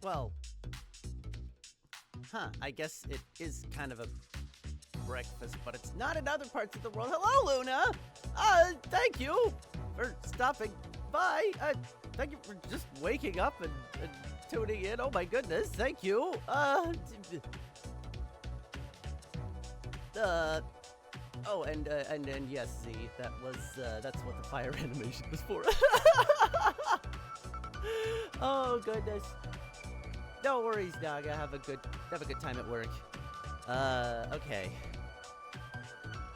Well, I guess it is kind of a breakfast, but it's not in other parts of the world. Hello, Luna! Thank you for stopping by. Thank you for just waking up and tuning in. Oh my goodness, thank you. And yes, Z, that's what the fire animation was for. Oh goodness. No worries, Naga. Have a good time at work. Okay.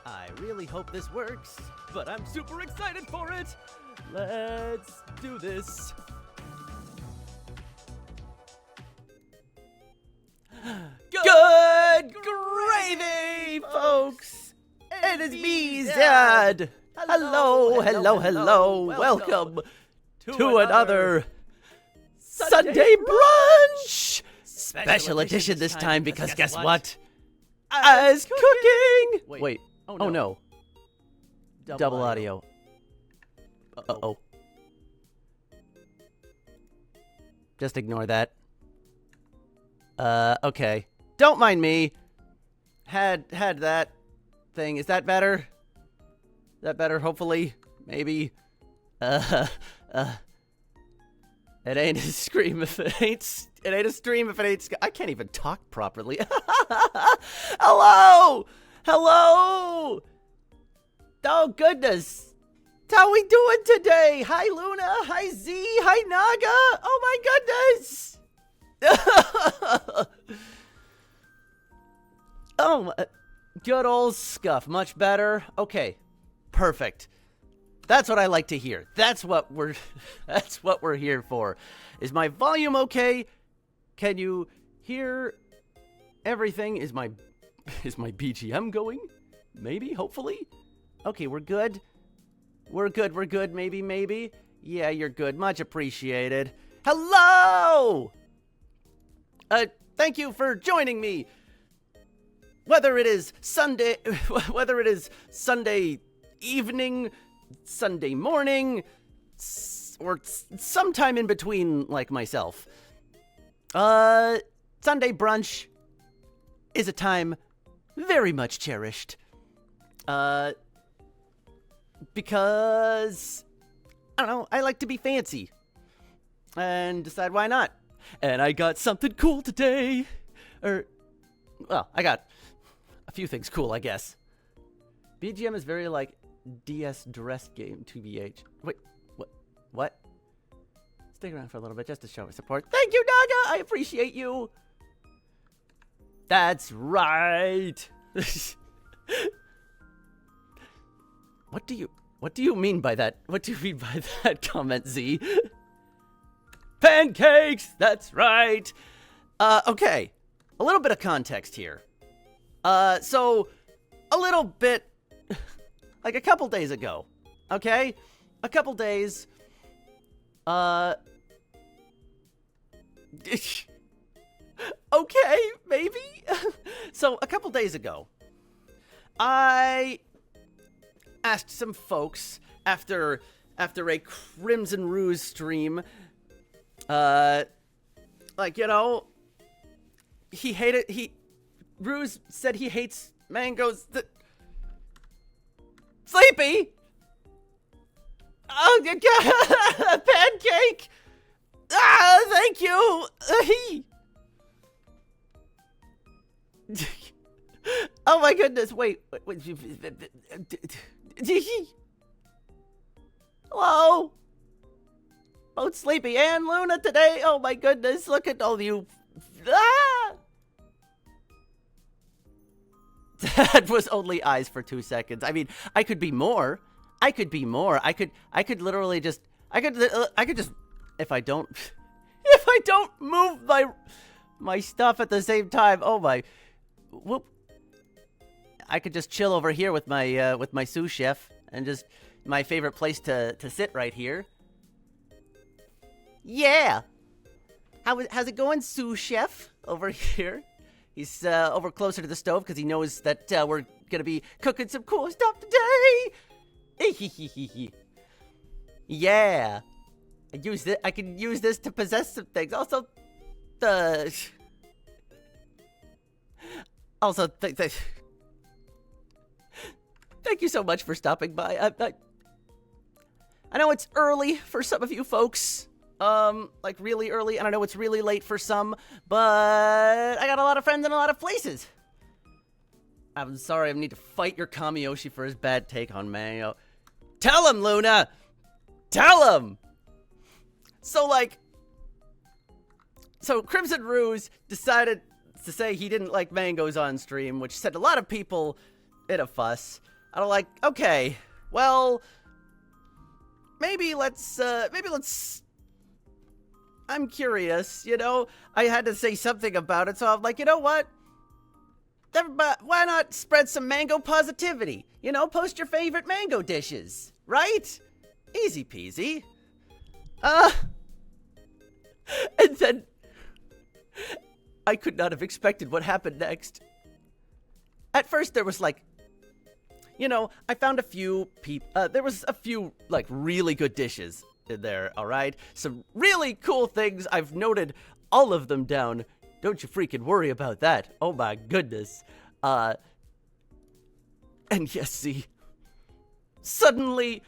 I really hope this works, but I'm super excited for it. Let's do this. Good gravy, folks. It is me, Zed. Hello. Welcome to another Sunday brunch! Special edition this time because guess what? As cooking! Wait. Oh no. Double audio. Uh-oh. Just ignore that. Okay. Don't mind me. Had that thing. Is that better? Hopefully? Maybe? It ain't a scream if it ain't. It ain't a stream if it ain't. I can't even talk properly. Hello. Oh goodness. How we doing today? Hi Luna. Hi Z. Hi Naga. Oh my goodness. Oh, good old Scuff. Much better. Okay. Perfect. That's what I like to hear. That's what we're here for. Is my volume okay? Can you hear everything? Is my BGM going? Maybe, hopefully. Okay, we're good. We're good. Maybe. Yeah, you're good. Much appreciated. Hello! Thank you for joining me. Whether it is Sunday evening, Sunday morning, or sometime in between, like myself. Sunday brunch is a time very much cherished. Because, I don't know, I like to be fancy. And decide why not. And I got something cool today. Well, I got a few things cool, I guess. BGM is very like DS dress game, TBH. Wait, what? Stick around for a little bit just to show our support. Thank you, Naga! I appreciate you! That's right! What do you mean by that? What do you mean by that comment, Z? Pancakes! That's right! Okay. A little bit of context here. So, a little bit... like a couple days ago, okay? A couple days, okay, maybe? So, a couple days ago, I asked some folks after a Crimson Ruse stream, like, you know, Ruse said he hates mangoes Sleepy! Oh, God. Pancake! Thank you! Oh my goodness, wait. Hello? Both Sleepy and Luna today? Oh my goodness, look at all you... That was only eyes for 2 seconds. I mean, I could be more. I could literally just, I could just, if I don't move my stuff at the same time, oh my, whoop. I could just chill over here with my sous chef and just my favorite place to sit right here. Yeah. How's it going, sous chef over here? He's over closer to the stove because he knows that we're going to be cooking some cool stuff today. Yeah. I can use this to possess some things. Also, the... Also, thank you so much for stopping by. I know it's early for some of you folks. Like really early, and I know it's really late for some, but I got a lot of friends in a lot of places. I'm sorry, I need to fight your Kamiyoshi for his bad take on Mayo. Tell him, Luna! Tell him! So Crimson Ruse decided to say he didn't like mangoes on stream, which set a lot of people in a fuss. I'm like, okay, well, maybe let's, I'm curious, you know? I had to say something about it, so I'm like, you know what? Why not spread some mango positivity? You know, post your favorite mango dishes, right? Easy peasy. And then I could not have expected what happened next. At first, there was like, you know, I found a few there was a few like really good dishes in there, all right? Some really cool things. I've noted all of them down. Don't you freaking worry about that. Oh my goodness. And yes, see, suddenly,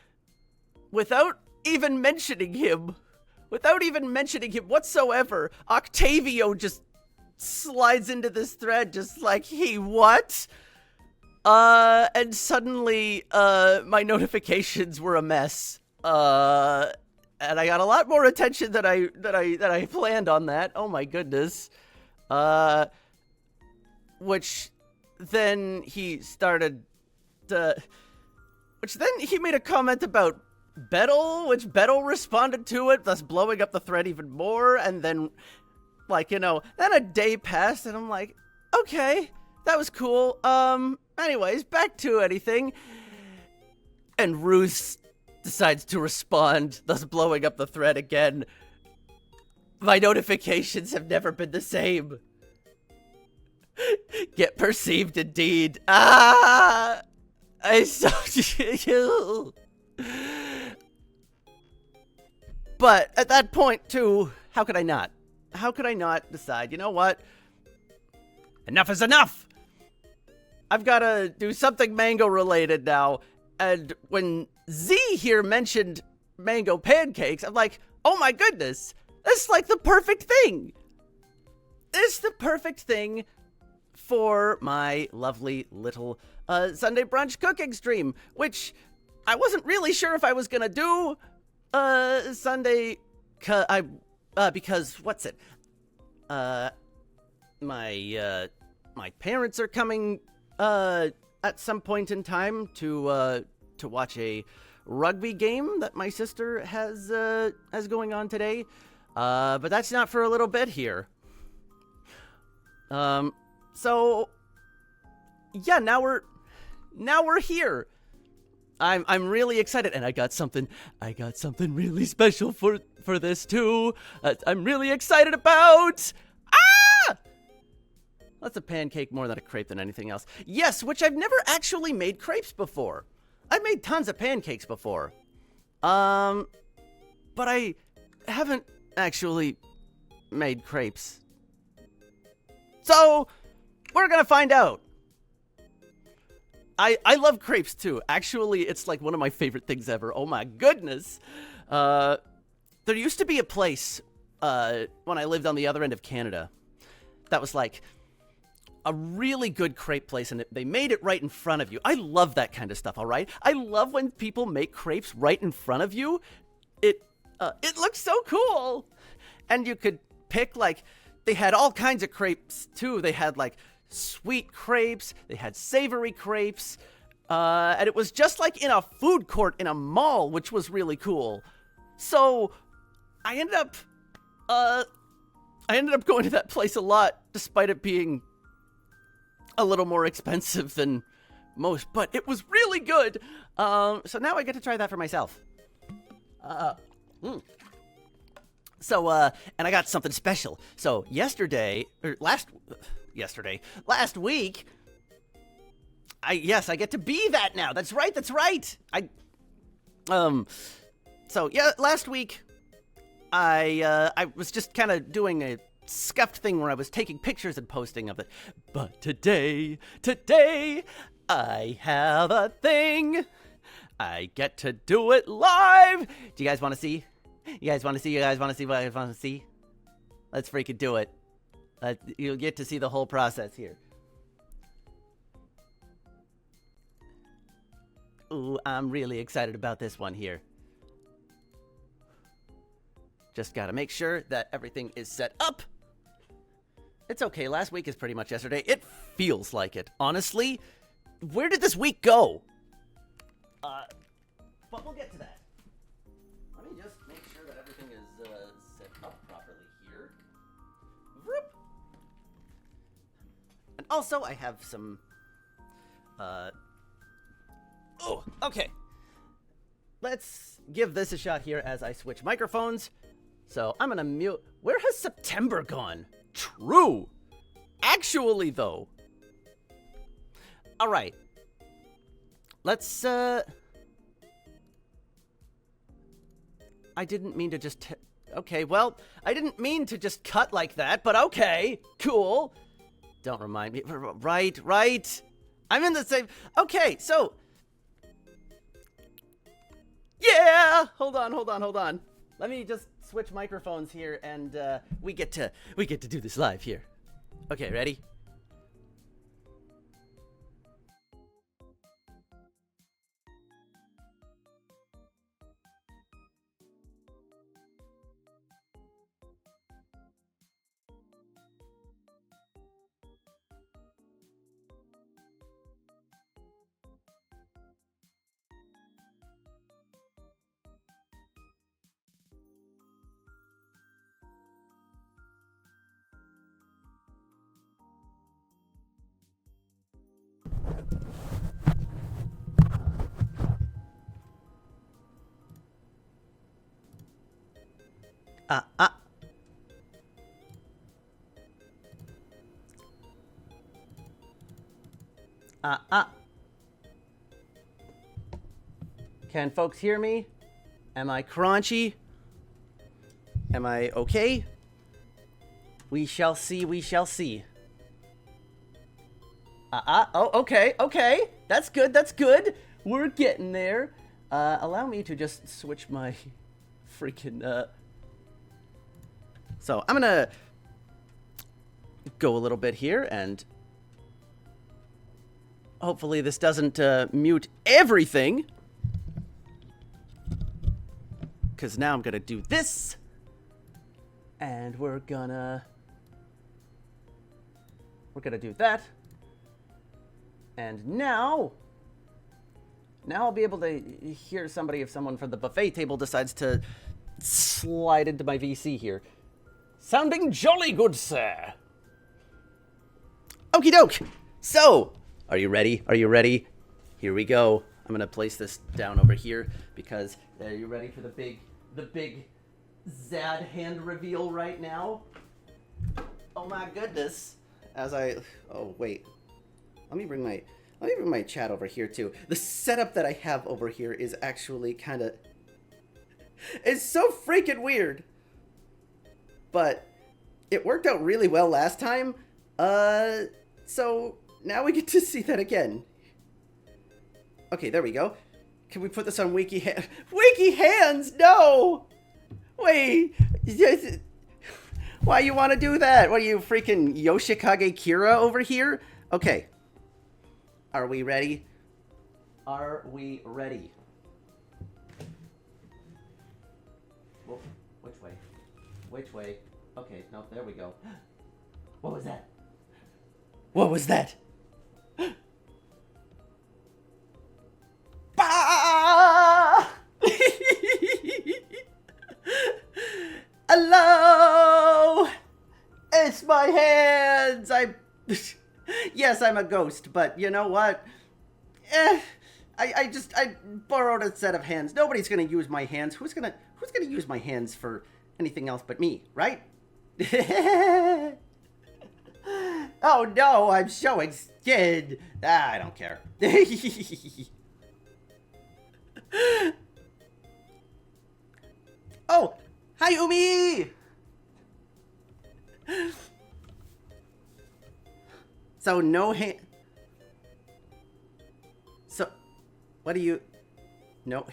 without even mentioning him whatsoever, Octavio just slides into this thread just like, he what? And suddenly, my notifications were a mess. And I got a lot more attention than I planned on that. Oh my goodness. Which then he made a comment about Bettel, which Bettel responded to it, thus blowing up the thread even more. And then, like, you know, then a day passed and I'm like, okay, that was cool. Anyways, back to anything. And Ruse decides to respond, thus blowing up the thread again. My notifications have never been the same. Get perceived indeed. I saw you. But at that point, too, how could I not? How could I not decide, you know what? Enough is enough! I've got to do something mango related now. And when Z here mentioned mango pancakes, I'm like, oh my goodness, this is like the perfect thing. This is the perfect thing for my lovely little Sunday brunch cooking stream, which I wasn't really sure if I was gonna do Sunday, because what's it? My parents are coming at some point in time to watch a rugby game that my sister has going on today. But that's not for a little bit here. So yeah, now we're here. I'm really excited, and I got something really special for this too. I'm really excited about. That's a pancake more than a crepe than anything else. Yes, which I've never actually made crepes before. I've made tons of pancakes before. But I haven't actually made crepes. So, we're gonna find out. I love crepes too. Actually, it's like one of my favorite things ever. Oh my goodness. There used to be a place when I lived on the other end of Canada that was like a really good crepe place, and they made it right in front of you. I love that kind of stuff, all right? I love when people make crepes right in front of you. It looks so cool. And you could pick, like, they had all kinds of crepes too. They had like sweet crepes, they had savory crepes, and it was just like in a food court in a mall, which was really cool. So I ended up going to that place a lot, despite it being a little more expensive than most, but it was really good. So now I get to try that for myself. So, and I got something special. So last week, I get to be that now. That's right. So yeah, last week, I was just kind of doing a scuffed thing where I was taking pictures and posting of it. But today, I have a thing. I get to do it live. Do you guys want to see? You guys want to see? You guys want to see what I want to see? Let's freaking do it. You'll get to see the whole process here. Ooh, I'm really excited about this one here. Just gotta make sure that everything is set up. It's okay, last week is pretty much yesterday. It feels like it. Honestly, where did this week go? But we'll get to that. Let me just make sure that everything is set up properly here. Vroop. And also, I have some, oh, okay. Let's give this a shot here as I switch microphones. So I'm gonna mute. Where has September gone? True. Actually, though. All right. Let's, I didn't mean to just, okay, well, I didn't mean to just cut like that, but okay, cool. Don't remind me, right. I'm in the same, okay, so, yeah, hold on. Let me just switch microphones here, and we get to do this live here. Okay, ready? Can folks hear me? Am I crunchy? Am I okay? We shall see. Oh, okay. That's good. We're getting there. Allow me to just switch my freaking, So, I'm gonna go a little bit here, and hopefully this doesn't mute everything. Because now I'm gonna do this, and we're gonna do that, and now I'll be able to hear somebody if someone from the buffet table decides to slide into my VC here. Sounding jolly good, sir. Okie doke. So, are you ready? Here we go. I'm gonna place this down over here because are you ready for the big Zad hand reveal right now? Oh my goodness. Oh wait. Let me bring my chat over here too. The setup that I have over here is actually it's so freaking weird. But it worked out really well last time. So now we get to see that again. Okay, there we go. Can we put this on Wiki Hands? No! Wait. Why you want to do that? What are you, freaking Yoshikage Kira over here? Okay. Are we ready? Whoa, which way? Okay, no, there we go. What was that? Bah! Hello! It's my hands! Yes, I'm a ghost, but you know what? I borrowed a set of hands. Nobody's gonna use my hands. Who's gonna use my hands for anything else but me, right? Oh no, I'm showing skin. I don't care. Oh, Hi, Umi! So, no hand... So, what do you... No...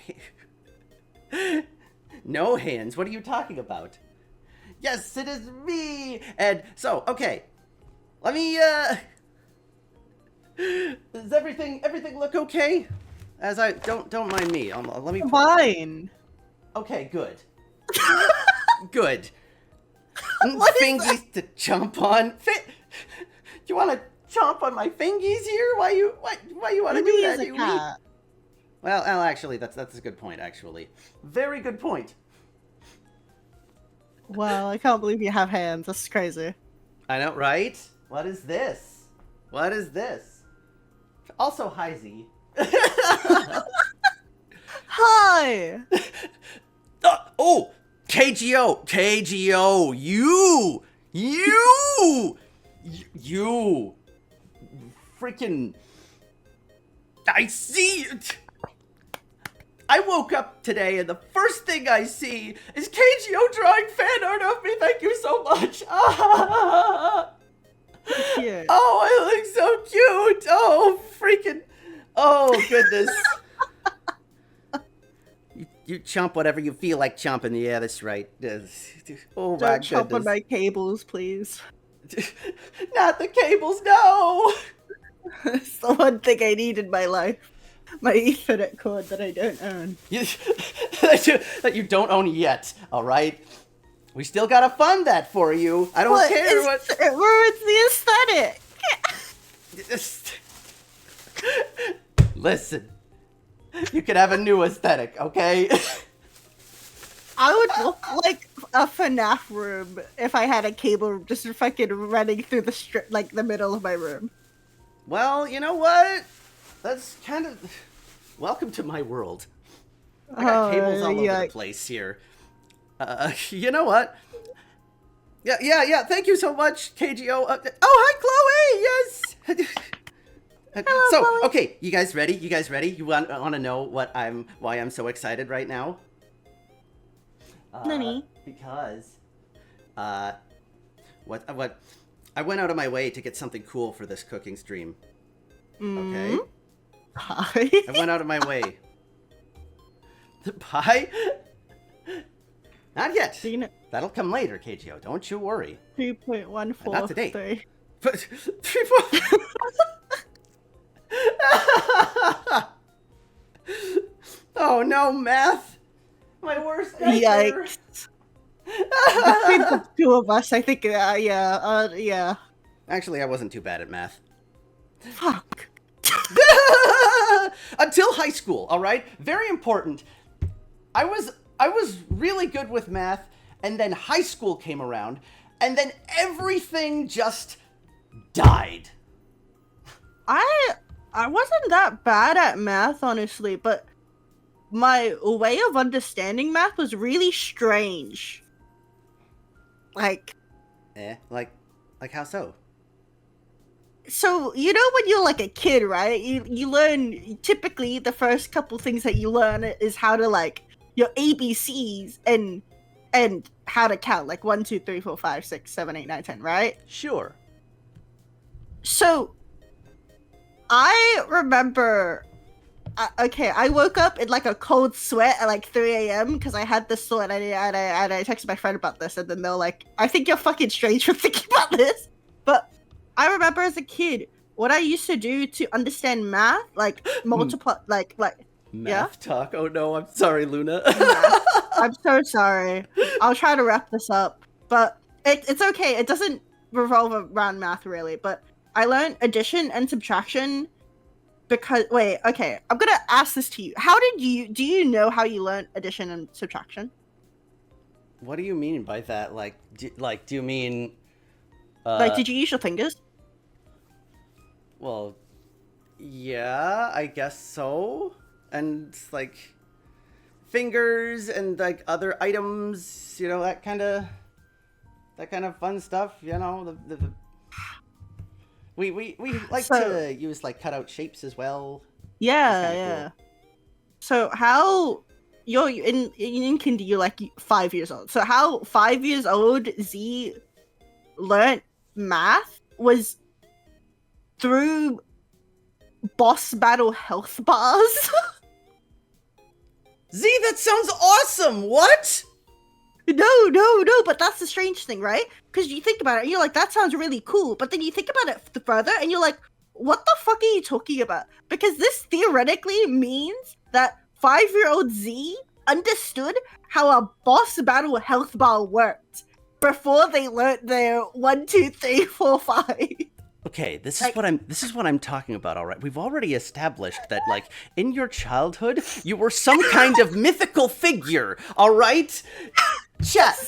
No hands? What are you talking about? Yes, it is me! And, so, okay. Let me, Does everything look okay? As I... Don't mind me. Let me... Fine. Okay, good. Good. What is Fingies to chomp on. You want to chomp on my fingies here? Why you want to do Umi that, is a Umi? cat. Well, actually, that's a good point. Actually, very good point. Well, I can't believe you have hands. That's crazy. I know, right? What is this? What is this? Also, hi Z. Hi. Oh, KGO, you, freaking, I see it. I woke up today and the first thing I see is KGO drawing fan art of me. Thank you so much. Cute. Oh, I look so cute. Oh, freaking, oh goodness. You chomp whatever you feel like chomping. Yeah, that's right. Oh my Don't chop on goodness. my cables, please. Not the cables, no! It's the one thing I need in my life. My Ethernet cord that I don't own. That you don't own yet, alright? We still gotta fund that for you. I don't care what... It ruins the aesthetic! Listen. You could have a new aesthetic, okay? I would look like a FNAF room if I had a cable just fucking running through the strip, like the middle of my room. Well, you know what? That's kind of... Welcome to my world. I got cables all over the place here. You know what? Yeah, thank you so much, KGO. Oh, hi, Chloe! Yes! Hello, So, Chloe. okay, you guys ready? You want to know why I'm so excited right now? Nani? Because, what, I went out of my way to get something cool for this cooking stream. Okay? Hi. I went out of my way. Pie? Not yet. That'll come later, KGO. Don't you worry. 2.143. Not today. Oh no, math! My worst nightmare. Yikes. Between the two of us, I think, yeah. Actually, I wasn't too bad at math. Fuck. Until high school, all right? Very important. I was really good with math, and then high school came around, and then everything just died. I wasn't that bad at math, honestly, but my way of understanding math was really strange. Like How so? So, you know when you're like a kid, right? You learn, typically the first couple things that you learn is how to like, your ABCs and how to count, like 1, 2, 3, 4, 5, 6, 7, 8, 9, 10, right? Sure. So, I remember, I woke up in like a cold sweat at like 3 a.m. because I had this thought, and I texted my friend about this, and then they're like, I think you're fucking strange for thinking about this. But I remember as a kid, what I used to do to understand math, like multiply, like Math talk? Oh no, I'm sorry, Luna. math. I'm so sorry. I'll try to wrap this up, but it's okay. It doesn't revolve around math really, but I learned addition and subtraction because, wait, okay, I'm gonna ask this to you. Do you know how you learned addition and subtraction? What do you mean by that? Do you mean... Like, did you use your fingers? Well, yeah, I guess so. And, like, fingers and, like, other items, you know, that kind of fun stuff, you know, We like to use, like, cutout shapes as well. Yeah. Cool. So how you're in kinder, you're like 5 years old. So how 5 years old Z learnt math was through boss battle health bars. Z, that sounds awesome! What? No, but that's the strange thing, right? Because you think about it, and you're like, that sounds really cool. But then you think about it further, and you're like, what the fuck are you talking about? Because this theoretically means that 5-year-old Z understood how a boss battle health bar worked before they learnt their 1, 2, 3, 4, 5. Okay, this is what I'm talking about, all right? We've already established that, like, in your childhood, you were some kind of mythical figure, all right? Chat,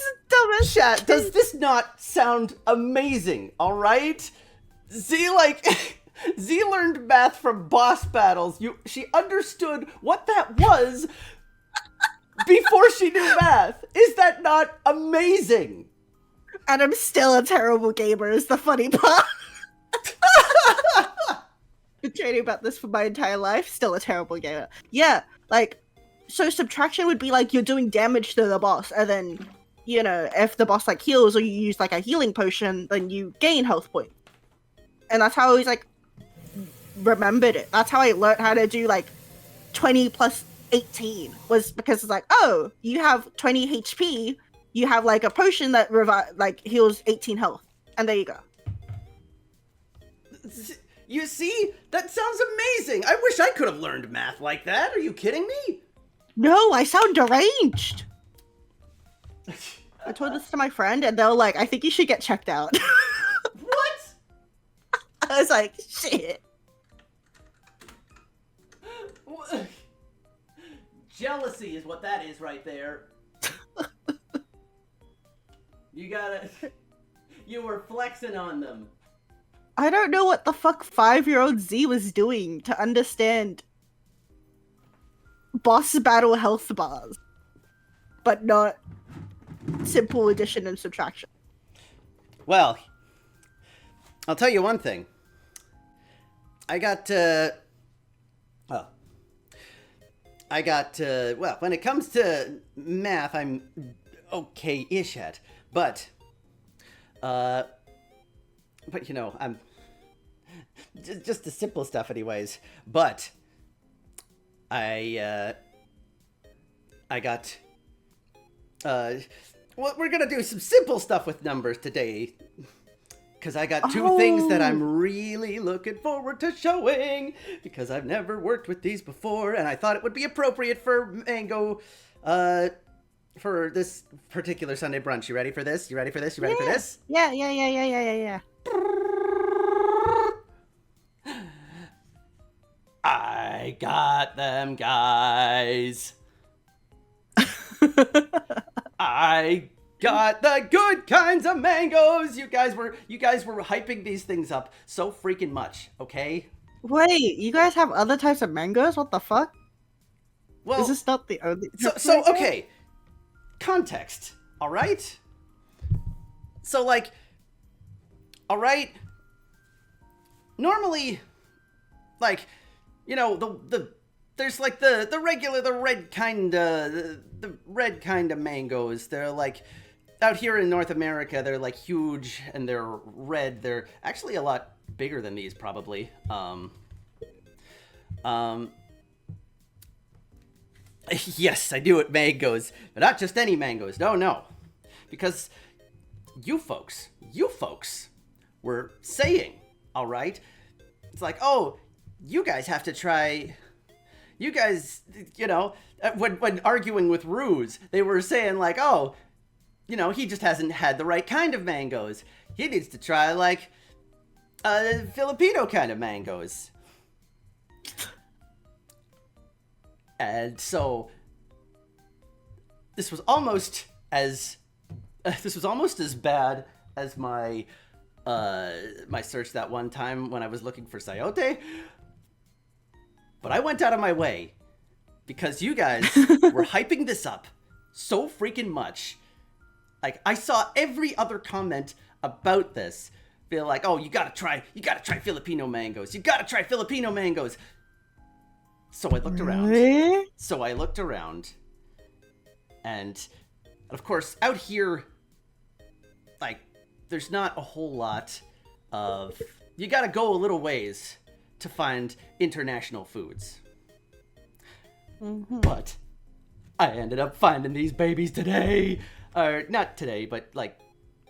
does this not sound amazing, all right? Z learned math from boss battles. She understood what that was before she knew math. Is that not amazing? And I'm still a terrible gamer, is the funny part. Been training about this for my entire life, still a terrible gamer. Yeah, like, so subtraction would be like you're doing damage to the boss, and then, you know, if the boss like heals or you use like a healing potion, then you gain health points. And that's how I always like remembered it. That's how I learned how to do like 20 plus 18, was because it's like, oh, you have 20 HP, you have like a potion that heals 18 health, and there you go. You see? That sounds amazing! I wish I could have learned math like that. Are you kidding me? No, I sound deranged. I told this to my friend, and they're like, I think you should get checked out. What? I was like, shit. Jealousy is what that is right there. You were flexing on them. I don't know what the fuck 5-year-old Z was doing to understand boss battle health bars, but not simple addition and subtraction. Well, I'll tell you one thing. When it comes to math, I'm okay-ish at, but you know, I'm just the simple stuff anyways. But we're gonna do some simple stuff with numbers today, because I got two things that I'm really looking forward to showing, because I've never worked with these before, and I thought it would be appropriate for Mango, for this particular Sunday brunch. You ready for this? You ready for this? Yeah. I got them, guys. I got the good kinds of mangoes. You guys were hyping these things up so freaking much, okay? Wait, you guys have other types of mangoes? What the fuck? Well, is this not the only? So okay. Context, all right? So like, all right. Normally, like, you know, there's like the red kind of mangoes. They're like, out here in North America, they're like huge and they're red. They're actually a lot bigger than these, probably. Yes, I do it, mangoes, but not just any mangoes. No, because you folks were saying, all right, it's like, oh, you guys have to try. You guys, you know, when arguing with Ruse, they were saying like, oh, you know, he just hasn't had the right kind of mangoes. He needs to try like Filipino kind of mangoes. And so this was almost as bad as my search that one time when I was looking for sayote. But I went out of my way because you guys were hyping this up so freaking much. Like, I saw every other comment about this feel like, oh, you gotta try Filipino mangoes. You gotta try Filipino mangoes. So I looked around. Really? So I looked around, And of course, out here, like, there's not a whole lot of... You gotta go a little ways to find international foods. But I ended up finding these babies today. Or not today, but like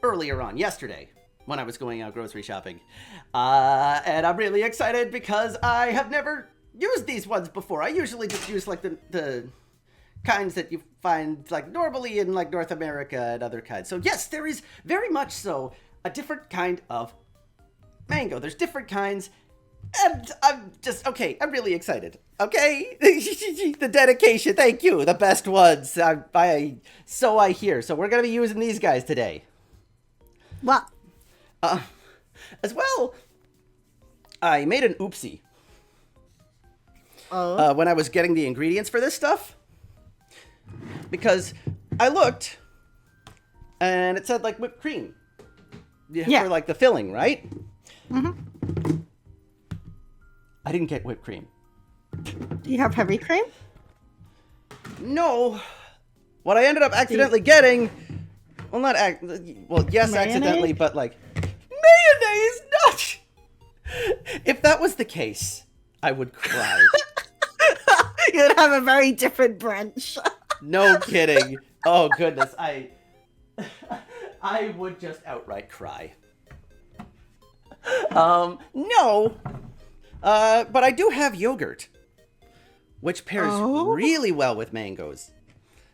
earlier on, yesterday, when I was going out grocery shopping. And I'm really excited because I have never used these ones before. I usually just use like the kinds that you find like normally in like North America and other kinds. So yes, there is very much so a different kind of mango. There's different kinds. And I'm just, okay, I'm really excited. Okay? The dedication, thank you. The best ones. So I hear. So we're going to be using these guys today. What? As well, I made an oopsie. Oh. When I was getting the ingredients for this stuff. Because I looked, and it said, like, whipped cream. Yeah. For, like, the filling, right? Mm-hmm. I didn't get whipped cream. Do you have heavy cream? No. What I ended up accidentally getting... Well, yes, Mayonnaise? accidentally, but, like... Mayonnaise! Not... If that was the case, I would cry. You'd have a very different brunch. No kidding. Oh, goodness. I would just outright cry. No. But I do have yogurt, which pairs really well with mangoes.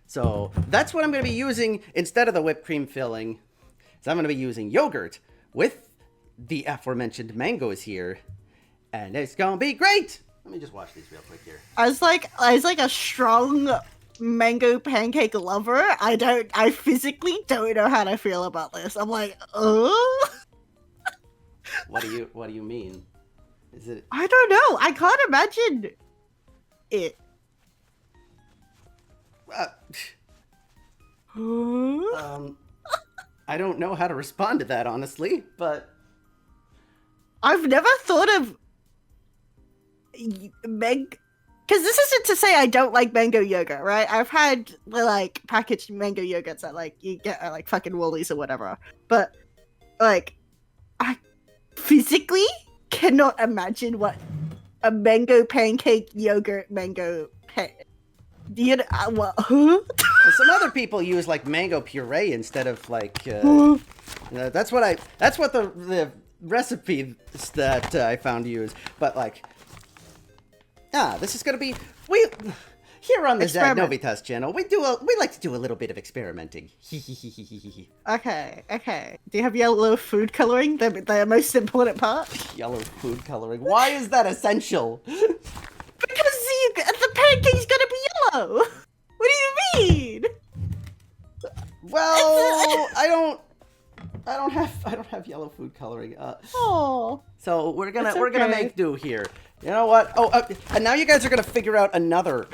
So that's what I'm going to be using instead of the whipped cream filling. So I'm going to be using yogurt with the aforementioned mangoes here. And it's going to be great. Let me just wash these real quick here. As like a strong mango pancake lover, I physically don't know how to feel about this. I'm like, What do you mean? Is it? I don't know. I can't imagine it. I don't know how to respond to that, honestly, but... I've never thought of because this isn't to say I don't like mango yogurt, right? I've had like packaged mango yogurts that like you get at like fucking Woolies or whatever, but like I physically cannot imagine what a mango pancake yogurt mango what? Well, some other people use like mango puree instead of like that's what the recipe that I found use. But like this is gonna be here on the Zag Novitas channel. We like to do a little bit of experimenting. Okay. Do you have yellow food coloring? The most important part. Yellow food coloring. Why is that essential? Because the pancake's gonna be yellow. What do you mean? Well, I don't have yellow food coloring. So we're gonna make do here. You know what? And now you guys are gonna figure out another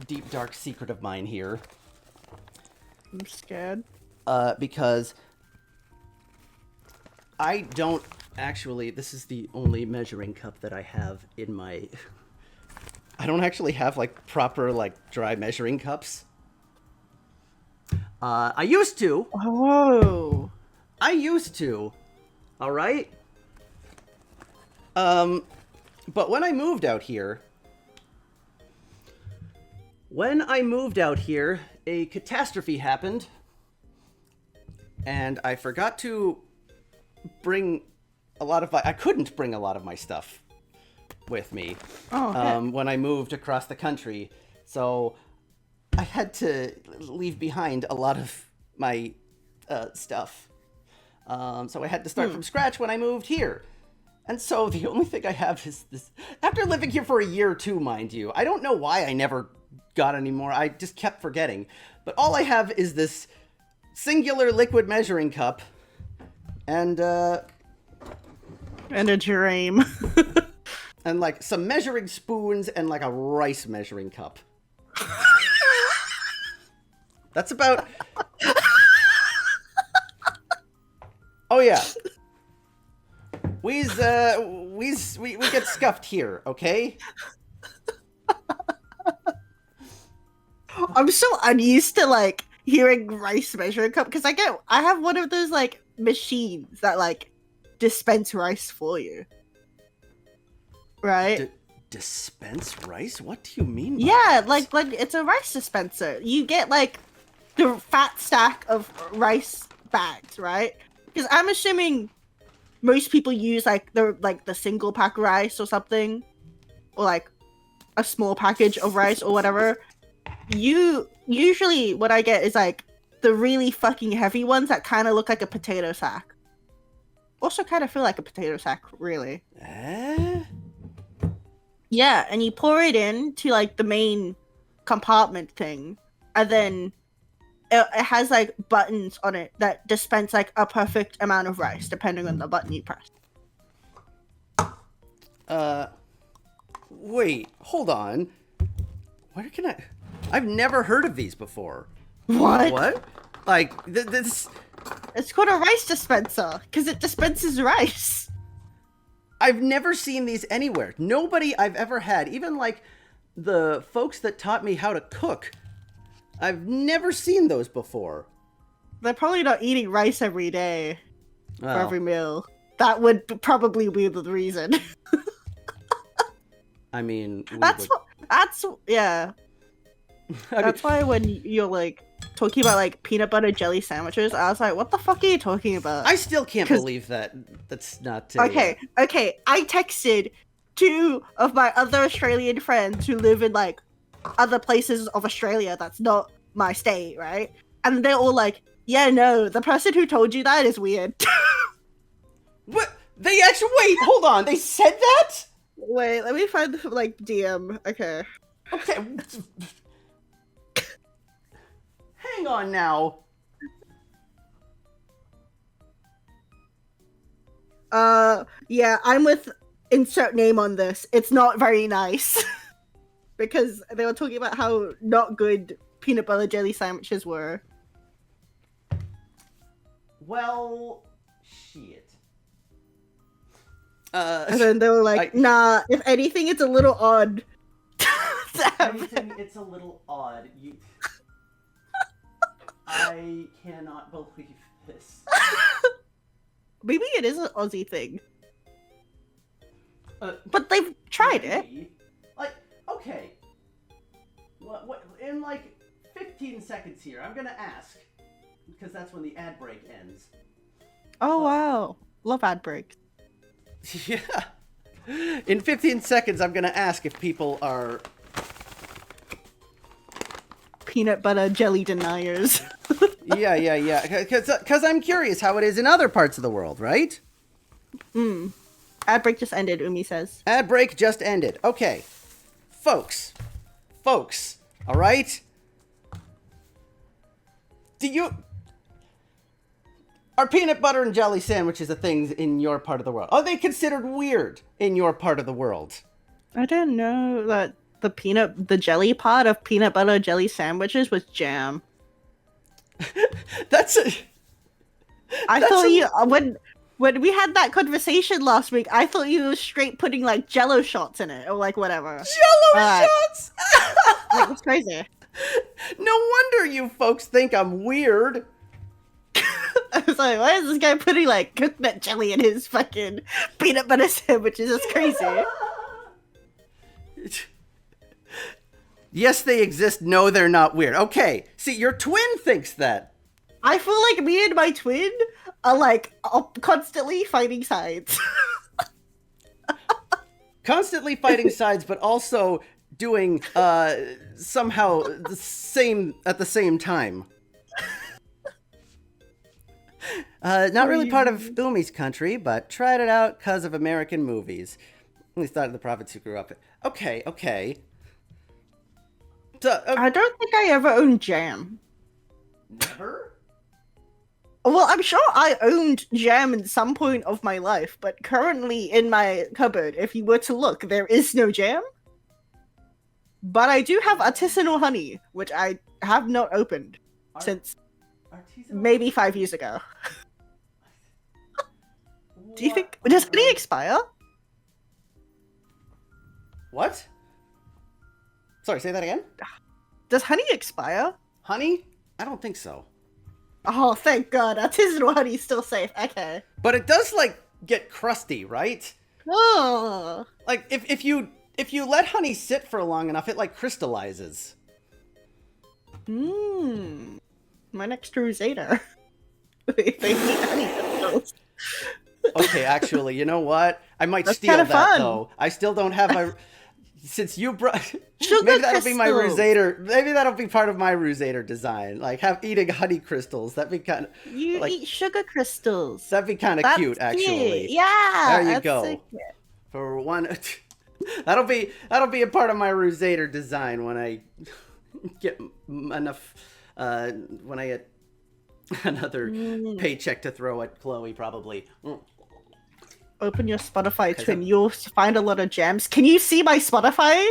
deep dark secret of mine here. I'm scared. Because I don't actually. This is the only measuring cup that I have in my. I don't actually have like proper like dry measuring cups. I used to. Oh. I used to. All right. But when I moved out here, a catastrophe happened, and I forgot to bring I couldn't bring a lot of my stuff with me. When I moved across the country, so I had to leave behind a lot of my stuff. So I had to start from scratch when I moved here. And so the only thing I have is this. After living here for a year or two, mind you, I don't know why I never got any more. I just kept forgetting. But all I have is this singular liquid measuring cup. And a dream. And like some measuring spoons and like a rice measuring cup. That's about... Oh yeah. We get scuffed here, okay? I'm so unused to like hearing rice measuring cup because I have one of those like machines that like dispense rice for you, right? Dispense rice? What do you mean by Yeah, that? like it's a rice dispenser. You get like the fat stack of rice bags, right? Because I'm assuming most people use like the single pack rice or something, or like a small package of rice or whatever. You usually what I get is like the really fucking heavy ones that kind of look like a potato sack. Also, kind of feel like a potato sack, really. Eh? Yeah, and you pour it in to like the main compartment thing, and then it has like buttons on it that dispense like a perfect amount of rice depending on the button you press. Wait, hold on. Where can I... I've never heard of these before. What? What? Like, this... It's called a rice dispenser because it dispenses rice. I've never seen these anywhere. Nobody I've ever had, even like the folks that taught me how to cook, I've never seen those before. They're probably not eating rice every day for Well, every meal. That would probably be the reason. I mean, That's yeah. That's why when you're like talking about like peanut butter jelly sandwiches, I was like, what the fuck are you talking about? I still can't 'Cause- believe that. That's not... Okay. I texted two of my other Australian friends who live in like other places of Australia that's not my state, right? And they're all like, yeah, no, the person who told you that is weird. What? They actually... Wait, hold on. They said that? Wait, let me find the like DM. Okay. Okay. Hang on now. Yeah, I'm with insert name on this. It's not very nice. Because they were talking about how not good peanut butter jelly sandwiches were. Well, shit. And then they were like, nah, if anything, it's a little odd. If anything, it's a little odd. I cannot believe this. Maybe it is an Aussie thing. But they've tried it. Like, okay. What, in like 15 seconds here, I'm gonna ask. Because that's when the ad break ends. Oh, wow. Love ad breaks. Yeah. In 15 seconds, I'm gonna ask if people are... Peanut butter jelly deniers. Yeah. Because I'm curious how it is in other parts of the world, right? Ad break just ended, Umi says. Ad break just ended. Okay. Folks, all right? Are peanut butter and jelly sandwiches a thing in your part of the world? Are they considered weird in your part of the world? I didn't know that the jelly part of peanut butter jelly sandwiches was jam. I thought you when we had that conversation last week, I thought you were straight putting like Jello shots in it or like whatever. Jello shots! Like, it's crazy. No wonder you folks think I'm weird. I was like, why is this guy putting like coconut jelly in his fucking peanut butter sandwiches? It's crazy. Yes, they exist. No, they're not weird. Okay, see, your twin thinks that. I feel like me and my twin are like constantly fighting sides. Constantly fighting sides, but also doing somehow the same at the same time. Not really part of Umi's country, but tried it out because of American movies. At least thought of the prophets who grew up. Okay. So, I don't think I ever owned jam. never? Well, I'm sure I owned jam at some point of my life, but currently in my cupboard, if you were to look, there is no jam. But I do have artisanal honey, which I have not opened since maybe 5 years ago. Do you think... Does honey expire? What? Sorry, say that again? Does honey expire? Honey? I don't think so. Oh, thank God. Artisanal honey's still safe. Okay. But it does, like, get crusty, right? Oh. Like, if you let honey sit for long enough, it, like, crystallizes. My next Crusader. They need honey crystals. Okay, actually, you know what? I might That's steal kinda that, fun. though. I still don't have my... Since you brought... Sugar maybe that'll be my crystals. Rusader. Maybe that'll be part of my Rusader design. Like, eating honey crystals. That'd be kind of... You like, eat sugar crystals. that'd be kind of That's cute, actually. cute. Yeah. There you that's go. so cute. For one... that'll be a part of my Rusader design when I get enough... when I get another paycheck to throw at Chloe, probably. Open your Spotify, Twin. You'll find a lot of gems. Can you see my Spotify?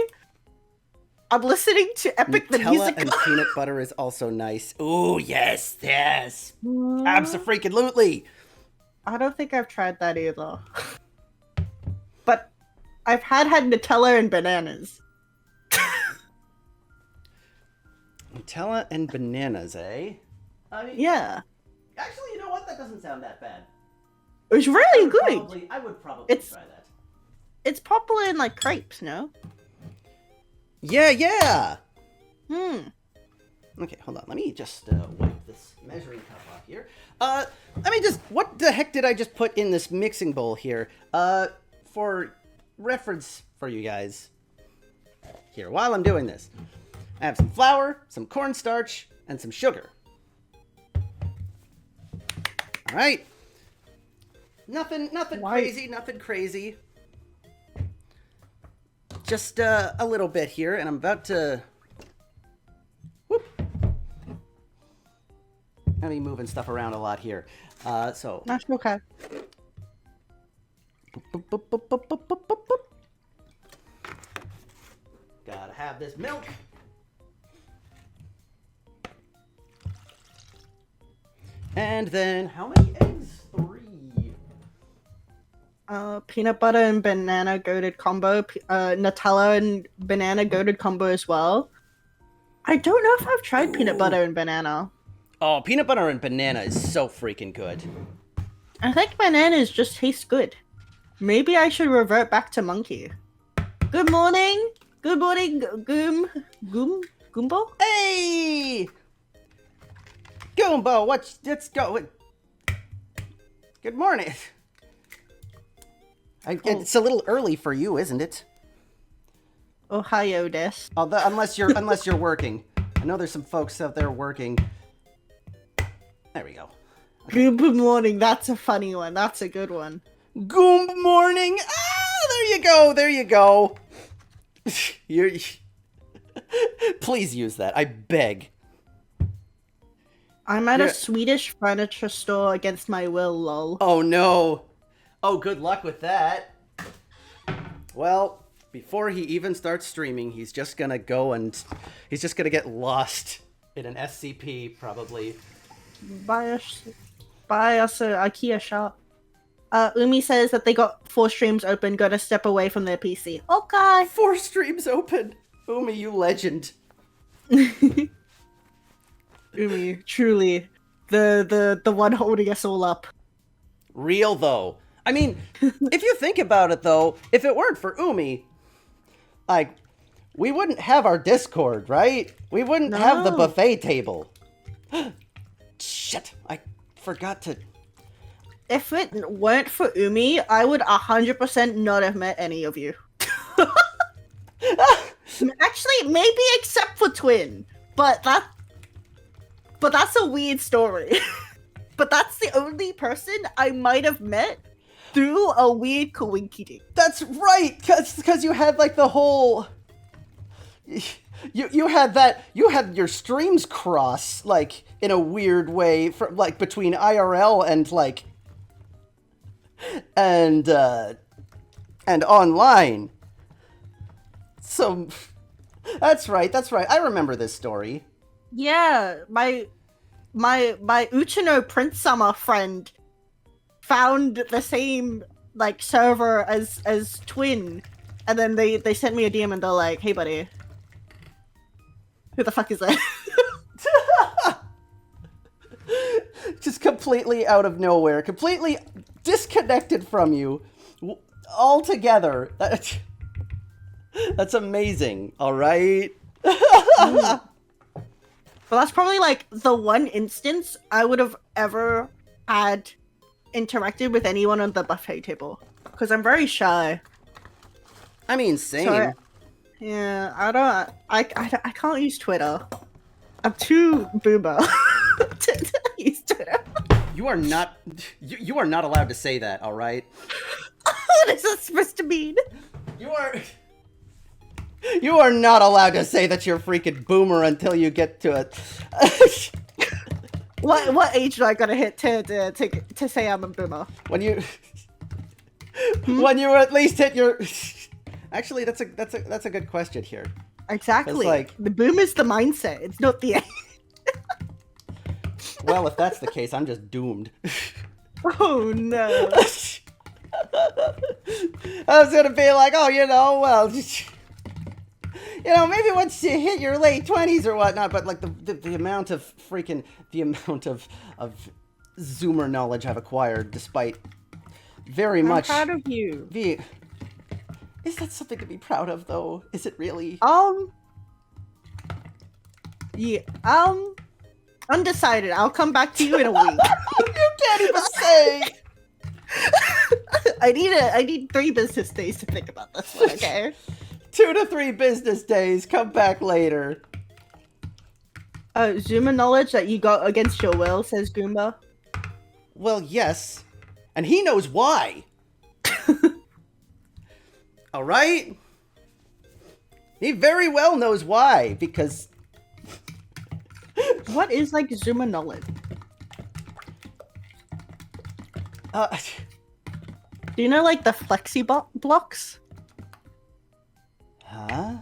I'm listening to Epic the Nutella Music. and peanut butter is also nice. Ooh, yes. Abso-freaking-lutely. I don't think I've tried that either. But I've had Nutella and bananas. Nutella and bananas, eh? I mean, Yeah. actually, you know what? That doesn't sound that bad. It's really good. I would probably It's- try that. It's popular in like crepes, no? Yeah. Hmm. Okay, hold on. Let me just wipe this measuring cup off here. Let me just... What the heck did I just put in this mixing bowl here? For reference for you guys. Here, while I'm doing this. I have some flour, some cornstarch, and some sugar. All right. Nothing crazy. Just a little bit here, and I'm about to... Whoop. I'll be moving stuff around a lot here. So... That's okay. Gotta have this milk. And then, how many eggs? 3. Peanut butter and banana goated combo. Nutella and banana goated combo as well. I don't know if I've tried peanut butter and banana. Oh, peanut butter and banana is so freaking good. I think bananas just taste good. Maybe I should revert back to monkey. Good morning. Good morning, Goombo? Hey! Goombo, let's go. Good morning. It's a little early for you, isn't it? Ohio des. Unless you're working. I know there's some folks out there working. There we go. Good morning. That's a funny one. That's a good one. Goom morning. Ah, there you go. Please use that. I beg. I'm at a Swedish furniture store against my will, lol. Oh no. Oh, good luck with that. Well, before he even starts streaming, he's just gonna get lost in an SCP, probably. Buy us a IKEA shop. Umi says that they got 4 streams open, gotta step away from their PC. Okay. 4 streams open. Umi, you legend. Umi, truly, the one holding us all up. Real though. I mean, if you think about it though, if it weren't for Umi, like, we wouldn't have our Discord, right? We wouldn't have the buffet table. Shit, I forgot to... If it weren't for Umi, I would 100% not have met any of you. Actually, maybe except for Twin, but that's a weird story. But that's the only person I might have met through a weird coinkydink. That's right, because you had like the whole... You had your streams cross, like, in a weird way, from, like, between IRL and, like, and online. So, that's right, I remember this story. Yeah, my Uchino Prince Summer friend found the same, like, server as Twin, and then they sent me a DM and they're like, hey buddy, Who the fuck is that? Just completely out of nowhere, completely disconnected from you altogether. That's amazing. All right. Well, that's probably like the one instance I would have ever had interacted with anyone on the buffet table, because I'm very shy. I mean, same. So I can't use Twitter. I'm too boomer to use Twitter. You are not. You are not allowed to say that. All right. What is that supposed to mean? You are. You are not allowed to say that you're freaking boomer until you get to it. What age do I gotta hit to say I'm a boomer? When you at least hit your. Actually, that's a good question here. Exactly. Like, the boom is the mindset. It's not the age. Well, if that's the case, I'm just doomed. Oh no. I was gonna be like, oh, well, maybe once you hit your late 20s or whatnot, but like the amount of Zoomer knowledge I've acquired, despite very much. I'm proud of you. Is that something to be proud of, though? Is it really? Yeah. Undecided. I'll come back to you in a week. You can't even say. I need 3 business days to think about this one, okay? 2 to 3 business days. Come back later. Zoomer knowledge that you got against your will, says Goomba. Well, yes. And he knows why. All right? He very well knows why, because... What is, like, Zoomer knowledge? Do you know, like, the flexi blocks? Huh?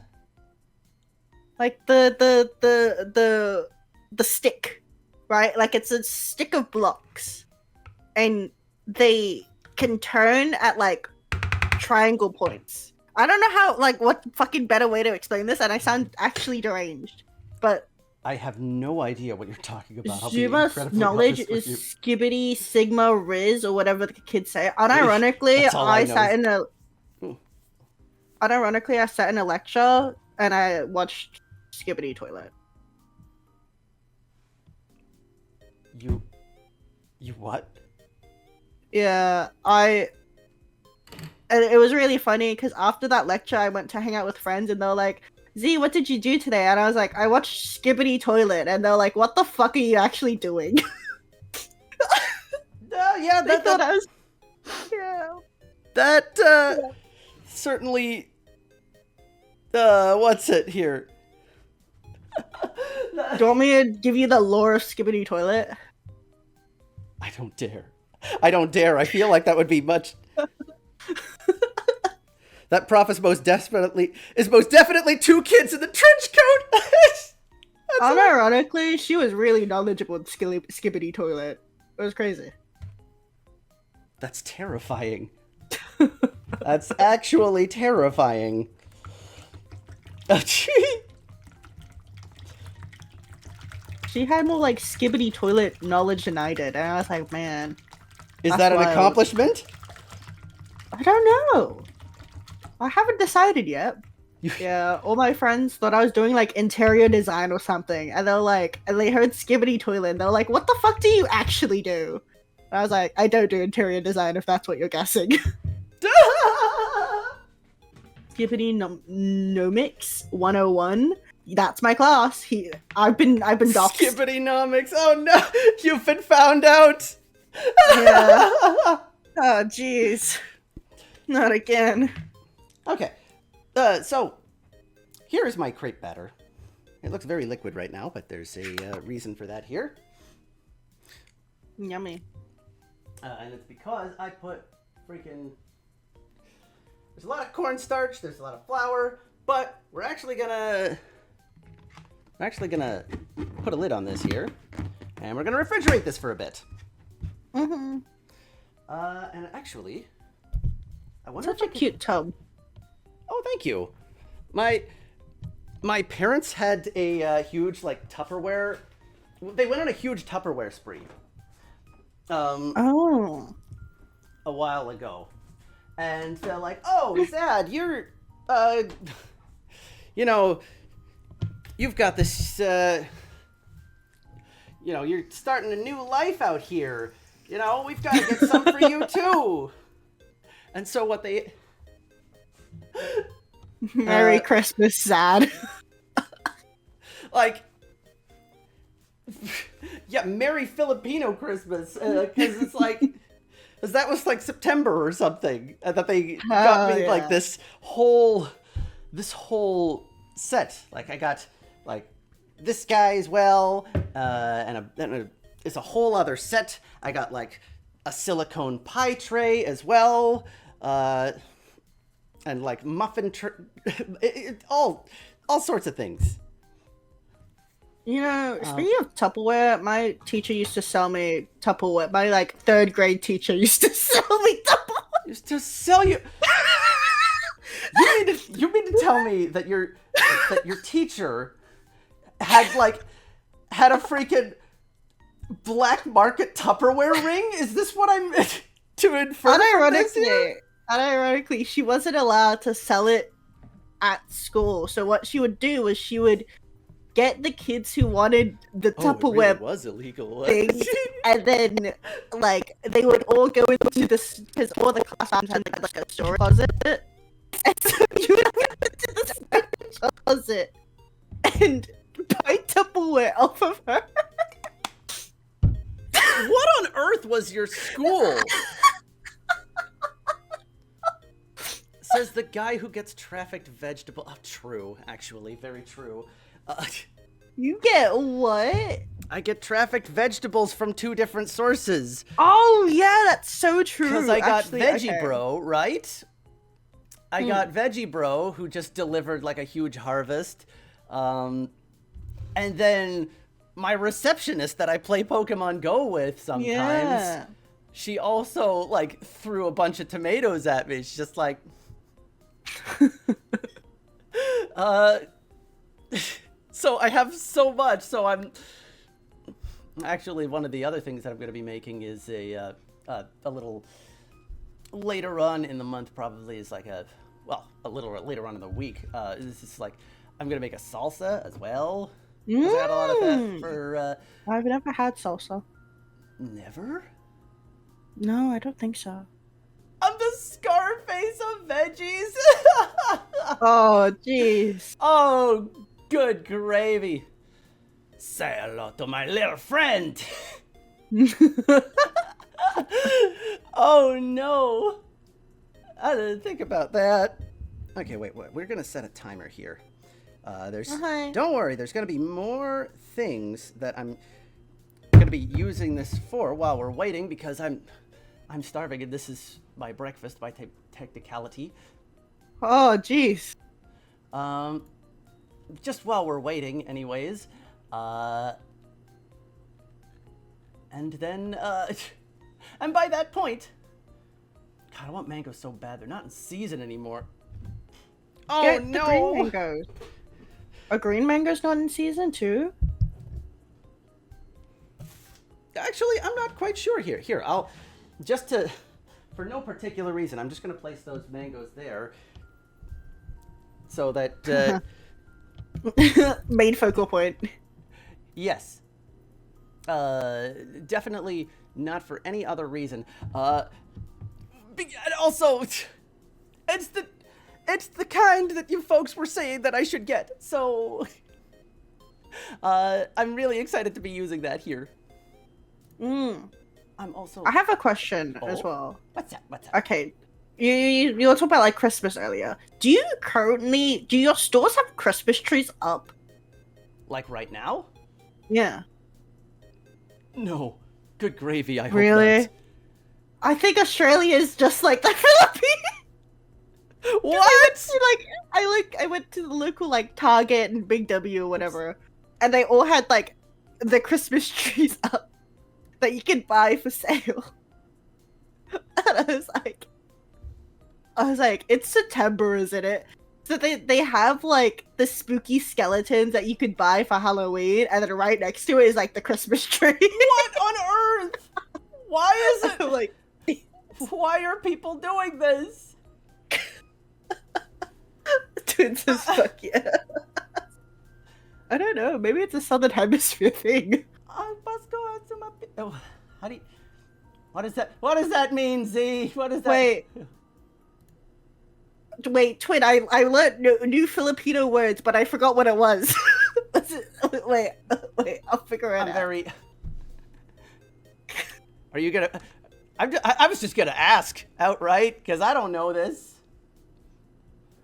Like, the stick, right? Like, it's a stick of blocks. And they can turn at, like, triangle points. I don't know how, like, what fucking better way to explain this, and I sound actually deranged. But... I have no idea what you're talking about. Zoomer's knowledge is skibbity sigma riz, or whatever the kids say. Unironically, I sat in a lecture and I watched Skibbity Toilet. You what? Yeah, and it was really funny because after that lecture, I went to hang out with friends, and they were like, Z, what did you do today? And I was like, I watched Skibbity Toilet. And they're like, what the fuck are you actually doing? Yeah, they thought I was... Yeah. That, certainly... what's it here? Do you want me to give you the lore of Skibbity Toilet? I don't dare. I don't dare. I feel like that would be much... That prof is most definitely 2 kids in the trench coat. Unironically, she was really knowledgeable in Skibbity Toilet. It was crazy. That's terrifying. That's actually terrifying. She had more like Skibbity Toilet knowledge than I did, and I was like, man. Is that an accomplishment? I don't know. I haven't decided yet. Yeah, all my friends thought I was doing like interior design or something, and they're like, and they heard Skibbity Toilet, and they're like, what the fuck do you actually do? And I was like, I don't do interior design if that's what you're guessing. Skibbity Nomics 101. That's my class. I've been doxed. Skibbity Nomics. Oh no, you've been found out. Yeah. Oh jeez. Not again. Okay, so here is my crepe batter. It looks very liquid right now, but there's a reason for that here. Yummy. And it's because I put freaking... There's a lot of cornstarch, there's a lot of flour, but we're actually gonna put a lid on this here, and we're gonna refrigerate this for a bit. Mm-hmm. And actually, I wonder Such a cute tub. Oh, thank you. my parents had a huge like Tupperware. They went on a huge Tupperware spree. Oh. A while ago, and they're like, "Oh, Zad, you're, you know, you've got this, you're starting a new life out here. You know, we've got to get some for you too." And so what they Merry Christmas, Zad. like, yeah, Merry Filipino Christmas, because it's like. Because that was like September or something, that they got me like this whole set. Like I got like this guy as well, it's a whole other set. I got like a silicone pie tray as well, and like muffin all sorts of things. You know, speaking of Tupperware, my teacher used to sell me Tupperware. My like 3rd grade teacher used to sell me Tupperware. Used to sell you. You mean to tell me that your teacher had a freaking black market Tupperware ring? Is this what I'm to infer? Unironically, she wasn't allowed to sell it at school. So what she would do was she would get the kids who wanted the Tupperware it was illegal things, and then like they would all go into this because all the classrooms had like a storage closet, and so you would go into the storage closet and buy Tupperware off of her. What on earth was your school? Says the guy who gets trafficked vegetable. Oh, true, actually, very true. You get what? I get trafficked vegetables from 2 different sources. Oh yeah, that's so true. Because I got Veggie Bro, right? I got Veggie Bro, who just delivered like a huge harvest. And then my receptionist that I play Pokemon Go with sometimes, she also like threw a bunch of tomatoes at me. She's just like, so I have so much. So I'm actually, one of the other things that I'm going to be making is a little later on in the month, probably is like a little later on in the week. This is like I'm going to make a salsa as well. I got a lot of that for. I've never had salsa. Never? No, I don't think so. I'm the Scarface of veggies. Oh, jeez. Oh, good gravy. Say hello to my little friend. Oh no. I didn't think about that. Okay, wait. We're gonna set a timer here. Don't worry, there's gonna be more things that I'm gonna be using this for while we're waiting, because I'm starving and this is my breakfast by technicality. Oh, jeez. Just while we're waiting, anyways. And then, and by that point, God, I want mangoes so bad. They're not in season anymore. Oh, Get no! The green mangoes. Are green mangoes not in season too? Actually, I'm not quite sure here. Here, for no particular reason, I'm just going to place those mangoes there so that, main focal point. Yes. Definitely not for any other reason. Also, it's the kind that you folks were saying that I should get. So, I'm really excited to be using that here. I'm also. I have a question as well. What's up? Okay, you were talking about like Christmas earlier. Do your stores have Christmas trees up? Like right now? Yeah. No. Good gravy. I hope really? not. I think Australia is just like the Philippines. What? I went to the local like Target and Big W or whatever, and they all had like the Christmas trees up that you can buy for sale. And I was like, it's September, isn't it? So they have like the spooky skeletons that you could buy for Halloween, and then right next to it is like the Christmas tree. What on earth? Why is it? Like, Why are people doing this? twins as fuck, yeah. I don't know. Maybe it's a Southern Hemisphere thing. I must go out to my. Oh, how do you? What is that? What does that mean, Z? What is that? Wait, twin. I learned new Filipino words, but I forgot what it was. Wait. I'll figure it out. I'm very. Are you gonna? I was just gonna ask outright because I don't know this.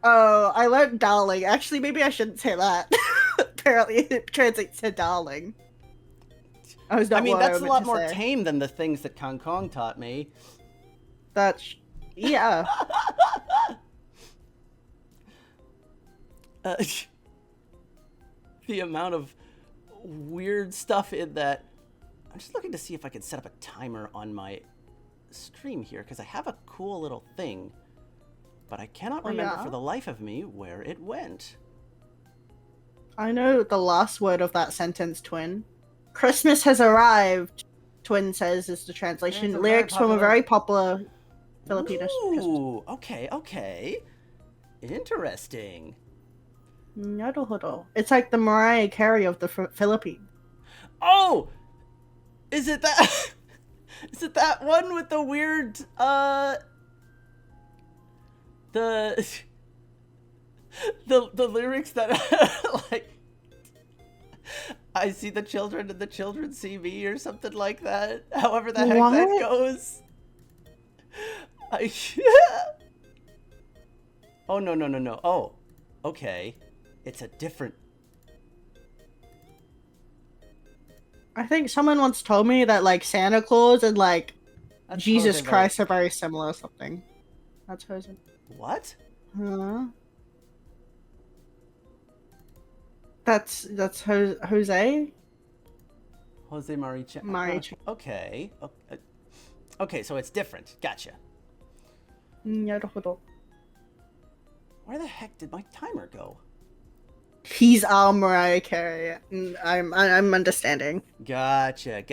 Oh, I learned darling. Actually, maybe I shouldn't say that. Apparently, it translates to darling. I mean, that's a lot more tame than the things that Kong Kong taught me. That's, yeah. The amount of weird stuff in that. I'm just looking to see if I can set up a timer on my stream here, because I have a cool little thing, but I cannot remember for the life of me where it went. I know the last word of that sentence, twin. Christmas has arrived, twin says, is the translation. Lyrics from a very popular Filipino Christmas. Ooh, okay. Interesting. It's like the Mariah Carey of the Philippines. Oh! Is it that? Is it that one with the weird, the lyrics that are like, I see the children and the children see me, or something like that. However the heck that goes. Oh, no. Oh, okay. It's a different... I think someone once told me that, like, Santa Claus and, like, That's Jesus Jose Christ are very similar or something. That's Jose. What? Huh? That's Jose? Jose Maricha. Maricha. Okay. Okay, so it's different. Gotcha. なるほど. Where the heck did my timer go? He's our Mariah Carey. I'm understanding. Gotcha.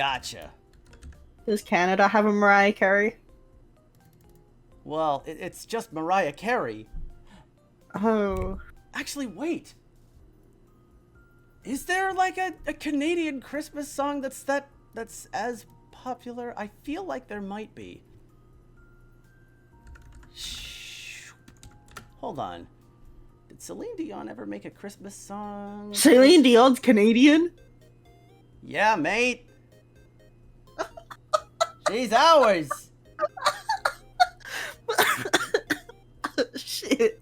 Does Canada have a Mariah Carey? Well, it's just Mariah Carey. Oh. Actually, wait. Is there like a Canadian Christmas song that's as popular? I feel like there might be. Hold on. Did Celine Dion ever make a Christmas song? Celine Dion's Canadian? Yeah, mate. She's ours. Shit.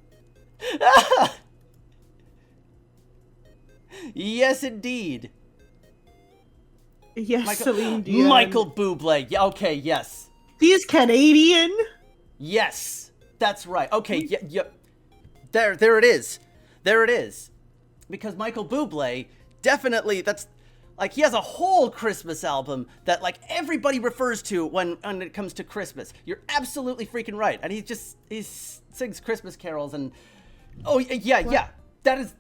Yes, indeed. Yes, Celine Dion. Michael Bublé. Yeah, okay, yes. He's Canadian? Yes. That's right. Okay, yeah. There it is. There it is. Because Michael Bublé, definitely, that's, like, he has a whole Christmas album that, like, everybody refers to when it comes to Christmas. You're absolutely freaking right. And he sings Christmas carols and, oh, yeah. That is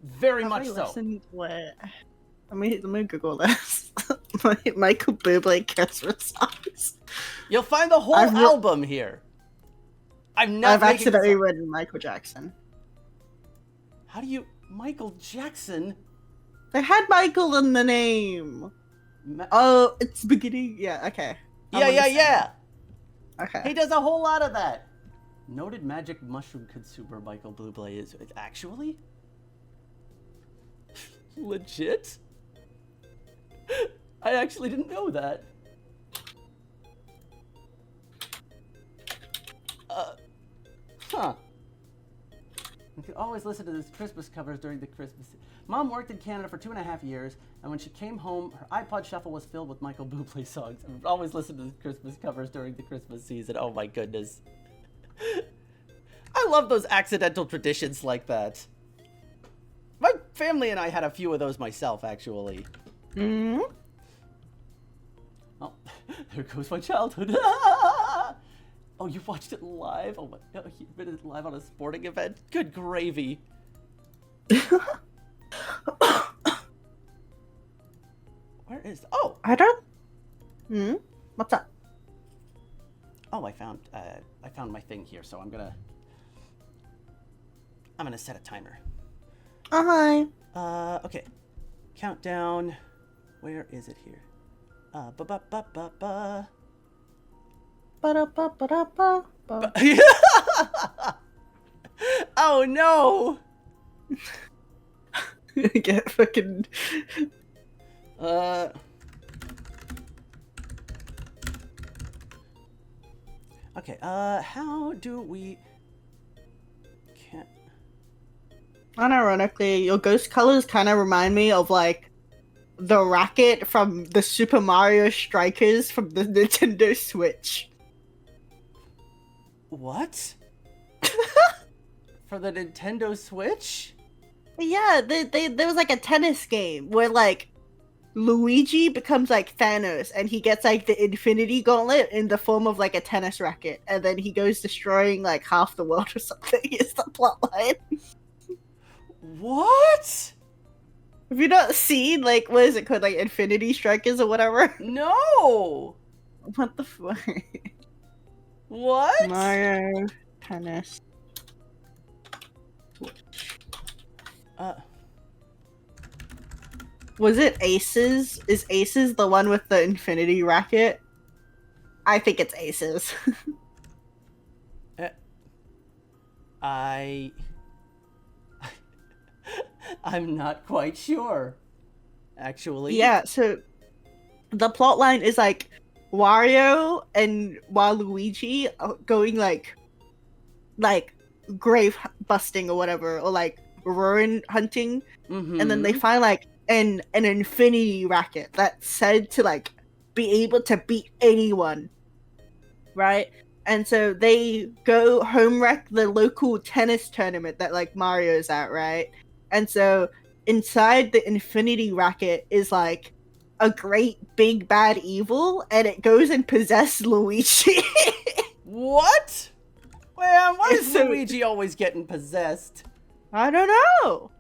very much so. Let me Google this. Michael Bublé Christmas songs. You'll find the whole album here. I've accidentally written Michael Jackson. How do you... Michael Jackson? They had Michael in the name. Oh, it's beginning... Yeah, okay. Yeah. Okay. He does a whole lot of that. Noted magic mushroom consumer Michael Bublé is... Actually? Legit? I actually didn't know that. Huh. You can always listen to these Christmas covers during the Christmas season. Mom worked in Canada for 2.5 years, and when she came home, her iPod shuffle was filled with Michael Bublé songs. I would always listen to the Christmas covers during the Christmas season. Oh my goodness. I love those accidental traditions like that. My family and I had a few of those myself, actually. Mm-hmm. Oh, there goes my childhood. Oh, you watched it live? Oh my god, you've been live on a sporting event? Good gravy. Where is... Oh! I don't... Hmm? What's up? Oh, I found my thing here, so I'm gonna set a timer. Oh, hi. Okay. Countdown. Where is it here? Ba-ba-ba-ba-ba. Ba-da-ba-ba-da-ba. Oh no! Get fucking... Okay, how do we... Can't... Unironically, your ghost colors kind of remind me of, like, the racket from the Super Mario Strikers from the Nintendo Switch. What? For the Nintendo Switch? Yeah, there was, like, a tennis game where, like, Luigi becomes like Thanos and he gets like the Infinity Gauntlet in the form of like a tennis racket, and then he goes destroying like half the world or something. Is the plotline. What? Have you not seen like what is it called, like Infinity Strikers or whatever? No. What the fuck? What? Mario tennis. Was it Aces? Is Aces the one with the Infinity Racket? I think it's Aces. I'm not quite sure, actually. Yeah, so the plot line is like Wario and Waluigi going like grave busting or whatever, or like ruin hunting, and then they find like an infinity racket that's said to like be able to beat anyone, right? And so they go home wreck the local tennis tournament that like Mario's at, right? And so inside the infinity racket is like a great big bad evil, and it goes and possesses Luigi. What? Man, why is So- Luigi always getting possessed? I don't know.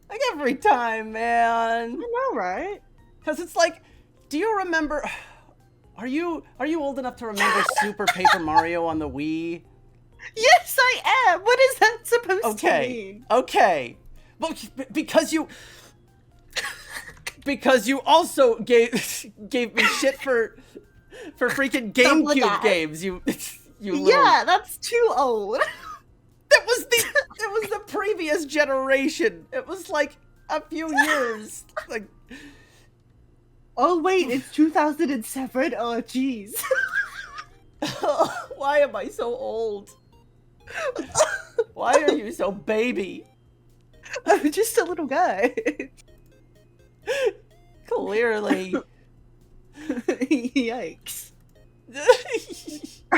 Like every time, man. I know, right? Because it's like, do you remember... Are you old enough to remember Super Paper Mario on the Wii? Yes, I am. What is that supposed to Okay, mean? okay. Well, because you also gave me shit for freaking GameCube games. You little... Yeah, that's too old. It was the previous generation. It was like a few years. Like, Oh wait, it's 2007. Oh jeez. why am I so old? Why are you so baby? I'm just a little guy. Clearly. Yikes.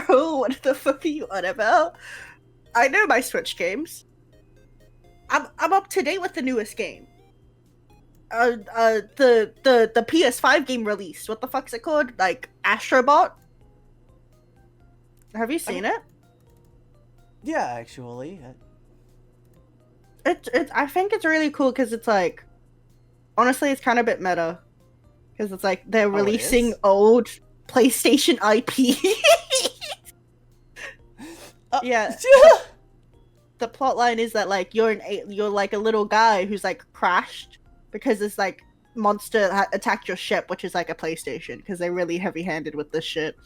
Oh, what the fuck are you on about? I know my Switch games. I'm up to date with the newest game. The PS5 game released. What the fuck's it called? Like Astrobot? Have you seen it? Yeah, actually. I think it's really cool because it's like, honestly, it's kind of a bit meta. Because it's like they're releasing old PlayStation IP. Yeah. The plot line is that like you're like a little guy who's like crashed because this like monster attacked your ship, which is like a PlayStation, because they're really heavy-handed with this shit.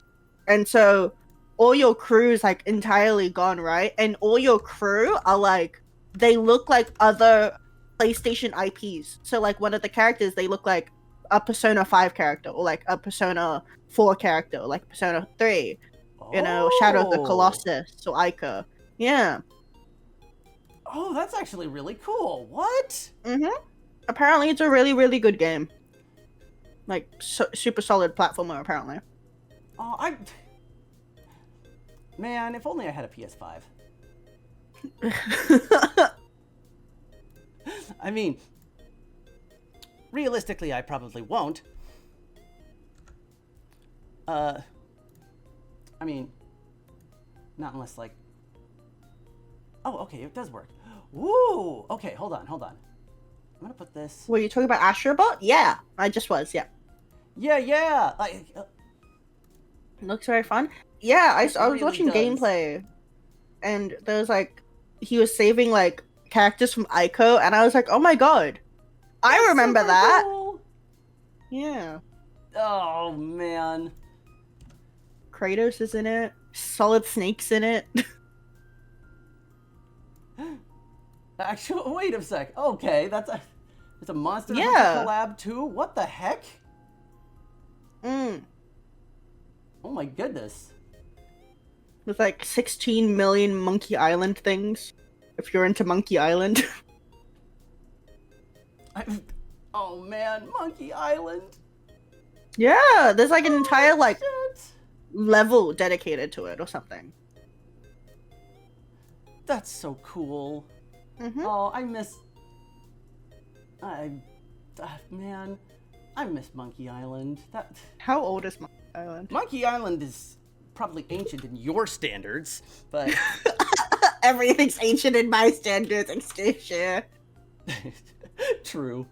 And so all your crew is like entirely gone, right? And all your crew are like, they look like other PlayStation IPs. So like one of the characters, they look like a Persona 5 character, or like a Persona 4 character, or like Persona 3. You know, Shadow of the Colossus, so Ica. Yeah. Oh, that's actually really cool. What? Apparently it's a really, really good game. Like, super solid platformer, apparently. Oh, Man, if only I had a PS5. I mean, realistically, I probably won't. I mean, Not unless, like... Oh, okay, it does work. Woo! Okay, hold on. I'm gonna put this... Were you talking about Astrobot? Yeah, I just was, yeah. Yeah! Like, Looks very fun. Yeah, I was really watching does. gameplay, and there was like, he was saving like characters from Ico, and I was like, oh my god, I that's remember super that. cool. Yeah. Oh, man. Kratos is in it. Solid Snake's in it. Actually, wait a sec. Okay, it's a Monster Yeah. Hunter collab too? What the heck? Mm. Oh my goodness. With like 16 million Monkey Island things. If you're into Monkey Island. Oh man, Monkey Island. Yeah, there's like an entire like Shit. level dedicated to it or something. That's so cool. Mm-hmm. Oh, man, I miss Monkey Island. How old is Monkey Island? Monkey Island is probably ancient in your standards, but Everything's ancient in my standards, Anastasia. true.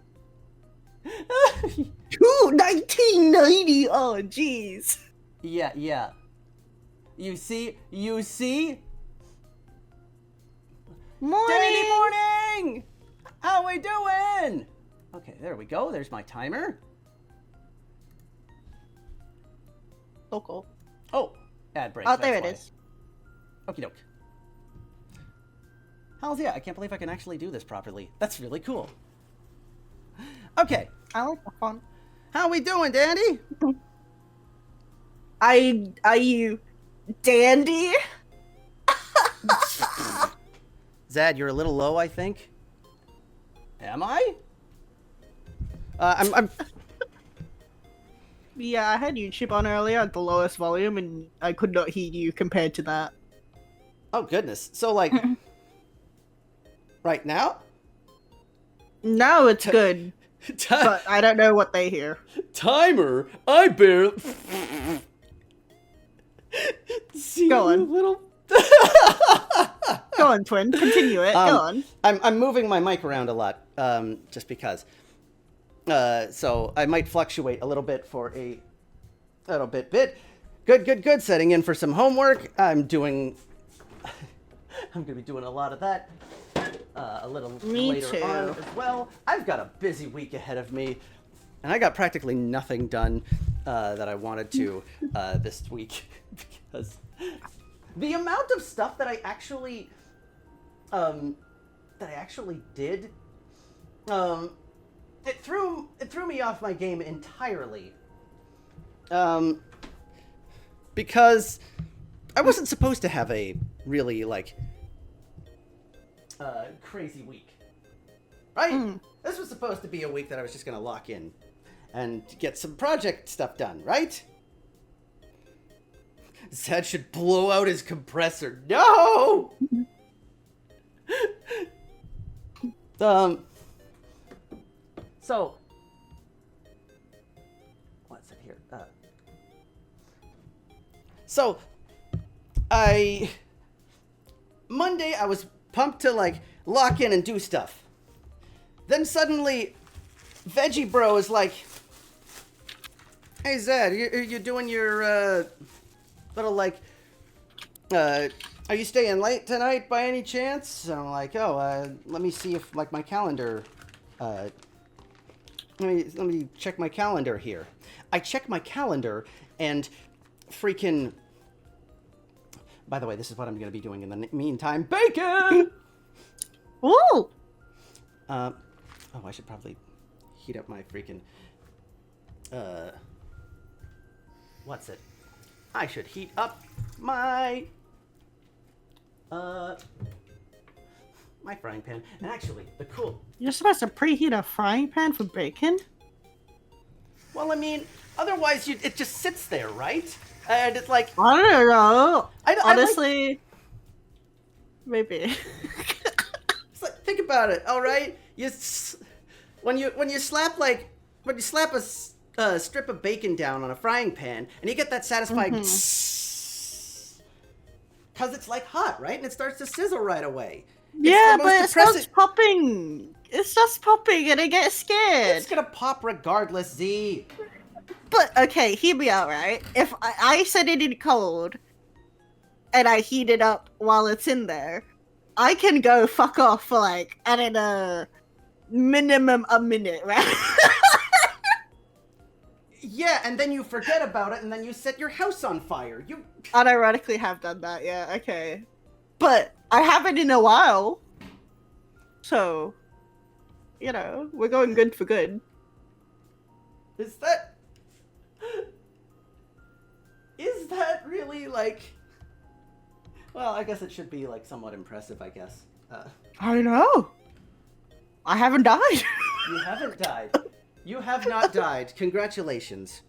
Ooh, 1990! Oh, jeez. Yeah. You see? Morning! Danny morning! How we doing? Okay, there we go. There's my timer. So cool. Oh, ad break. Oh, there it is. Okie doke. Hells yeah, I can't believe I can actually do this properly. That's really cool. Okay, I like the fun. how we doing, Danny? Are you dandy? Zad, you're a little low, I think. Am I? I'm Yeah, I had YouTube on earlier at the lowest volume, and I could not hear you compared to that. Oh, goodness. So, like, right now? No, it's good, but I don't know what they hear. Timer? I barely... See, Go on. little... Go on, twin. Continue it. Go on. I'm moving my mic around a lot, just because. So I might fluctuate a little bit for a little bit. Good. Setting in for some homework. I'm gonna be doing a lot of that a little Me later too. on as well. I've got a busy week ahead of me, and I got practically nothing done that I wanted to this week because the amount of stuff that I actually did. It threw me off my game entirely. Because I wasn't supposed to have a really like crazy week. Right? This was supposed to be a week that I was just gonna lock in and get some project stuff done, right? Zed should blow out his compressor. No! So, what's it here? Monday I was pumped to like lock in and do stuff. Then suddenly, Veggie Bro is like, "Hey Zed, you doing your little like, are you staying late tonight by any chance?" And I'm like, "Oh, let me see if like my calendar." Let me check my calendar here. I check my calendar and freaking... By the way, this is what I'm going to be doing in the meantime. Bacon! Ooh! Oh, I should probably heat up my freaking... What's it? I should heat up my... my frying pan. And actually, the cool... You're supposed to preheat a frying pan for bacon? Well, I mean, otherwise it just sits there, right? And it's like... I don't know. Honestly, like... maybe. It's like, think about it, all right? When you slap a strip of bacon down on a frying pan, and you get that satisfying... Because it's like hot, right? And it starts to sizzle right away. Yeah, but it starts popping. It starts popping and I get scared. It's gonna pop regardless, Z. But, okay, hear me out, right? If I set it in cold, and I heat it up while it's in there, I can go fuck off for like, I don't know, minimum a minute, right? Yeah, and then you forget about it, and then you set your house on fire. You unironically have done that, yeah, okay. But I haven't in a while. So, you know, we're going good for good. Is that really, like... Well, I guess it should be, like, somewhat impressive, I guess. I know! I haven't died! You haven't died. You have not died. Congratulations.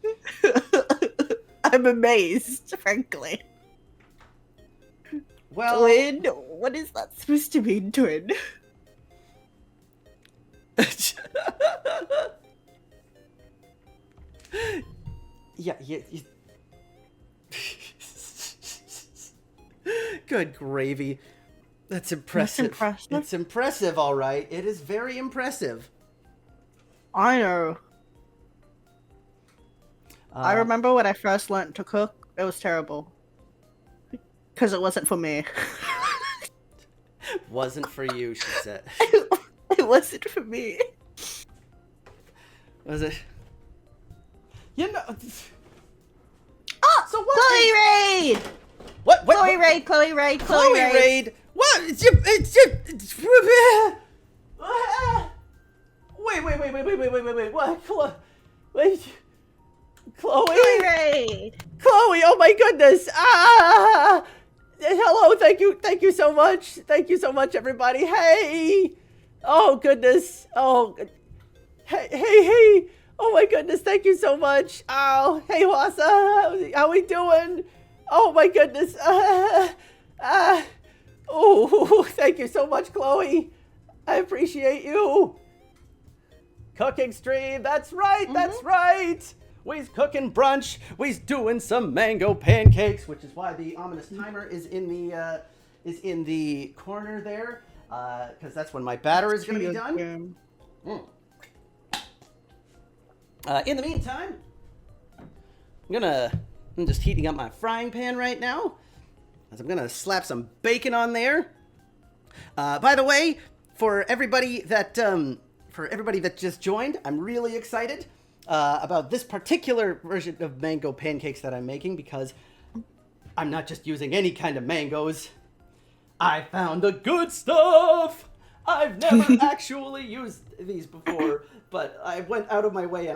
I'm amazed, frankly. Well... Twin? What is that supposed to mean, twin? Yeah. Good gravy. That's impressive. That's impressive. It's impressive, all right. It is very impressive. I know. I remember when I first learned to cook, it was terrible. Because it wasn't for me. Wasn't for you, she said. It wasn't for me. Was it? You know... Ah! So what? Chloe Raid! What? Chloe Raid, Chloe Raid, Chloe Raid. What? It's Wait. What? Wait. Chloe? Chloe Raid! Chloe, oh my goodness. Hello, thank you so much. Thank you so much, everybody. Hey. Oh, goodness. Oh. Hey. Oh my goodness, thank you so much. Oh, hey, Wasa. How we doing? Oh my goodness. Oh, thank you so much, Chloe. I appreciate you. Cooking stream, that's right, that's right. We's cooking brunch. We's doing some mango pancakes, which is why the ominous timer is in the corner there, because that's when my batter is going to be done. In the meantime, I'm just heating up my frying pan right now, as I'm gonna slap some bacon on there. By the way, for everybody that just joined, I'm really excited about this particular version of mango pancakes that I'm making, because I'm not just using any kind of mangoes. I found the good stuff. I've never actually used these before, but I went out of my way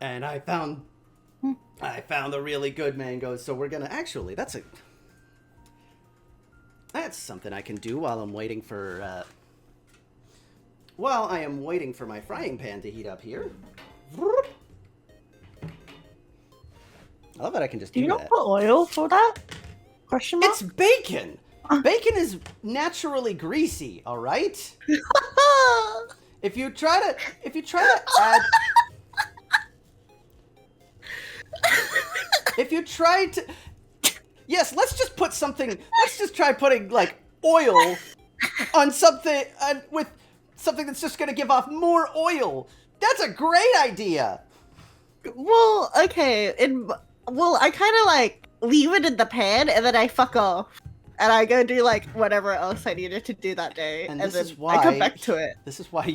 and I found the really good mangoes. So we're gonna actually that's something I can do while I'm waiting for I am waiting for my frying pan to heat up here. I love that I can just do that. You don't put oil for that? Question mark? It's bacon. Bacon is naturally greasy, all right? If you try to add Yes, let's just try putting like oil on something with something that's just going to give off more oil. That's a great idea. Well, okay, I kind of like leave it in the pan and then I fuck off. And I go do like whatever else I needed to do that day, and then I come back to it. This is why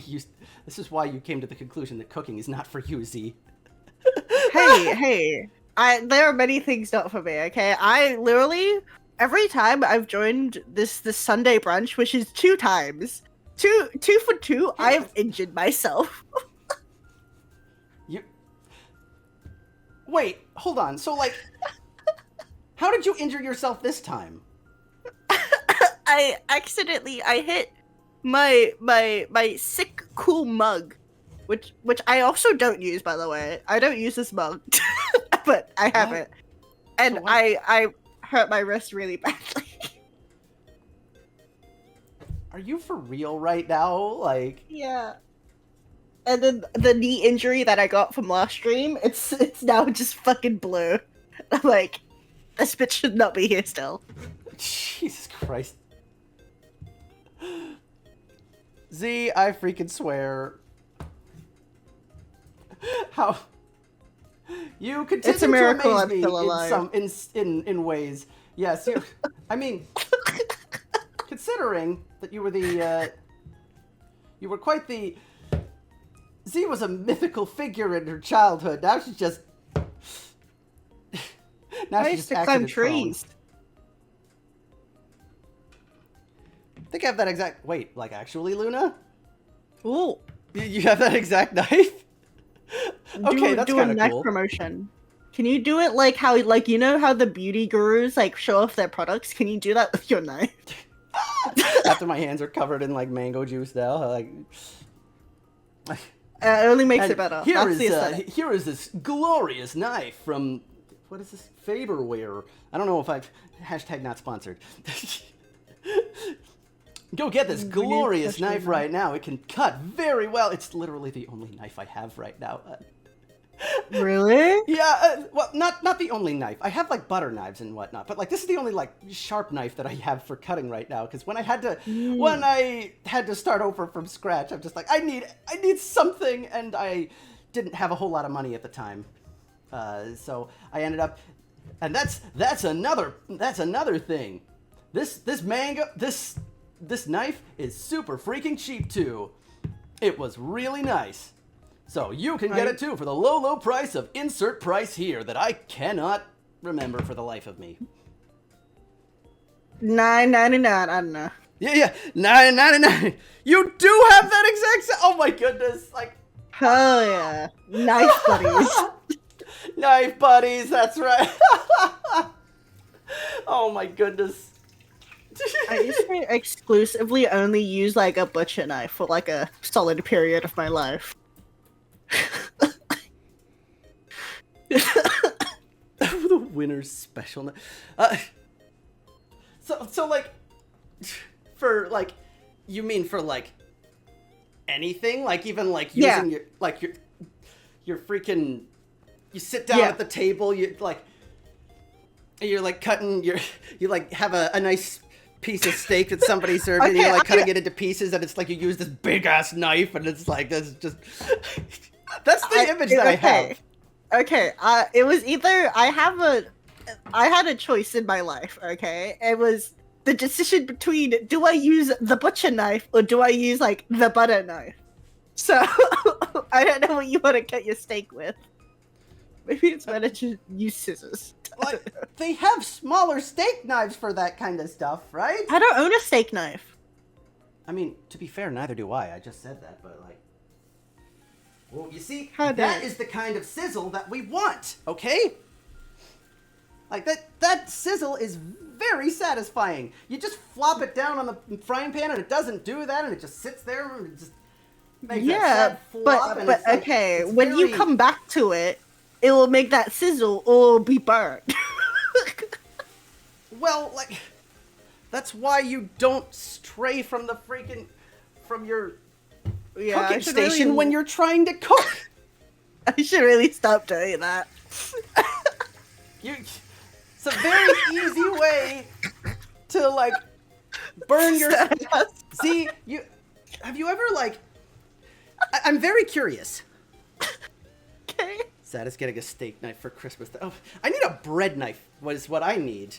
you came to the conclusion that cooking is not for you, Z. Hey, there are many things not for me. Okay, I literally every time I've joined this Sunday brunch, which is 2 times, two for 2, I've injured myself. Wait, hold on. So like, how did you injure yourself this time? I accidentally hit my sick cool mug, which I also don't use, by the way. I don't use this mug, but I have it, and I hurt my wrist really badly. Are you for real right now? Like, yeah. And then the knee injury that I got from last stream, it's now just fucking blue. I'm like, this bitch should not be here still. Jesus Christ. Z, I freaking swear. How you continue It's a miracle to I'm amaze me still alive. in ways. Yes, I mean, considering that you were quite the. Z was a mythical figure in her childhood. Now she's just. Now I she's used just to climb acting a throne. trees. I think I have that exact. Wait, like actually, Luna? Ooh. You have that exact knife? Okay, that's do a kind of knife cool. promotion. Can you do it like how, like, you know how the beauty gurus like show off their products? Can you do that with your knife? After my hands are covered in like mango juice now, like. It only makes And it better. Here That's is the aesthetic. here is this glorious knife from what is this Faberware? I don't know if I've hashtag not sponsored. Go get this glorious knife right now. It can cut very well. It's literally the only knife I have right now. Really? Yeah, well, not the only knife. I have like butter knives and whatnot, but like this is the only like sharp knife that I have for cutting right now. Because when I had to start over from scratch, I'm just like I need something, and I didn't have a whole lot of money at the time, so I ended up, and that's another thing. This knife is super freaking cheap too. It was really nice. So you can get it too for the low price of insert price here that I cannot remember for the life of me. $9.99. I don't know. Yeah, $9.99. You do have that exact. Oh my goodness! Like, Hell yeah, knife buddies. knife buddies. That's right. Oh my goodness. I used to exclusively only use like a butcher knife for like a solid period of my life. The winner's special. So like, for like, you mean for like anything? Like even like using your freaking, you sit down at the table, you're like cutting you like have a nice piece of steak that somebody served and you're like cutting it into pieces, and it's like you use this big ass knife, and it's like that's just that's the image that I have. Okay, it was either I had a choice in my life, okay? It was the decision between do I use the butcher knife or do I use like the butter knife? So I don't know what you want to cut your steak with. Maybe it's better to use scissors. Like, they have smaller steak knives for that kind of stuff, right? I don't own a steak knife. I mean, to be fair, neither do I. I just said that, but like, well, you see, that is the kind of sizzle that we want, okay? Like, that sizzle is very satisfying. You just flop it down on the frying pan, and it doesn't do that, and it just sits there, and it just makes that sad flop, and but it's like, okay, it's when you come back to it, it will make that sizzle or be burnt. Well, like, that's why you don't stray from the freaking, from your cooking station when you're trying to cook. I should really stop doing that. It's a very easy way to like burn your. See, have you ever like? I'm very curious. Okay. Saddest getting a steak knife for Christmas. Oh, I need a bread knife. What is what I need?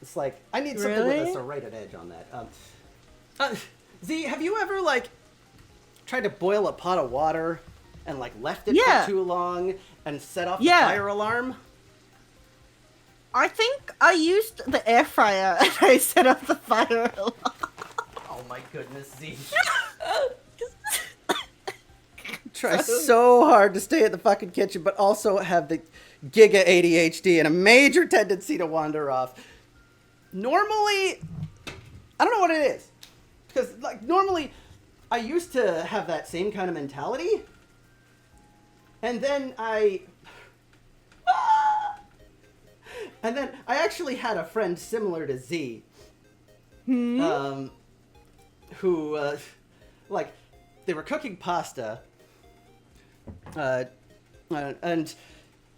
It's like I need something with a serrated edge on that. Z, have you ever like tried to boil a pot of water and like left it for too long and set off the fire alarm? I think I used the air fryer and I set off the fire alarm. Oh my goodness, Z. Try so hard to stay at the fucking kitchen, but also have the giga ADHD and a major tendency to wander off. Normally, I don't know what it is. Because, like, normally, I used to have that same kind of mentality. And then I actually had a friend similar to Z. Who, like, they were cooking pasta. And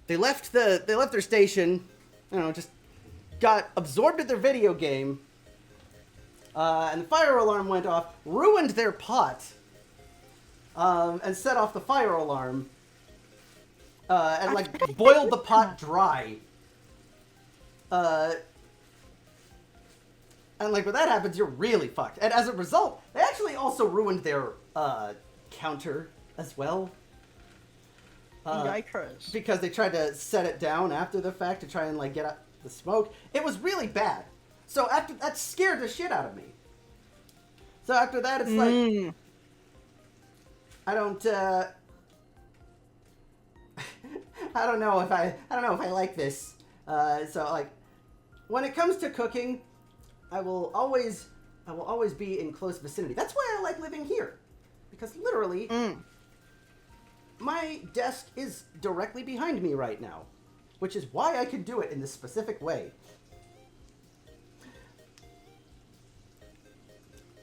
they left their station, you know, just got absorbed in their video game, and the fire alarm went off, ruined their pot, and set off the fire alarm, and like boiled the pot dry. And like when that happens, you're really fucked. And as a result, they actually also ruined their counter as well. Yikers. Because they tried to set it down after the fact to try and like get out the smoke. It was really bad. So after that scared the shit out of me. So after that, it's like I don't know if I like this. So like when it comes to cooking, I will always be in close vicinity. That's why I like living here, because literally my desk is directly behind me right now, which is why I can do it in this specific way.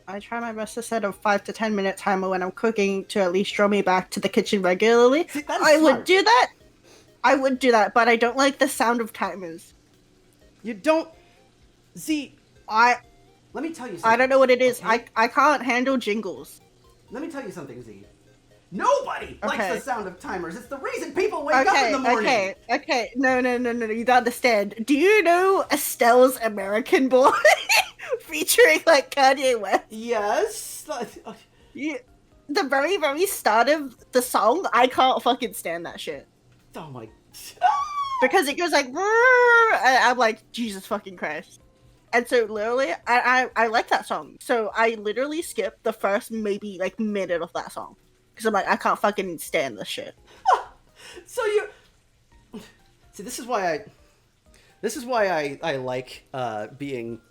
I try my best to set a 5 to 10 minute timer when I'm cooking to at least draw me back to the kitchen regularly. See, that is I smart. would do that. I would do that, but I don't like the sound of timers. You don't... See, Let me tell you something. I don't know what it is. Okay? I can't handle jingles. Let me tell you something, Z. Nobody likes Okay. the sound of timers. It's the reason people wake up in the morning. Okay. No. You don't understand. Do you know Estelle's American Boy? Featuring, like, Kanye West? Yes. Yeah. The very, very start of the song, I can't fucking stand that shit. Oh my... Because it goes like, and I'm like, Jesus fucking Christ. And so literally, I like that song. So I literally skip the first maybe like minute of that song. Because I'm like, I can't fucking stand this shit. So you... See, this is why I like being...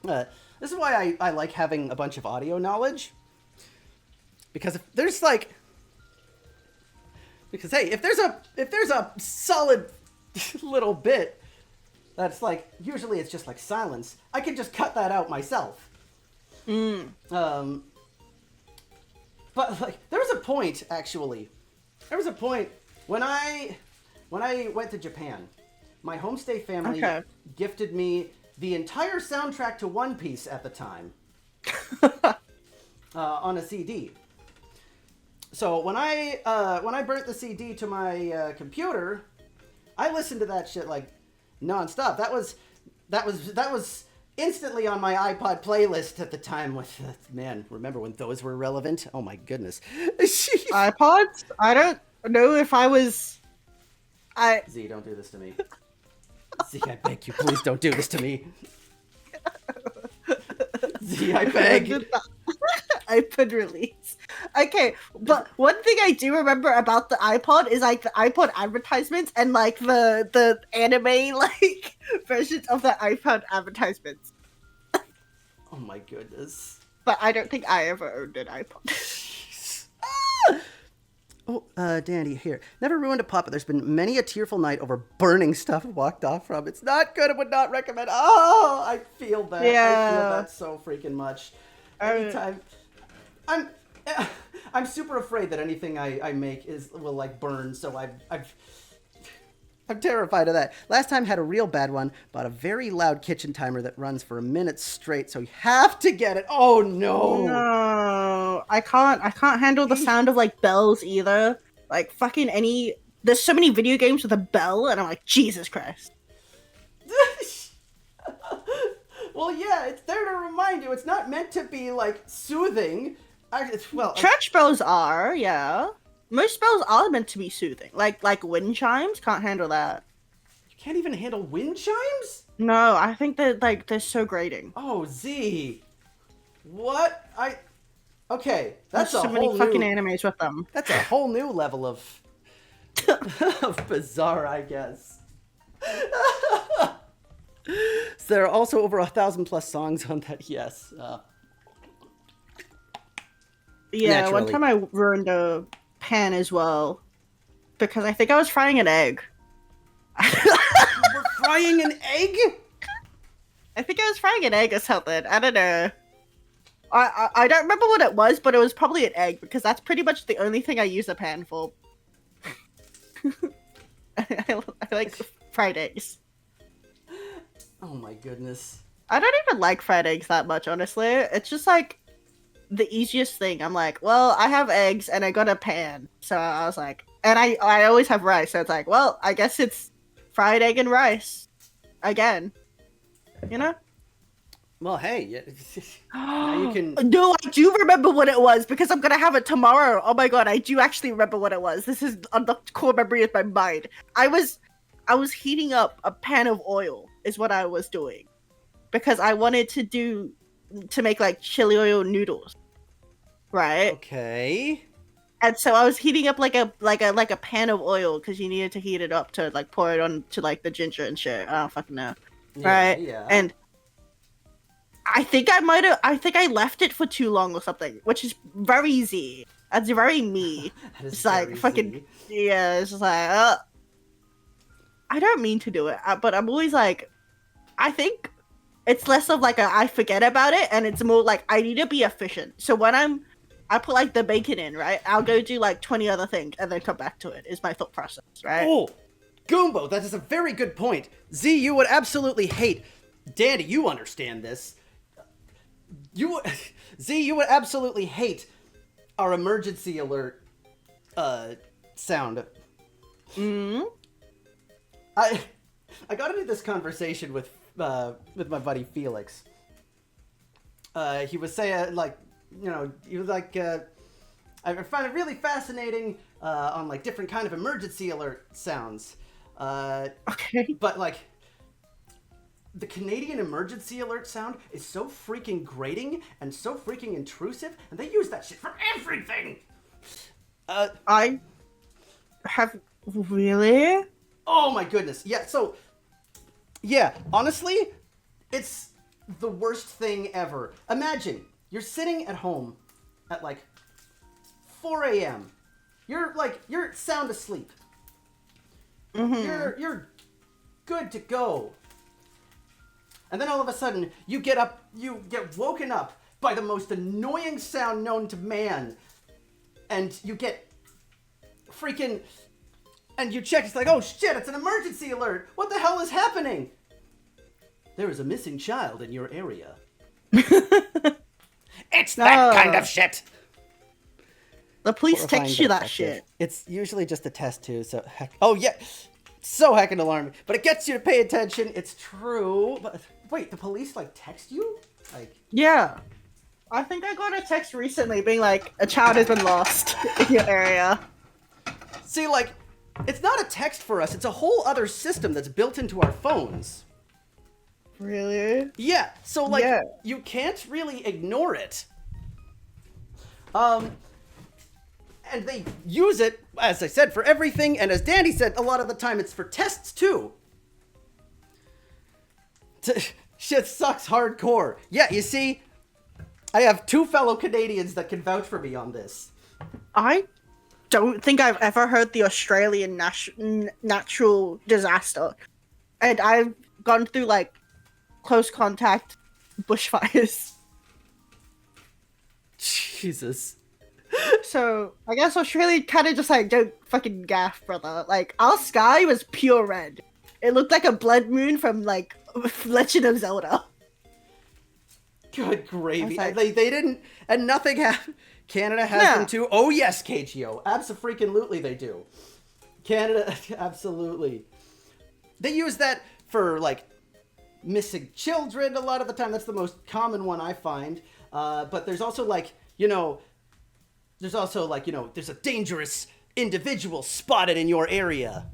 this is why I like having a bunch of audio knowledge. Because if there's like... Because hey, if there's a solid little bit that's like, usually it's just like silence, I can just cut that out myself. But like, there was a point actually. There was a point when I went to Japan. My homestay family gifted me the entire soundtrack to One Piece at the time on a CD. So when I burnt the CD to my computer, I listened to that shit like nonstop. That was instantly on my iPod playlist at the time. With man, remember when those were relevant? Oh my goodness. iPods? I don't know if I was. Z, don't do this to me. Z, I beg you, please don't do this to me. Z, I beg. iPod release. Okay, but one thing I do remember about the iPod is like the iPod advertisements and like the anime like versions of the iPod advertisements. Oh my goodness. But I don't think I ever owned an iPod. Oh, Dandy, here. Never ruined a pot, but there's been many a tearful night over burning stuff walked off from. It's not good. I would not recommend. Oh, I feel that. Yeah. I feel that so freaking much. Anytime. I'm super afraid that anything I make will like burn, so I'm terrified of that. Last time had a real bad one. Bought a very loud kitchen timer that runs for a minute straight, so you have to get it. Oh no! No, I can't handle the sound of like bells either. Like fucking any. There's so many video games with a bell, and I'm like, Jesus Christ. Well, yeah, it's there to remind you. It's not meant to be like soothing. Church bells are, yeah. Most bells are meant to be soothing. Like wind chimes, can't handle that. You can't even handle wind chimes? No, I think that like they're so grating. Oh, Z. What? Okay, that's There's so many fucking animes with them. That's a whole new level of of bizarre, I guess. So there are also over 1,000+ songs on that. Yes. Yeah, naturally. one time I ruined a pan as well because I think I was frying an egg. We're frying an egg? I think I was frying an egg or something. I don't know. I don't remember what it was, but it was probably an egg because that's pretty much the only thing I use a pan for. I like fried eggs. my goodness. I don't even like fried eggs that much, honestly. It's just like the easiest thing. I'm like, well, I have eggs and I got a pan. So I was like, and I always have rice. So it's like, well, I guess it's fried egg and rice again. You know? Well, hey, now you can. No, I do remember what it was because I'm gonna have it tomorrow. Oh my god, I do actually remember what it was. This is on the core memory of my mind. I was heating up a pan of oil, is what I was doing, because I wanted to make like chili oil noodles, right? Okay. And so I was heating up like a pan of oil because you needed to heat it up to like pour it on to like the ginger and shit. I don't fucking know, right? Yeah. And I think I left it for too long or something, which is very easy. That's very me. It's like fucking yeah. It's just like I don't mean to do it, but I'm always like, I think it's less of like I forget about it, and it's more like I need to be efficient. So when I put like the bacon in, right? I'll go do like 20 other things and then come back to it. Is my thought process, right? Oh, Goombo, that is a very good point. Z, you would absolutely hate. Danny, you understand this. Z, you would absolutely hate our emergency alert sound. I got into this conversation with my buddy Felix. He was saying he was like I find it really fascinating on like different kind of emergency alert sounds. Okay. But like the Canadian emergency alert sound is so freaking grating and so freaking intrusive, and they use that shit for everything. I have really. Oh my goodness. Yeah, so yeah, honestly, it's the worst thing ever. Imagine you're sitting at home at like 4 a.m. You're sound asleep. Mm-hmm. You're good to go. And then all of a sudden, you get woken up by the most annoying sound known to man. And you get freaking... And you check, it's like, oh shit, it's an emergency alert. What the hell is happening? There is a missing child in your area. It's that kind of shit. The police text you that shit. It's usually just a test too, so oh yeah. So heckin' alarming. But it gets you to pay attention. It's true. But wait, the police like text you? Like yeah. I think I got a text recently being like, a child has been lost in your area. See, like, it's not a text for us. It's a whole other system that's built into our phones. Really? Yeah. So like, you can't really ignore it. And they use it, as I said, for everything, and as Danny said, a lot of the time it's for tests, too. Shit sucks hardcore. Yeah, you see, I have two fellow Canadians that can vouch for me on this. I don't think I've ever heard the Australian natural disaster. And I've gone through, like, close contact bushfires. Jesus. So, I guess Australia kind of just like, don't fucking gaff, brother. Like, our sky was pure red. It looked like a blood moon from, like, Legend of Zelda. Good gravy. Like, they didn't, and nothing happened. Canada has them too. Oh yes, KGO. Abso-freaking-lutely they do. Canada, absolutely. They use that for, like, missing children a lot of the time. That's the most common one I find. But there's also, like, there's a dangerous individual spotted in your area.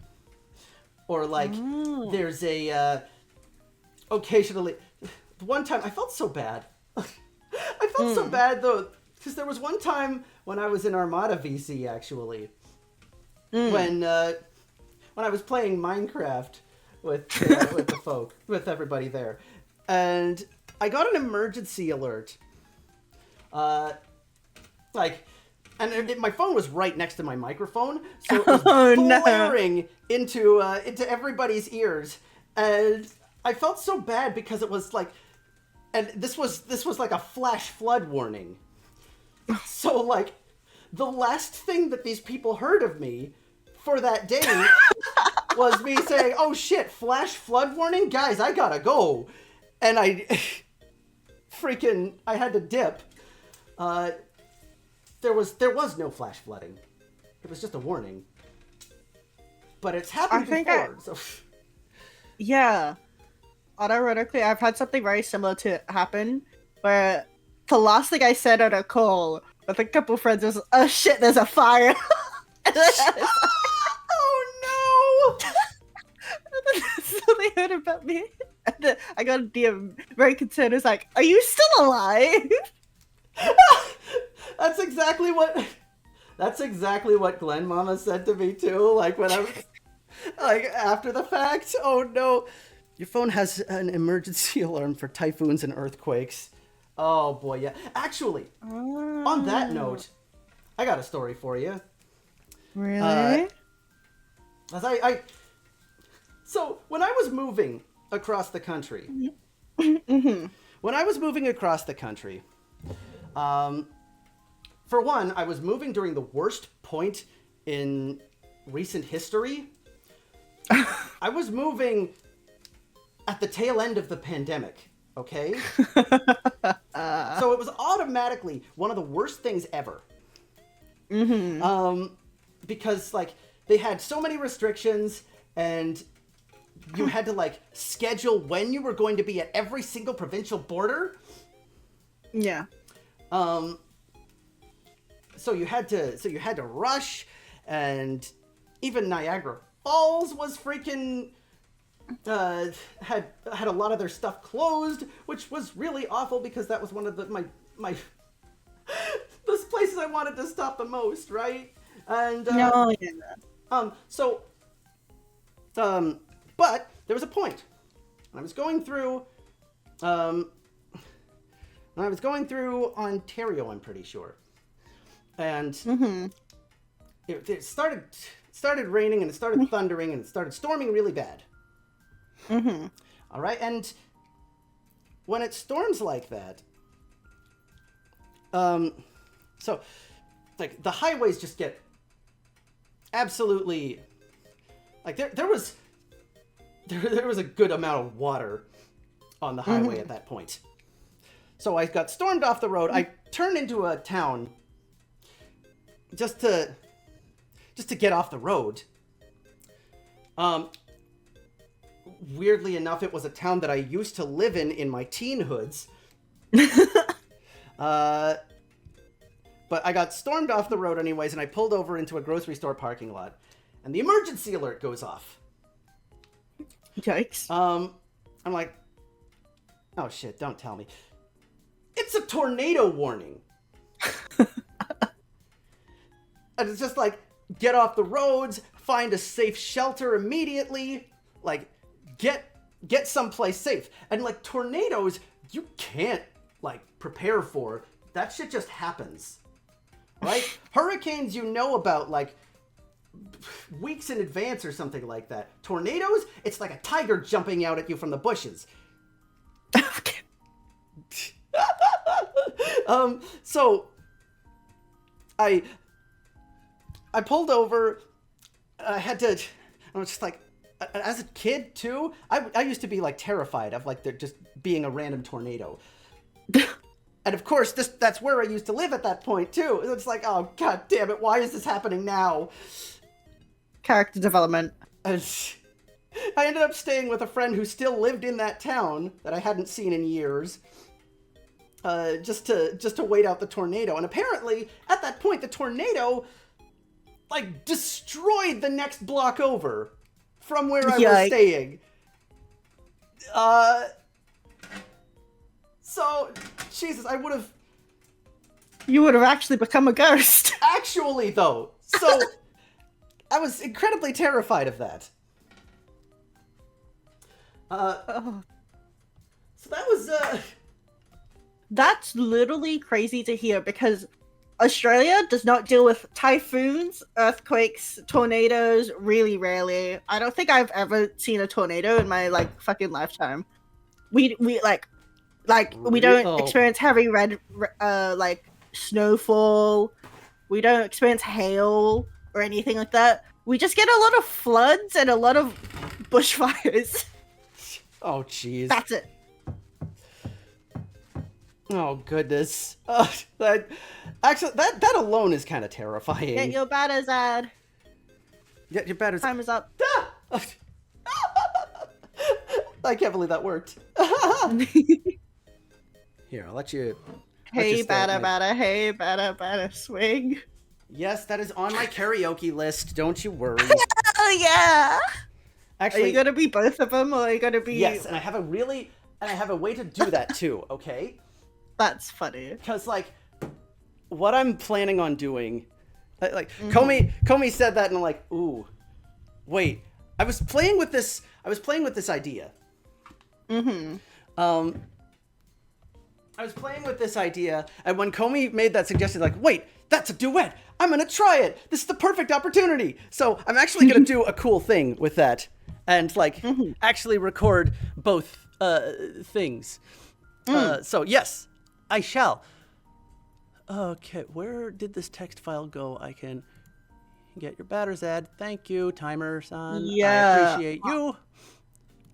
Or, like, there's a, occasionally... One time, I felt so bad. I felt so bad, though, because there was one time when I was in Armada VC, actually. When I was playing Minecraft with the folk, with everybody there. And I got an emergency alert. And my phone was right next to my microphone, so it was blaring into everybody's ears, and I felt so bad because it was like, and this was like a flash flood warning. So like, the last thing that these people heard of me for that day was me saying, "Oh shit, flash flood warning, guys, I gotta go," and I had to dip. There was no flash flooding. It was just a warning. But it's happened before. So. Yeah. Unironically, I've had something very similar to happen where the last thing I said on a call with a couple friends was, "Oh shit, there's a fire." Oh no! So they heard about me. And then I got a DM very concerned. It's like, "Are you still alive?" That's exactly what Glenn Mama said to me too. Like when I was like after the fact. Oh no. Your phone has an emergency alarm for typhoons and earthquakes. Oh boy, yeah. Actually, on that note, I got a story for you. Really? So when I was moving across the country, for one, I was moving during the worst point in recent history. I was moving at the tail end of the pandemic, okay? So it was automatically one of the worst things ever. Because, like, they had so many restrictions, and you had to, like, schedule when you were going to be at every single provincial border. Yeah. So you had to rush, and even Niagara Falls was freaking had a lot of their stuff closed, which was really awful because that was one of my those places I wanted to stop the most, right? And but there was a point. I was going through Ontario, I'm pretty sure. And it started raining, and it started thundering, and it started storming really bad. All right, and when it storms like that, so like the highways just get absolutely like there was a good amount of water on the highway at that point. So I got stormed off the road. I turned into a town just to get off the road. Weirdly enough, it was a town that I used to live in my teenhoods. But I got stormed off the road anyways, and I pulled over into a grocery store parking lot, and the emergency alert goes off. Yikes. I'm like, oh shit, don't tell me. It's a tornado warning. And it's just like, get off the roads, find a safe shelter immediately, like, get someplace safe. And like tornadoes, you can't like prepare for. That shit just happens. Right? Hurricanes you know about like weeks in advance or something like that. Tornadoes, it's like a tiger jumping out at you from the bushes. So I pulled over. I was just like, as a kid too, I used to be like terrified of like there just being a random tornado. And of course that's where I used to live at that point too. It's like, oh god damn it, why is this happening now? Character development. And I ended up staying with a friend who still lived in that town that I hadn't seen in years. Just to wait out the tornado. And apparently at that point the tornado like destroyed the next block over from where I was staying. So, Jesus, you would have actually become a ghost. Actually, though. So, I was incredibly terrified of that. So that was, That's literally crazy to hear because Australia does not deal with typhoons, earthquakes, tornadoes really rarely. I don't think I've ever seen a tornado in my like fucking lifetime. We we don't experience heavy like snowfall. We don't experience hail or anything like that. We just get a lot of floods and a lot of bushfires. Oh jeez. That's it. Oh goodness. Actually, that alone is kind of terrifying. Get your batters ad. Get your batters. Time is up. I can't believe that worked. Here, I'll let you. Hey, batter, hey, batter, swing. Yes, that is on my karaoke list. Don't you worry. Oh yeah. Actually, are you gonna be both of them, or are you gonna be? Yes, and I have a way to do that too. Okay. That's funny. Because like, what I'm planning on doing, like Comey said that, and I'm like, ooh, wait. I was playing with this idea. I was playing with this idea, and when Comey made that suggestion, like, wait, that's a duet. I'm gonna try it. This is the perfect opportunity. So I'm actually gonna do a cool thing with that, and like actually record both things. So yes, I shall. Okay, where did this text file go? I can get your batter's ad. Thank you, timer-san. Yeah. I appreciate you.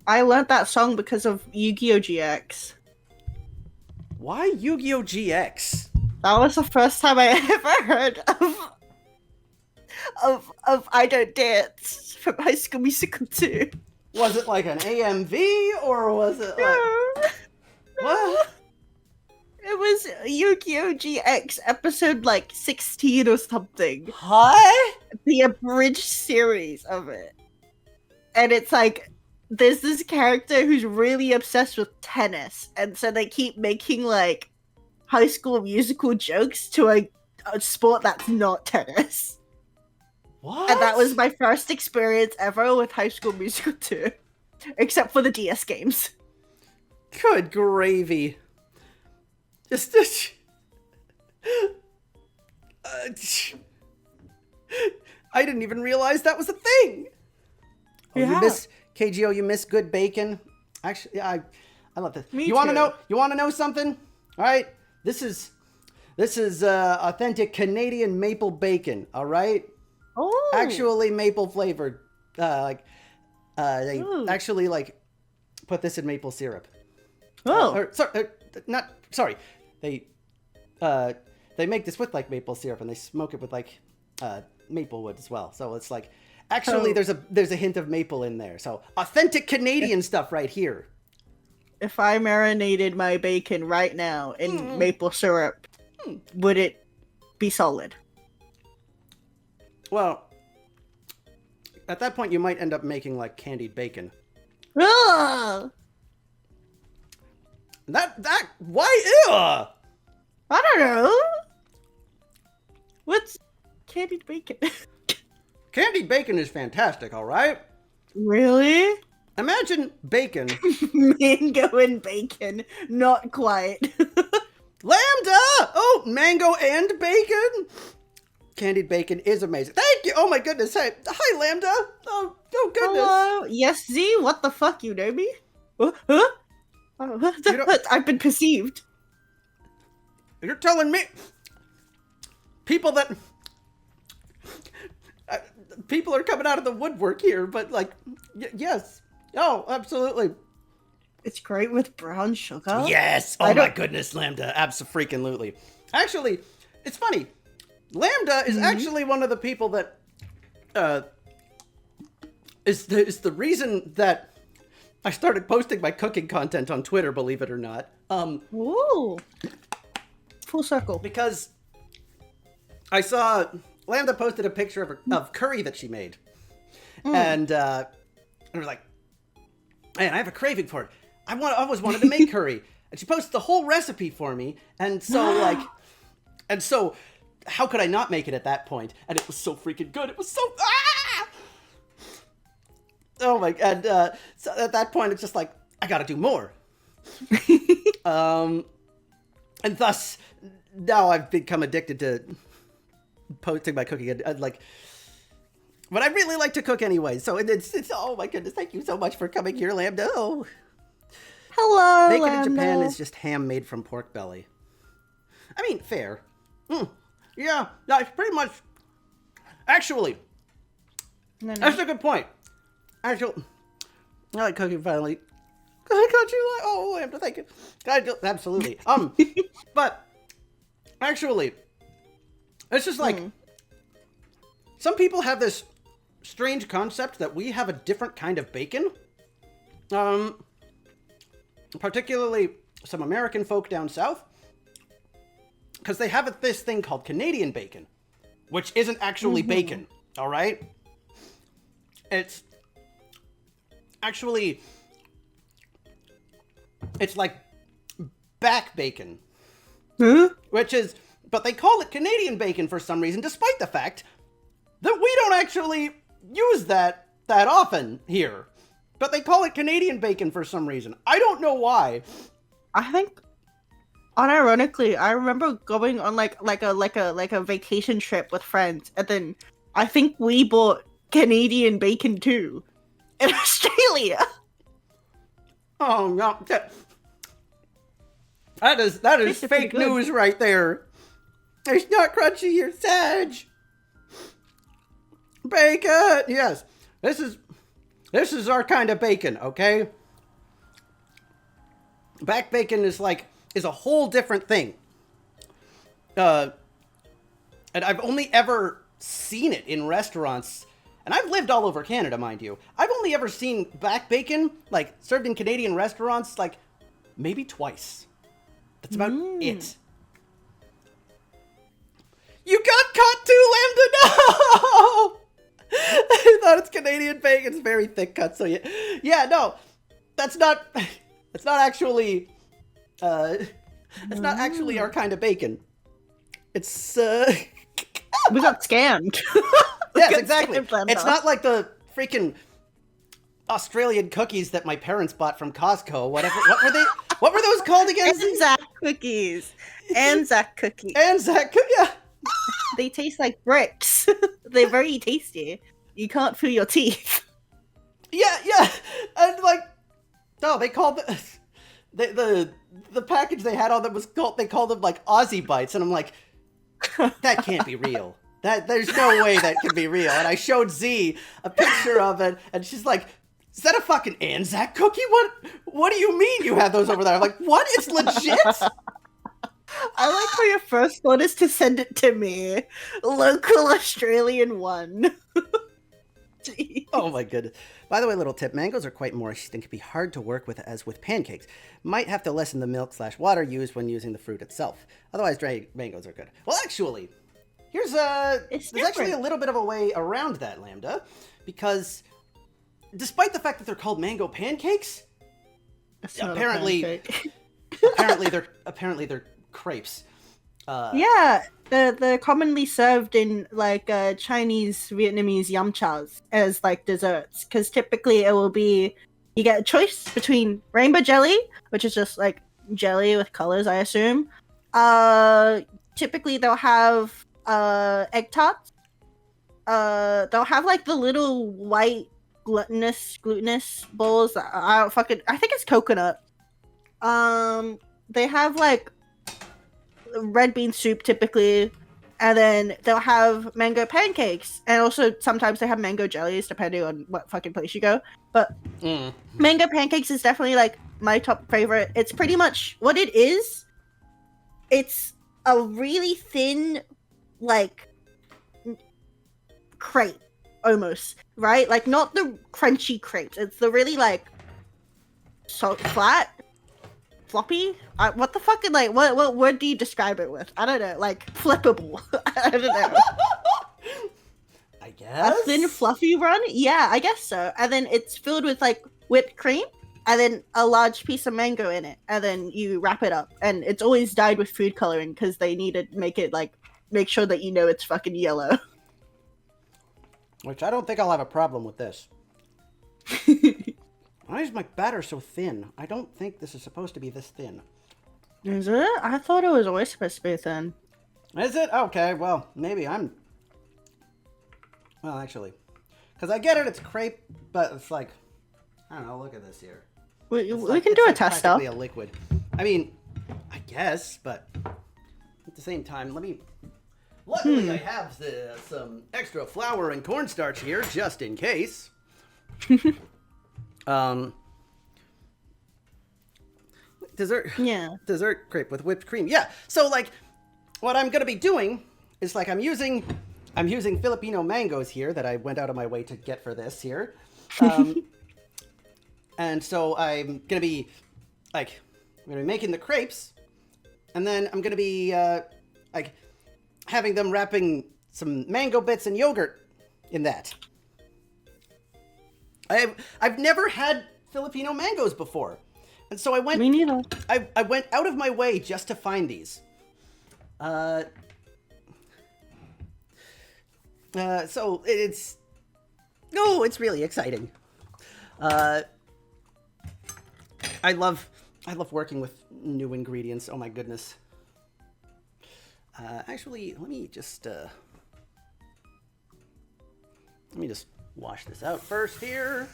I learned that song because of Yu-Gi-Oh! GX. Why Yu-Gi-Oh! GX? That was the first time I ever heard of I Don't Dance from High School Musical 2. Was it like an AMV, or was it like... What? It was Yu-Gi-Oh! GX episode like 16 or something. Huh? The abridged series of it. And it's like, there's this character who's really obsessed with tennis, and so they keep making like High School Musical jokes to a sport that's not tennis. What? And that was my first experience ever with High School Musical 2, except for the DS games. Good gravy. Just I didn't even realize that was a thing. Oh, Yeah. You miss KGO. You miss good bacon. Actually, I love this. Me You want to too. know? You want to know something? All right. This is authentic Canadian maple bacon. All right. Oh, Actually, maple flavored. They Ooh. actually like put this in maple syrup. Oh, Sorry. They make this with like maple syrup, and they smoke it with like maple wood as well. So it's like actually there's a hint of maple in there. So authentic Canadian stuff right here. if I marinated my bacon right now in maple syrup, would it be solid? Well, at that point you might end up making like candied bacon. Ugh! Why? Ugh! I don't know. What's candied bacon? Candied bacon is fantastic. All right. Really? Imagine bacon. Mango and bacon. Not quite. Lambda! Oh, mango and bacon? Candied bacon is amazing. Thank you! Oh my goodness. Hey, hi, Lambda! Oh goodness. Hello? Yes, Z? What the fuck? You know me? Huh? Oh, I've been perceived. You're telling me people that... people are coming out of the woodwork here, but like, yes. Oh, absolutely. It's great with brown sugar. Yes! Oh my goodness, Lambda. Abso-freaking-lutely. Actually, it's funny. Lambda is actually one of the people that is the reason that I started posting my cooking content on Twitter, believe it or not. Ooh. Full circle. Because I saw Lambda posted a picture of curry that she made. And I was like, man, I have a craving for it. I always wanted to make curry. And she posted the whole recipe for me. And so how could I not make it at that point? And it was so freaking good. It was so, oh my, and so at that point, it's just like, I gotta do more. And thus, now I've become addicted to posting my cooking. Like, but I really like to cook anyway. So it's oh my goodness, thank you so much for coming here, Lambda. Oh. Hello, Bacon Lambda. in Japan is just ham made from pork belly. I mean, fair. Yeah, that's pretty much. Actually, that's a good point. Actually, I like cooking finally. got you. Oh, Lambda, thank you. Absolutely. But actually, it's just like some people have this strange concept that we have a different kind of bacon. Particularly some American folk down south, because they have this thing called Canadian bacon, which isn't actually bacon. All right, it's actually like back bacon, which is, but they call it Canadian bacon for some reason, despite the fact that we don't actually use that often here. But they call it Canadian bacon for some reason. I don't know why. I think, unironically, I remember going on like a vacation trip with friends, and then I think we bought Canadian bacon too in Australia. Oh no, that is fake news right there. It's not crunchy, you're Sage. Bacon, yes. This is our kind of bacon, okay? Back bacon is a whole different thing. And I've only ever seen it in restaurants, and I've lived all over Canada, mind you. I've only ever seen back bacon, like, served in Canadian restaurants, like, maybe twice. That's about it. You got caught too, Lambda, no! I thought it's Canadian bacon. It's very thick cut, so yeah, no, that's not actually, that's not actually our kind of bacon. It's, we got scammed. Yes, exactly. It's not like the freaking Australian cookies that my parents bought from Costco. Whatever. What were those called again? Anzac cookies. Anzac cookies. Yeah. They taste like bricks. They're very tasty. You can't feel your teeth. Yeah. And like, no, they called the package they had on them they called them like Aussie Bites, and I'm like, that can't be real. There's no way that can be real. And I showed Z a picture of it, and she's like, is that a fucking Anzac cookie? What do you mean you have those over there? I'm like, what? It's legit? I like how your first thought is to send it to me. Local Australian one. Oh my goodness. By the way, little tip, mangoes are quite moist and can be hard to work with as with pancakes. Might have to lessen the milk/water used when using the fruit itself. Otherwise, dry mangoes are good. Well, actually, there's actually a little bit of a way around that, Lambda, because despite the fact that they're called mango pancakes, apparently they're crepes. Yeah, they're commonly served in like Chinese, Vietnamese yum chas as like desserts, because typically it will be, you get a choice between rainbow jelly, which is just like jelly with colors, I assume. Typically they'll have egg tarts. They'll have like the little white glutinous balls. I think it's coconut. They have like red bean soup typically, and then they'll have mango pancakes, and also sometimes they have mango jellies depending on what fucking place you go. But mango pancakes is definitely like my top favorite. It's pretty much what it is. It's a really thin, like, crepe almost, right? Like not the crunchy crepes. It's the really like flat, floppy. What the fucking like? What word do you describe it with? I don't know. Like flippable. I don't know. I guess a thin, fluffy run. Yeah, I guess so. And then it's filled with like whipped cream, and then a large piece of mango in it, and then you wrap it up. And it's always dyed with food coloring because they need to make sure that you know it's fucking yellow. Which I don't think I'll have a problem with this. Why is my batter so thin? I don't think this is supposed to be this thin. Is it? I thought it was always supposed to be thin. Is it? Okay, well, maybe I'm... Well, actually. Because I get it, it's crepe, but it's like... I don't know, look at this here. We can do a test, though. It's practically a liquid. I mean, I guess, but... At the same time, let me... Luckily, I have some extra flour and cornstarch here, just in case. dessert crepe with whipped cream. Yeah. So like, what I'm gonna be doing is like I'm using Filipino mangoes here that I went out of my way to get for this here, and so I'm gonna be making the crepes, and then I'm gonna be like having them wrapping some mango bits and yogurt in that. I've never had Filipino mangoes before, and so I went. Me neither. I went out of my way just to find these. So it's really exciting. I love working with new ingredients. Oh my goodness. Actually, let me just wash this out first here.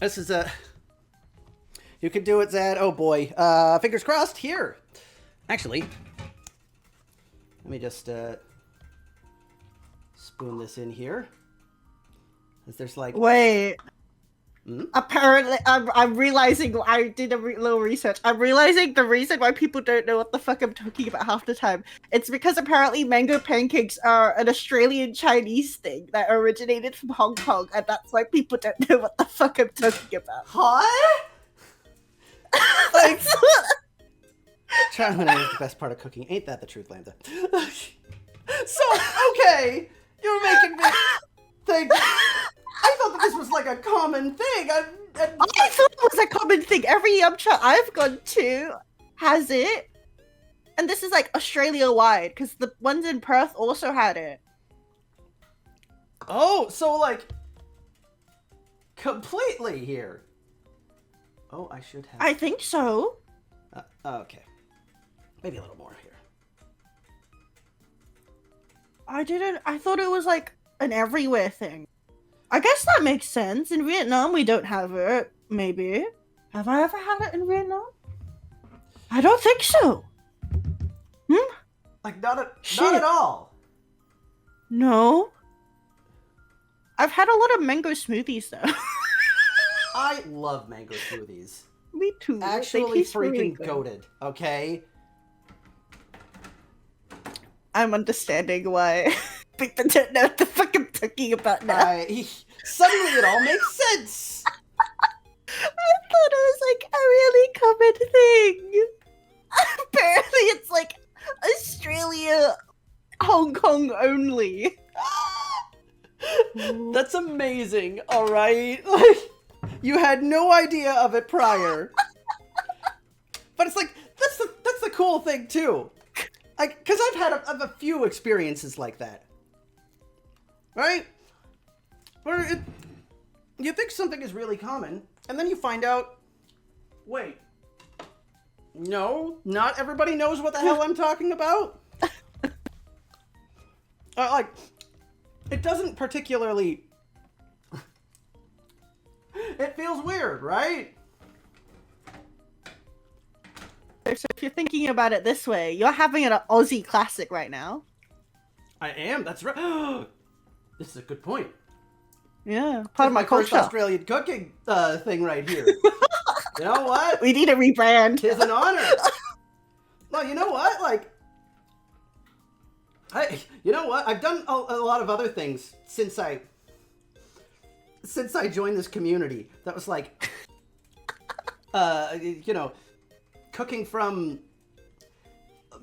This is you can do it, Zad. Oh boy. Fingers crossed here. Actually, let me just spoon this in here. There's like... Wait. Apparently, I'm realizing I did a little research. I'm realizing the reason why people don't know what the fuck I'm talking about half the time. It's because apparently mango pancakes are an Australian Chinese thing that originated from Hong Kong, and that's why people don't know what the fuck I'm talking about. Huh? Like, chocolate is the best part of cooking. Ain't that the truth, Lambda? So, okay, you're making me think. I thought that this was like a common thing. I thought it was a common thing. Every yum cha I've gone to has it. And this is like Australia-wide, because the ones in Perth also had it. Oh, so like completely here. Oh, I should have. I think so. Okay. Maybe a little more here. I thought it was like an everywhere thing. I guess that makes sense. In Vietnam, we don't have it. Maybe. Have I ever had it in Vietnam? I don't think so. Like, not at all. No. I've had a lot of mango smoothies, though. I love mango smoothies. Me too. Actually freaking goated, okay? I'm understanding why people don't know what the fuck I'm talking about now. Suddenly it all makes sense! I thought it was like a really common thing. Apparently it's like Australia, Hong Kong only. That's amazing, alright? Like, you had no idea of it prior. But it's like, that's the cool thing too. Like, cause I've had a few experiences like that. Right? Where you think something is really common, and then you find out, wait, no, not everybody knows what the hell I'm talking about. Like, it doesn't particularly... It feels weird, right? So if you're thinking about it this way, you're having an Aussie classic right now. I am, that's right. This is a good point. Yeah, part of my first culture. Australian cooking thing right here. You know what? We need a rebrand. Tis an honor. Well, you know what? Like, you know what? I've done a lot of other things since I joined this community. That was like, you know, cooking from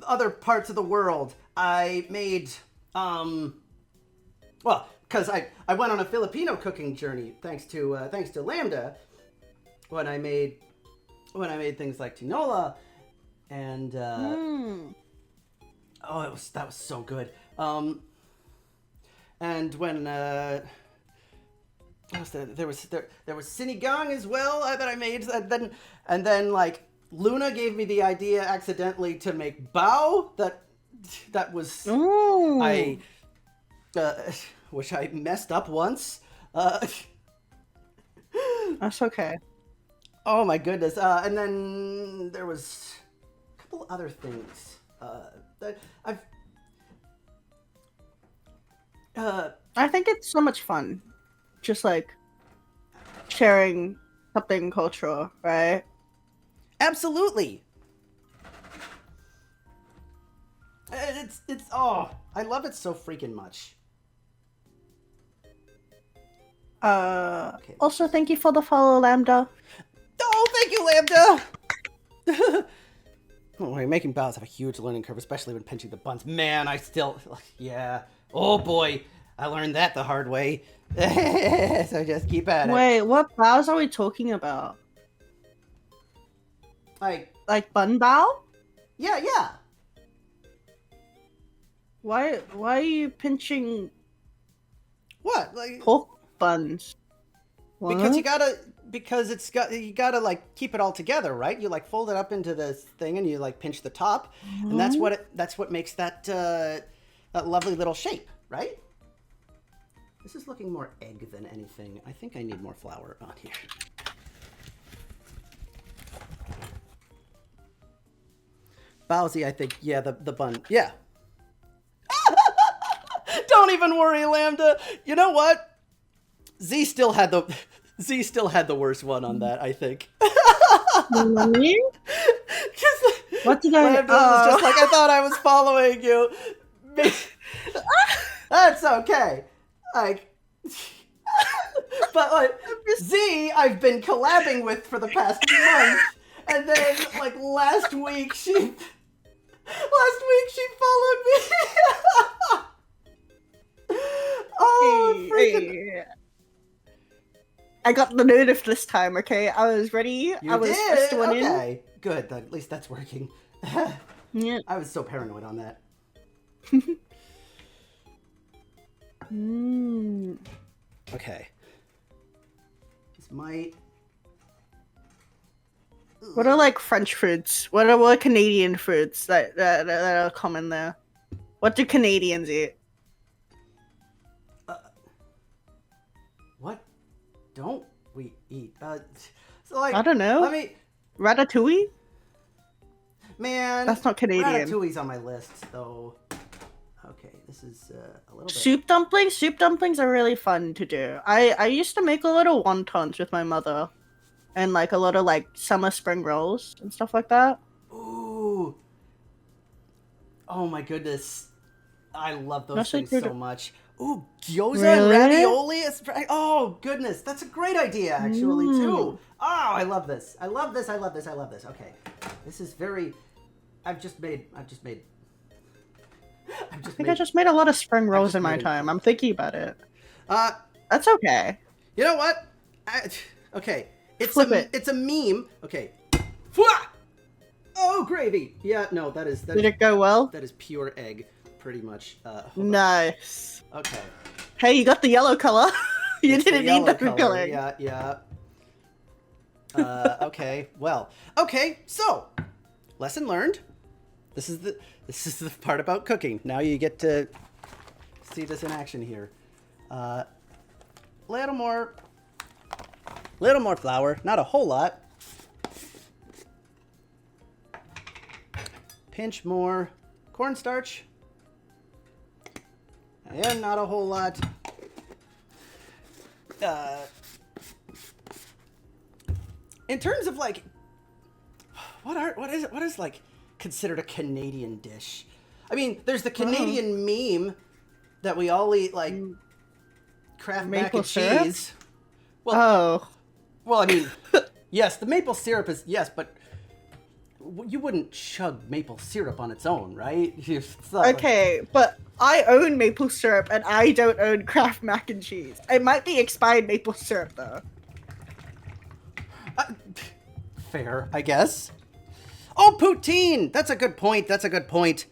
other parts of the world. I made, well, because I went on a Filipino cooking journey thanks to Lambda when I made things like tinola and oh, that was so good. And when what was there was sinigang as well that I made, and then like Luna gave me the idea accidentally to make bao. That was I which I messed up once. That's okay. Oh my goodness. And then there was a couple other things that I think it's so much fun. Just like sharing something cultural, right? Absolutely. It's oh, I love it so freaking much. Okay. Also, thank you for the follow, Lambda. Oh, thank you, Lambda. Don't worry, making bows have a huge learning curve, especially when pinching the buns. Man, I still, yeah. Oh boy, I learned that the hard way. So just keep at it. Wait, what bows are we talking about? Like bun bow? yeah. Why are you pinching What? Like pork buns? What? because you gotta like keep it all together, right? You like fold it up into this thing and you like pinch the top, and that's what makes that that lovely little shape, right? This is looking more egg than anything. I think I need more flour on here. Bowsy, I think, yeah, the bun, yeah. Don't even worry, Lambda. You know what? Z still had the worst one on that, I think. Me? What did I? Lambda was just like, I thought I was following you. That's okay. Like, but like Z, I've been collabing with for the past month, and then like last week she followed me. Oh, hey. I got the notif this time, okay? I was ready. I was first one in. Okay, good. At least that's working. Yeah. I was so paranoid on that. Okay. This might. What are like French foods? What are Canadian foods that are common there? What do Canadians eat? What don't we eat? So like, I don't know. Let me. Ratatouille? Man, That's not Canadian. Ratatouille's on my list, though. Okay, this is a little bit. Soup dumplings? Soup dumplings are really fun to do. I used to make a lot of wontons with my mother. And like a lot of like summer spring rolls and stuff like that. Ooh. Oh my goodness. I love those things so much. Ooh, gyoza and ravioli? Oh goodness, that's a great idea actually too. Oh, I love this. I love this. Okay. This is very I just made I just made a lot of spring rolls in my time. I'm thinking about it. That's okay. You know what? Okay. It's a meme. Okay. Oh, gravy. Yeah, no, that is Did it go well? That is pure egg, pretty much. Nice. Okay. Hey, you got the yellow color. You didn't need the color. Yeah. Okay. Well. Okay. So, lesson learned. This is the part about cooking. Now you get to see this in action here. Little more flour, not a whole lot. Pinch more cornstarch. And not a whole lot. In terms of like, what is like considered a Canadian dish? I mean, there's the Canadian meme that we all eat, like Kraft mac and cheese. Well, I mean, yes, the maple syrup is yes, but you wouldn't chug maple syrup on its own, right? Okay, but I own maple syrup and I don't own Kraft mac and cheese. It might be expired maple syrup though. Fair, I guess. Oh, poutine! That's a good point.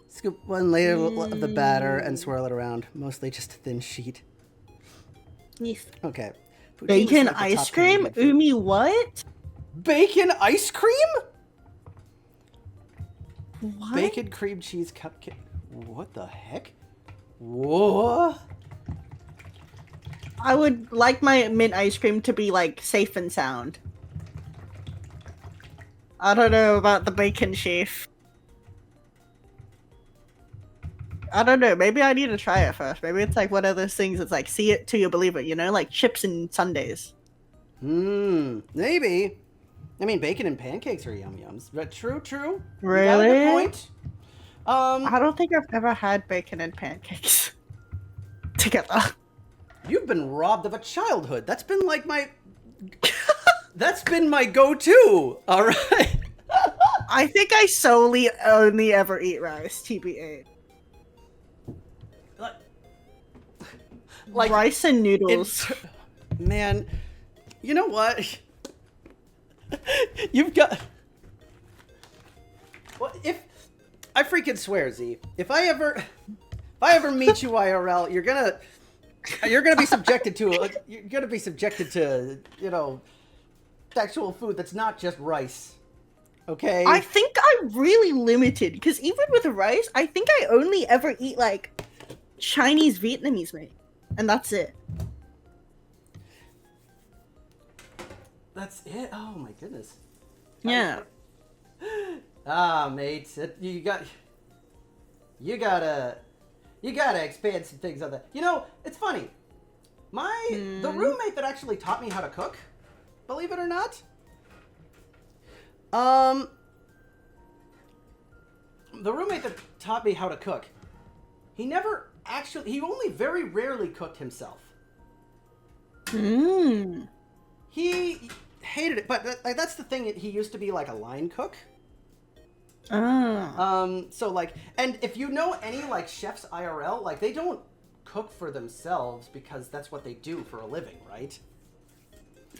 Scoop one layer of the batter and swirl it around. Mostly just a thin sheet. Yes. Okay. Bacon ice cream? Umi, what? Bacon ice cream? What? Bacon cream cheese cupcake. What the heck? Whoa. I would like my mint ice cream to be like safe and sound. I don't know about the bacon sheaf. I don't know. Maybe I need to try it first. Maybe it's like one of those things that's like see it till you believe it, you know? Like chips and sundaes. Maybe. I mean, bacon and pancakes are yum yums. But true. You got a Really? good point. I don't think I've ever had bacon and pancakes together. You've been robbed of a childhood. That's been like my... That's been my go-to. All right. I think I solely only ever eat rice, TBA. Like rice and noodles. Man, you know what? You've got... Well, if... I freaking swear, Z. If I ever meet you IRL, you're gonna be subjected to actual food that's not just rice. Okay? I think I'm really limited because even with rice, I think I only ever eat like Chinese Vietnamese mate, and that's it. That's it? Oh my goodness. Yeah. Mate, you gotta expand some things on that. You know, it's funny. The roommate that actually taught me how to cook, believe it or not, the roommate that taught me how to cook, he only very rarely cooked himself. He hated it, but like that's the thing. He used to be like a line cook. So like, and if you know any like chefs IRL, like they don't cook for themselves because that's what they do for a living, right?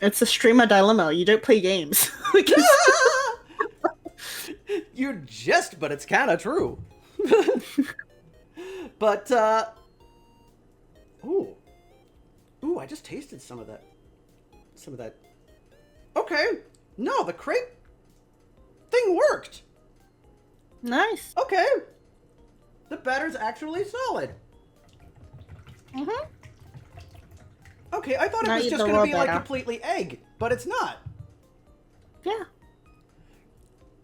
It's a streamer dilemma. You don't play games. You're just, but it's kind of true. But, ooh, I just tasted some of that. Okay. No, the crepe thing worked. Nice. Okay. The batter's actually solid. Okay, I thought it was just going to be like completely egg, but it's not. Yeah.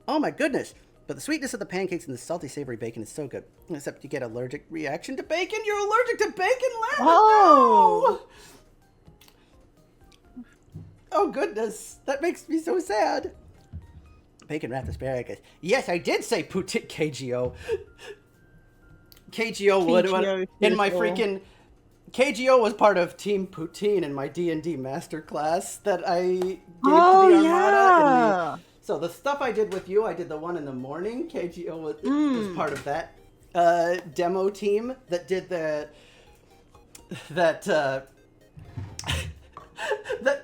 Oh my goodness. But the sweetness of the pancakes and the salty savory bacon is so good. Except you get allergic reaction to bacon. You're allergic to bacon, Lambda? Oh. No! Oh goodness. That makes me so sad. Bacon wrapped asparagus. Yes, I did say poutine. KGO. KGO in my freaking... KGO was part of Team Poutine in my D&D masterclass that I gave to the Armada. Yeah. So the stuff I did with you, I did the one in the morning. KGO was part of that demo team that did that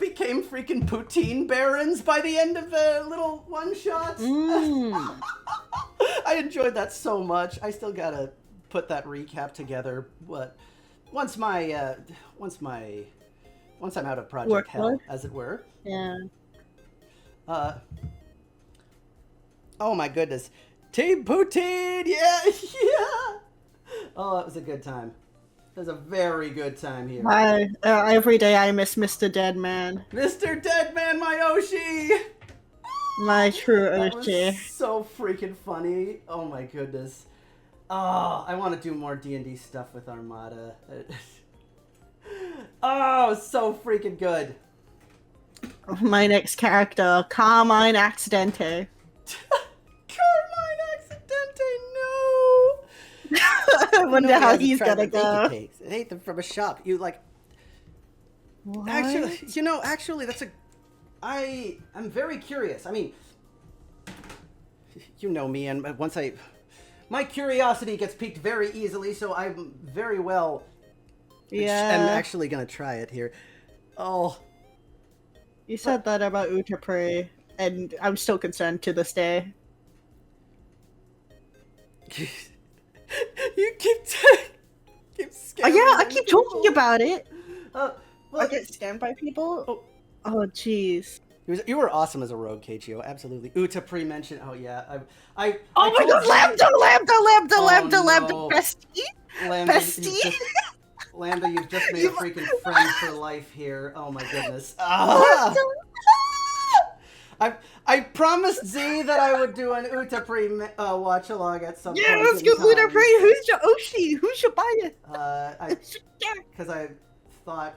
became freaking poutine barons by the end of the little one shot. I enjoyed that so much. I still gotta put that recap together, but once I'm out of Project Hell, as it were. Yeah. Oh my goodness. Team Poutine! Yeah! Oh, it was a good time. It was a very good time here. Every day I miss Mr. Deadman. Mr. Deadman, my Oshi! My true That Oshi. was so freaking funny. Oh my goodness. Oh, I want to do more D&D stuff with Armada. Oh, so freaking good. My next character, Carmine Accidente. Carmine Accidente, no! I wonder how he's gonna go. I ate them from a shop. You like... What? Actually, that's I'm very curious. I mean, you know me, and my curiosity gets piqued very easily, so I'm very well... Yeah. I'm actually gonna try it here. Oh. You said that about Utapri, and I'm still concerned to this day. You keep scaring Yeah, I me. keep talking about it. Well, I get scammed by people. Oh, jeez. You were awesome as a rogue, KGO. Absolutely. Utapri mentioned. Oh yeah. Oh my God! Lambda, no. bestie. Bestie. Lambda, you've just made a freaking friend for life here. Oh my goodness. I promised Z that I would do an Utapri watch along at some point. Yeah, let's go Utapri. Who's your Oshi? Who's your bias? Because I thought,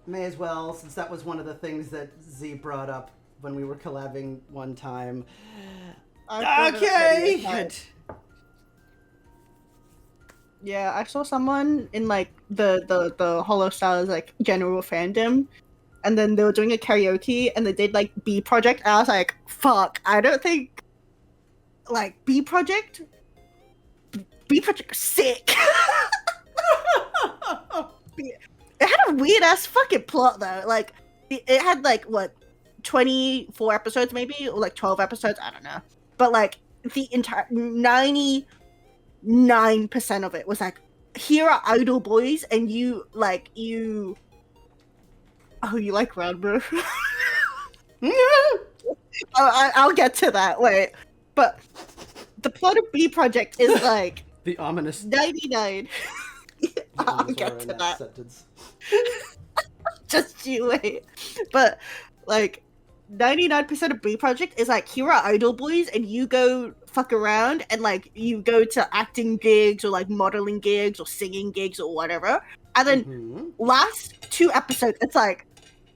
May as well, since that was one of the things that Z brought up when we were collabing one time. Okay! Good. Yeah, I saw someone in like the Hollow Stars like general fandom, and then they were doing a karaoke and they did like B Project, and I was like, fuck, I don't think like B Project is sick. It had a weird ass fucking plot though. Like it had like what 24 episodes maybe, or like 12 episodes, I don't know. But like the entire 99% of it was like, here are idol boys and you oh, you like Ranboo. I'll get to that, wait. But the plot of B Project is like the ominous 99. I'll get to that. Sentence. Just you wait. But like 99% of B Project is like, here are idol boys and you go fuck around and like you go to acting gigs or like modeling gigs or singing gigs or whatever. And then last 2 episodes, it's like,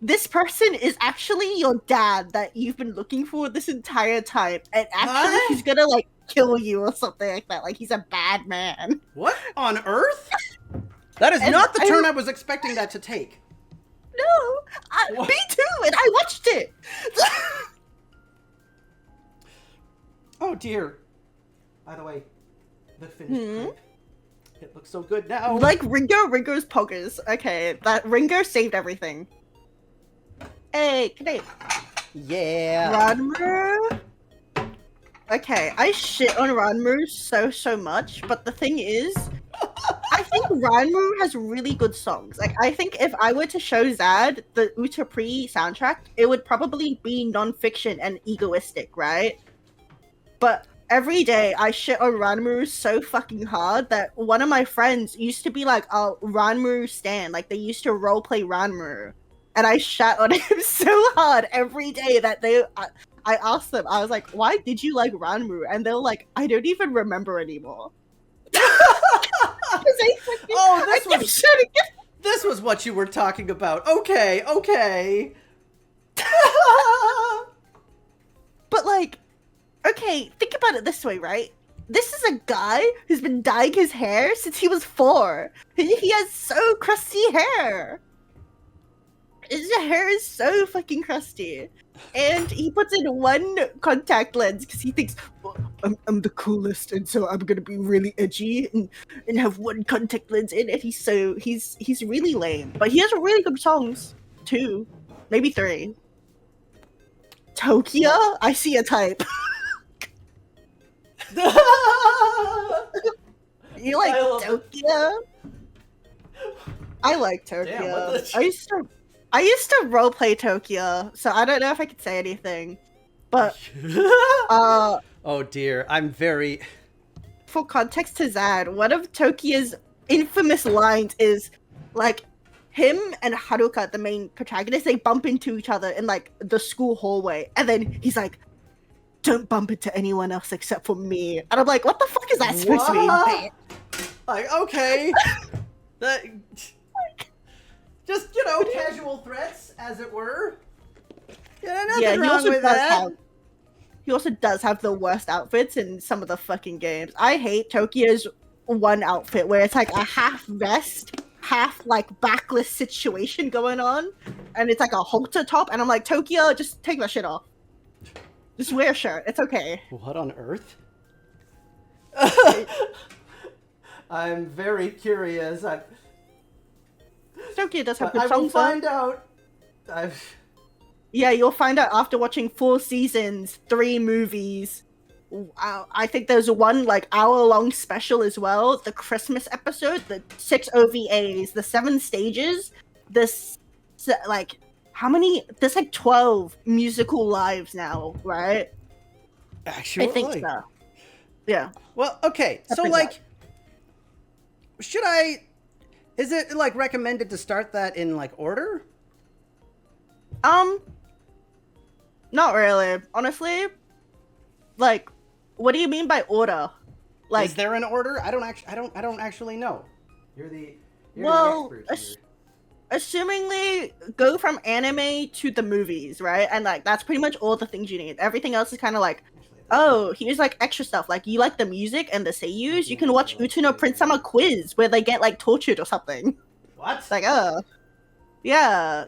this person is actually your dad that you've been looking for this entire time, and actually he's gonna like kill you or something like that. Like he's a bad man. What on earth? That is not the turn I was expecting that to take. No, me too, and I watched it. Oh dear. By the way, the finished clip. It looks so good now. Like Ringo's poggers. Okay, that Ringo saved everything. Hey, Knate. Yeah. Ranmu. Okay, I shit on Ranmu so much, but the thing is, I think Ranmu has really good songs. Like, I think if I were to show Zad the Utapri soundtrack, it would probably be non-fiction and egoistic, right? But every day I shit on Ranmu so fucking hard that one of my friends used to be like, "Oh, Ranmu stan." Like, they used to roleplay Ranmu. And I shat on him so hard every day that I asked them, I was like, why did you like Ranmu? And they're like, I don't even remember anymore. This was what you were talking about. Okay. But like, okay, think about it this way, right? This is a guy who's been dyeing his hair since he was 4. He has so crusty hair. His hair is so fucking crusty. And he puts in one contact lens because he thinks, well, I'm the coolest, and so I'm gonna be really edgy and have one contact lens in. And he's really lame. But he has really good songs, 2. Maybe 3. Tokyo? I see a type. You like Tokyo? I like Tokyo. Damn, I used to roleplay Tokyo, so I don't know if I could say anything. But oh dear, I'm very. For context to Zad, one of Tokyo's infamous lines is like, him and Haruka, the main protagonist, they bump into each other in like the school hallway, and then he's like, "Don't bump into anyone else except for me." And I'm like, what the fuck is that supposed to mean? Like, okay. That. Just, casual threats, as it were. Yeah, nothing wrong with that. He also does have the worst outfits in some of the fucking games. I hate Tokyo's one outfit where it's like a half vest, half like backless situation going on, and it's like a halter top, and I'm like, Tokyo, just take that shit off. Just wear a shirt. It's okay. What on earth? I'm very curious. Tokyo does have good songs. I will find out. Yeah, you'll find out after watching 4 seasons, 3 movies. I think there's one like hour-long special as well. The Christmas episode, the 6 OVAs, the 7 stages. Like, how many? There's like 12 musical lives now, right? Actually, I think so. Yeah. Well, okay. So like, should I? Is it like recommended to start that in like order? Not really. Honestly, like, what do you mean by order? Like, is there an order? I don't actually know. You're the expert here. assumingly go from anime to the movies, right? And like that's pretty much all the things you need. Everything else is kind of like, oh, here's like extra stuff. Like you like the music and the seiyus, you can watch Uchuno Prince Sama quiz where they get like tortured or something. What? It's like, oh, yeah.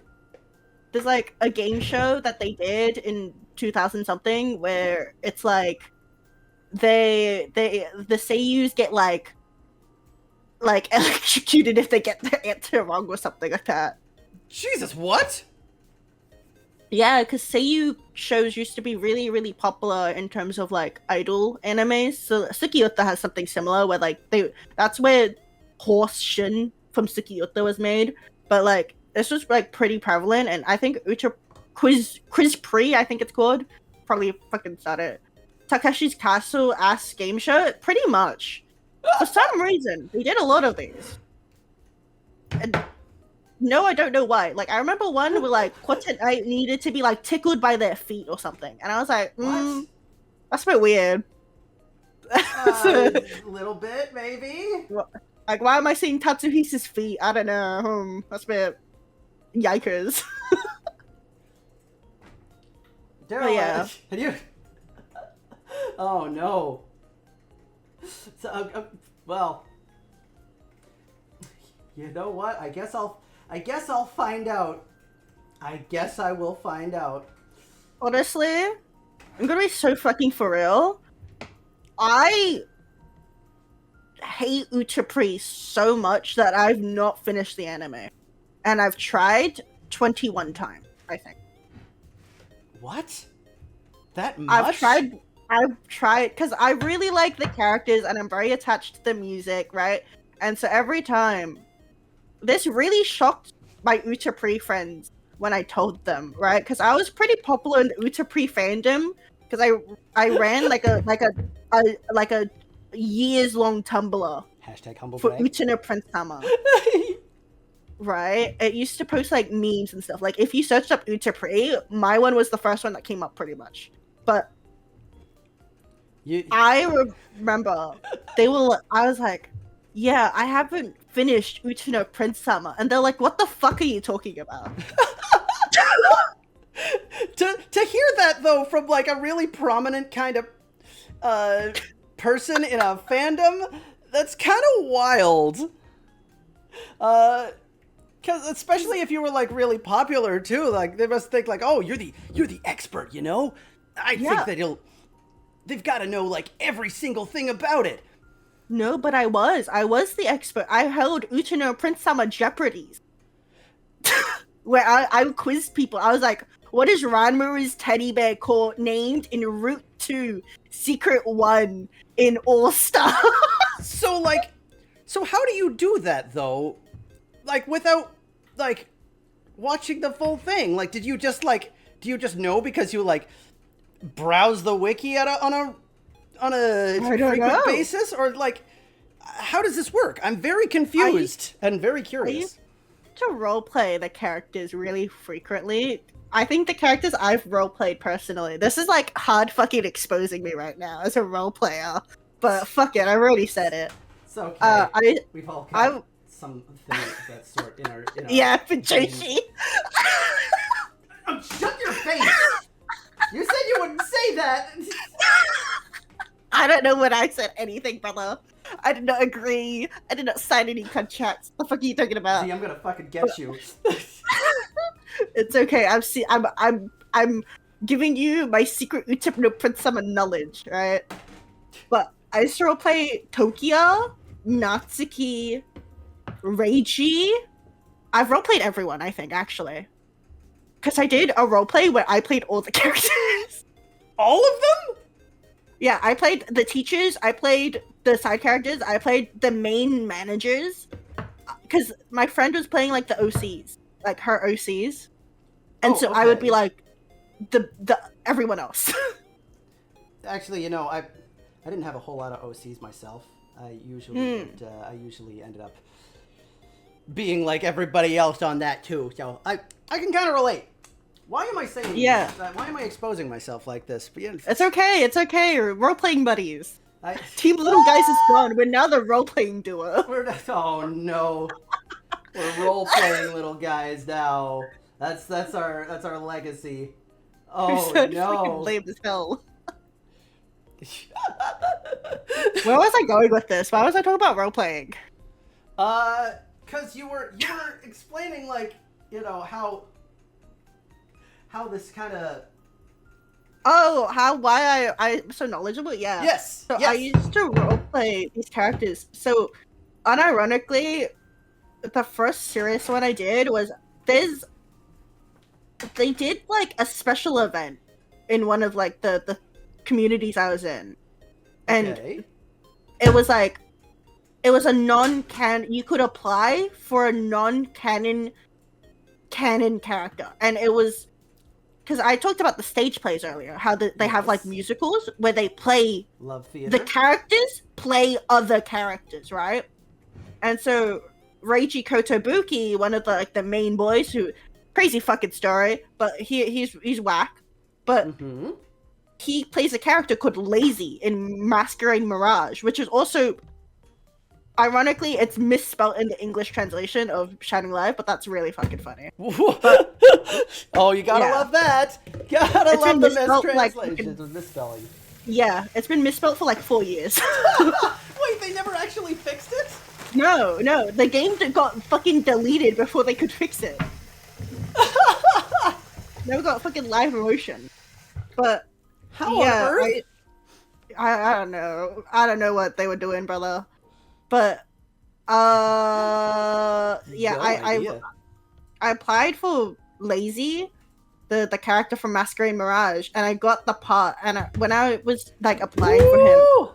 There's like a game show that they did in 2000 something where it's like the seiyus get like electrocuted if they get the answer wrong or something like that. Jesus, what? Yeah, because seiyu shows used to be really, really popular in terms of like idol animes. So Tsukiyota has something similar where like that's where Horse Shin from Tsukiyota was made. But like this was like pretty prevalent, and I think Quiz Pre, I think it's called. Probably fucking said it. Takeshi's Castle ass game show, pretty much. For some reason, they did a lot of these. And no, I don't know why. Like, I remember one where, like, Kotenai needed to be, like, tickled by their feet or something. And I was like, What? that's a bit weird. A little bit, maybe? Like, why am I seeing Tatsuhisa's feet? I don't know. That's a bit yikers. Daryl, yeah. Have you... Oh, no. So, well... You know what? I guess I'll find out. I guess I will find out. Honestly, I'm gonna be so fucking for real. I hate Utapri so much that I've not finished the anime. And I've tried 21 times, I think. What? That much? I've tried, because I really like the characters and I'm very attached to the music, right? And so every time, this really shocked my Utapri friends when I told them, right? Because I was pretty popular in the Utapri fandom, because I ran like a years long Tumblr Hashtag humble for brag. Utano Prince Sama. Right? It used to post like memes and stuff. Like if you searched up Utapri, my one was the first one that came up pretty much. But I remember I was like, yeah, I haven't finished Utano Prince Sama. And they're like, what the fuck are you talking about? To hear that though from like a really prominent kind of person in a fandom, that's kind of wild. Cause especially if you were like really popular too, like they must think like, oh, you're the expert, you know? I think that they've got to know like every single thing about it. No, but I was the expert. I held Utano Prince Sama Jeopardies. Where I quizzed people. I was like, what is Ranmaru's teddy bear called named in Route 2, Secret 1 in All-Star? So how do you do that though? Like without like watching the full thing? Like do you just know because you like browse the wiki on a frequent basis, or like how does this work? I'm very confused and very curious. I used to roleplay the characters really frequently. I think the characters I've roleplayed personally. This is like hard fucking exposing me right now as a role player. But fuck it, I already said it. It's okay. We've all got something of that sort in our yeah, Patrici. Shut your face! You said you wouldn't say that! I don't know when I said anything, brother. I did not agree. I did not sign any contracts. What the fuck are you talking about? See, I'm gonna fucking get you. It's okay. I'm giving you my secret Utapno Prince Sama knowledge, right? But I used to roleplay Tokia, Natsuki, Reiji. I've roleplayed everyone, I think, actually. Because I did a roleplay where I played all the characters. All of them? Yeah, I played the teachers, I played the side characters, I played the main managers. Because my friend was playing, like, the OCs. Like, her OCs. And so I would be, like, the everyone else. Actually, you know, I didn't have a whole lot of OCs myself. I usually ended up being like everybody else on that, too. So I can kind of relate. Why am I saying this? Why am I exposing myself like this? But yeah, it's okay. It's okay. We're role-playing buddies. Team Little Guys is gone. We're now the role-playing duo. Oh, no. We're role playing little guys now. That's our legacy. Oh so no. fucking lame as hell. Where was I going with this? Why was I talking about role playing? Cause you were explaining like, you know, how this kind of. Oh, why I'm so knowledgeable? Yeah. Yes. So yes. I used to roleplay these characters. So, unironically, the first serious one I did was they did like a special event in one of like the communities I was in, and Okay. it was like it was a non-canon. You could apply for a non-canon character, and it was. Because I talked about the stage plays earlier, how they have like musicals where they play Love theater. the characters play other characters, right? And so Reiji Kotobuki, one of the main boys, who crazy fucking story, but he's whack, but he plays a character called Lazy in Masquerade Mirage, which is also ironically it's misspelled in the English translation of Shining Light, but that's really fucking funny. But, oh, you gotta love that. Gotta love the mistranslations of misspelling. Yeah, it's been misspelled for like 4 years. Wait, they never actually fixed it? No, the game got fucking deleted before they could fix it. Never got fucking live emotion. But how on earth? I don't know. I don't know what they were doing, brother. But yeah, I applied for Lazy, the character from Masquerade Mirage, and I got the part. And when I was like applying for him,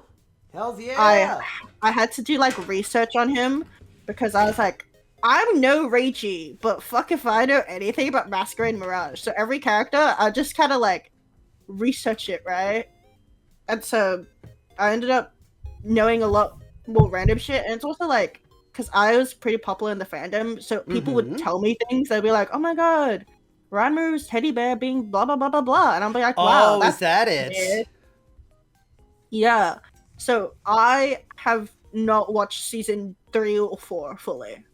hells yeah, I had to do like research on him because I was like, I'm no Reiji, but fuck if I know anything about Masquerade Mirage. So every character, I just kind of like research it, right? And so I ended up knowing a lot more random shit, and it's also like because I was pretty popular in the fandom, so people would tell me things. They'd be like, "Oh my god, Ranmu's teddy bear being blah blah blah blah blah," and I'm like, "Wow, is that it?" Weird. Yeah. So I have not watched season 3 or 4 fully.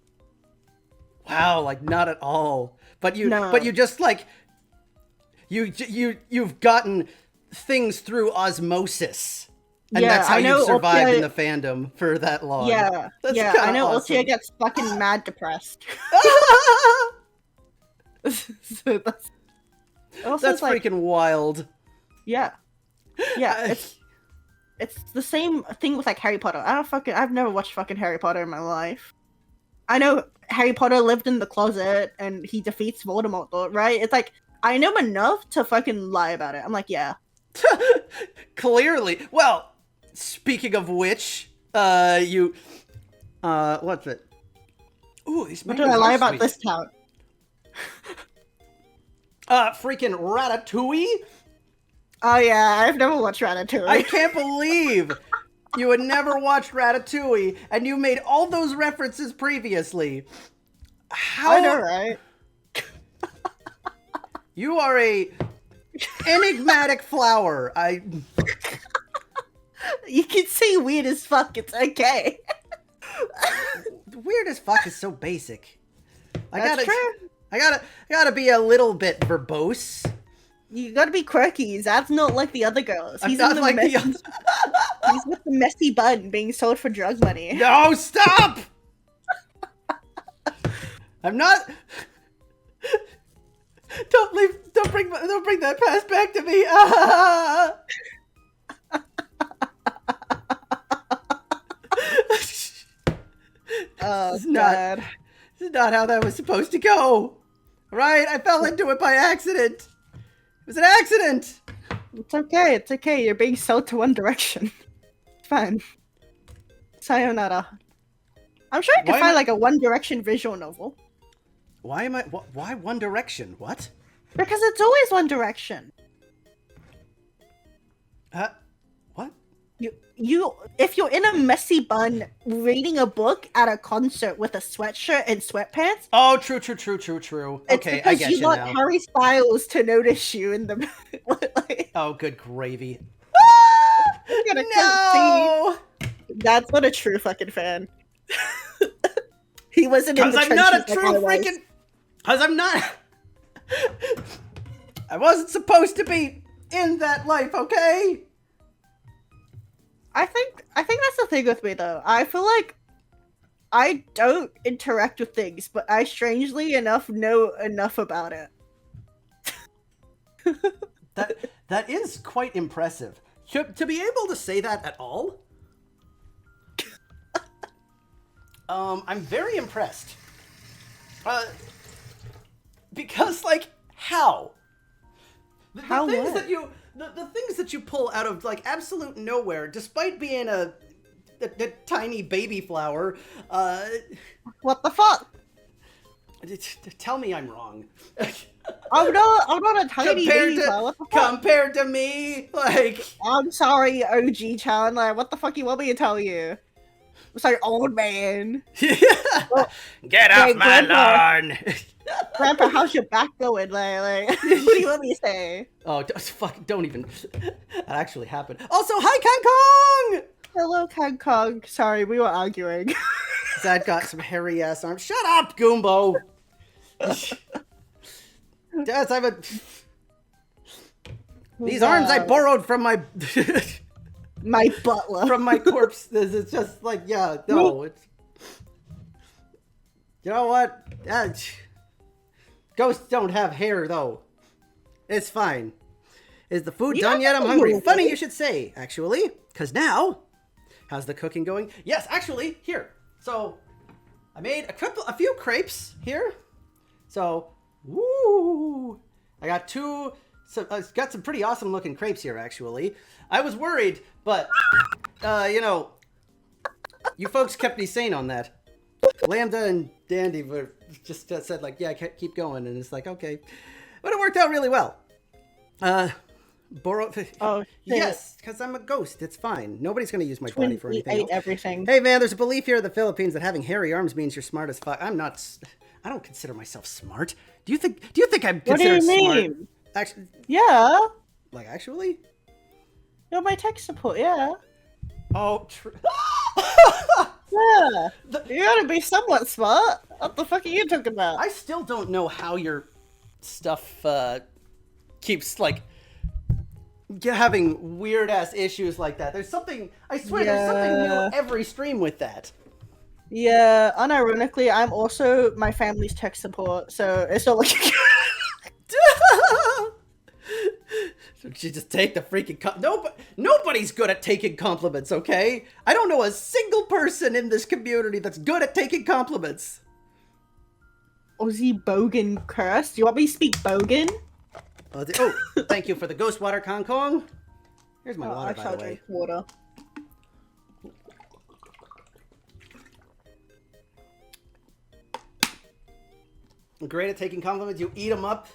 Wow, like not at all. But you just like you've gotten things through osmosis. And that's how you've survived in the fandom for that long. Yeah, I know awesome. Ultia gets fucking mad depressed. So that's freaking wild. Yeah. It's the same thing with like Harry Potter. I've never watched fucking Harry Potter in my life. I know Harry Potter lived in the closet and he defeats Voldemort, though, right? It's like I know enough to fucking lie about it. I'm like, yeah. Clearly. Well, speaking of which, what's it? Ooh, these what did I lie about this town? Freaking Ratatouille? Oh yeah, I've never watched Ratatouille. I can't believe you had never watched Ratatouille, and you made all those references previously. How? I know, right? You are a enigmatic flower. You can say weird as fuck, it's okay. Weird as fuck is so basic. That's true. I gotta be a little bit verbose. You gotta be quirky. Zad's not like the other girls. He's not like the other. He's with the messy bun being sold for drug money. No, stop! I'm not. Don't bring that past back to me. Oh, this is not how that was supposed to go. Right? I fell into it by accident. It was an accident. It's okay. It's okay. You're being sold to One Direction. It's fine. Sayonara. I'm sure I could find like a One Direction visual novel. Why One Direction? What? Because it's always One Direction. What? You if you're in a messy bun reading a book at a concert with a sweatshirt and sweatpants. Oh, true. Okay, I get you now. You want Harry Styles to notice you in the. Like, oh, good gravy. No! That's not a true fucking fan. He wasn't in Because the I'm not a trenches true like I was. freaking... Because I'm not... I wasn't supposed to be in that life, okay? I think that's the thing with me though. I feel like I don't interact with things, but I strangely enough know enough about it. That is quite impressive. To be able to say that at all, I'm very impressed. Because, like, how? The things what? that you, the things that you pull out of, like, absolute nowhere, despite being a tiny baby flower, What the fuck? tell me I'm wrong. I'm not a tiny baby flower. What the fuck? Compared to me, like... I'm sorry, OG Chan. Like, what the fuck you want me to tell you? I'm sorry, old man. Well, Get off like, my Grandpa. lawn! Grandpa, how's your back going? Like, what do you want me to say? Oh, fuck, don't even... That actually happened. Also, hi, Kong Kong! Hello, King Kong. Sorry, we were arguing. Zad got some hairy-ass arms. Shut up, Goombo! Daz, I have a... These arms I borrowed from my... My butler. from my corpse. It's just like, yeah, no, it's... You know what? Ghosts don't have hair, though. It's fine. Is the food done yet? I'm hungry. Funny you should say, actually. Because now... How's the cooking going? Yes, actually, here. So, I made a few crepes here. So, woo! I got got some pretty awesome looking crepes here, actually. I was worried, but, you know, you folks kept me sane on that. Lambda and Dandy were just said, like, yeah, keep going. And it's like, okay. But it worked out really well. Oh, yes, because I'm a ghost. It's fine. Nobody's going to use my body for anything else. Everything. Hey, man, there's a belief here in the Philippines that having hairy arms means you're smart as fuck. I don't consider myself smart. Do you think I'm considered smart? What do you mean? Actually, Yeah. like, actually? You're my tech support, yeah. Oh, true. Yeah. You gotta be somewhat smart. What the fuck are you talking about? I still don't know how your stuff keeps, like, having weird-ass issues like that. There's something, I swear, there's something new every stream with that. Yeah, unironically, I'm also my family's tech support, so it's not like... You just take the freaking nobody's good at taking compliments, okay? I don't know a single person in this community that's good at taking compliments. Aussie Bogan curse? Do you want me to speak Bogan? Oh, thank you for the ghost water, Kong Kong. Here's my water, by the way. Drink water. I'm great at taking compliments. You eat them up.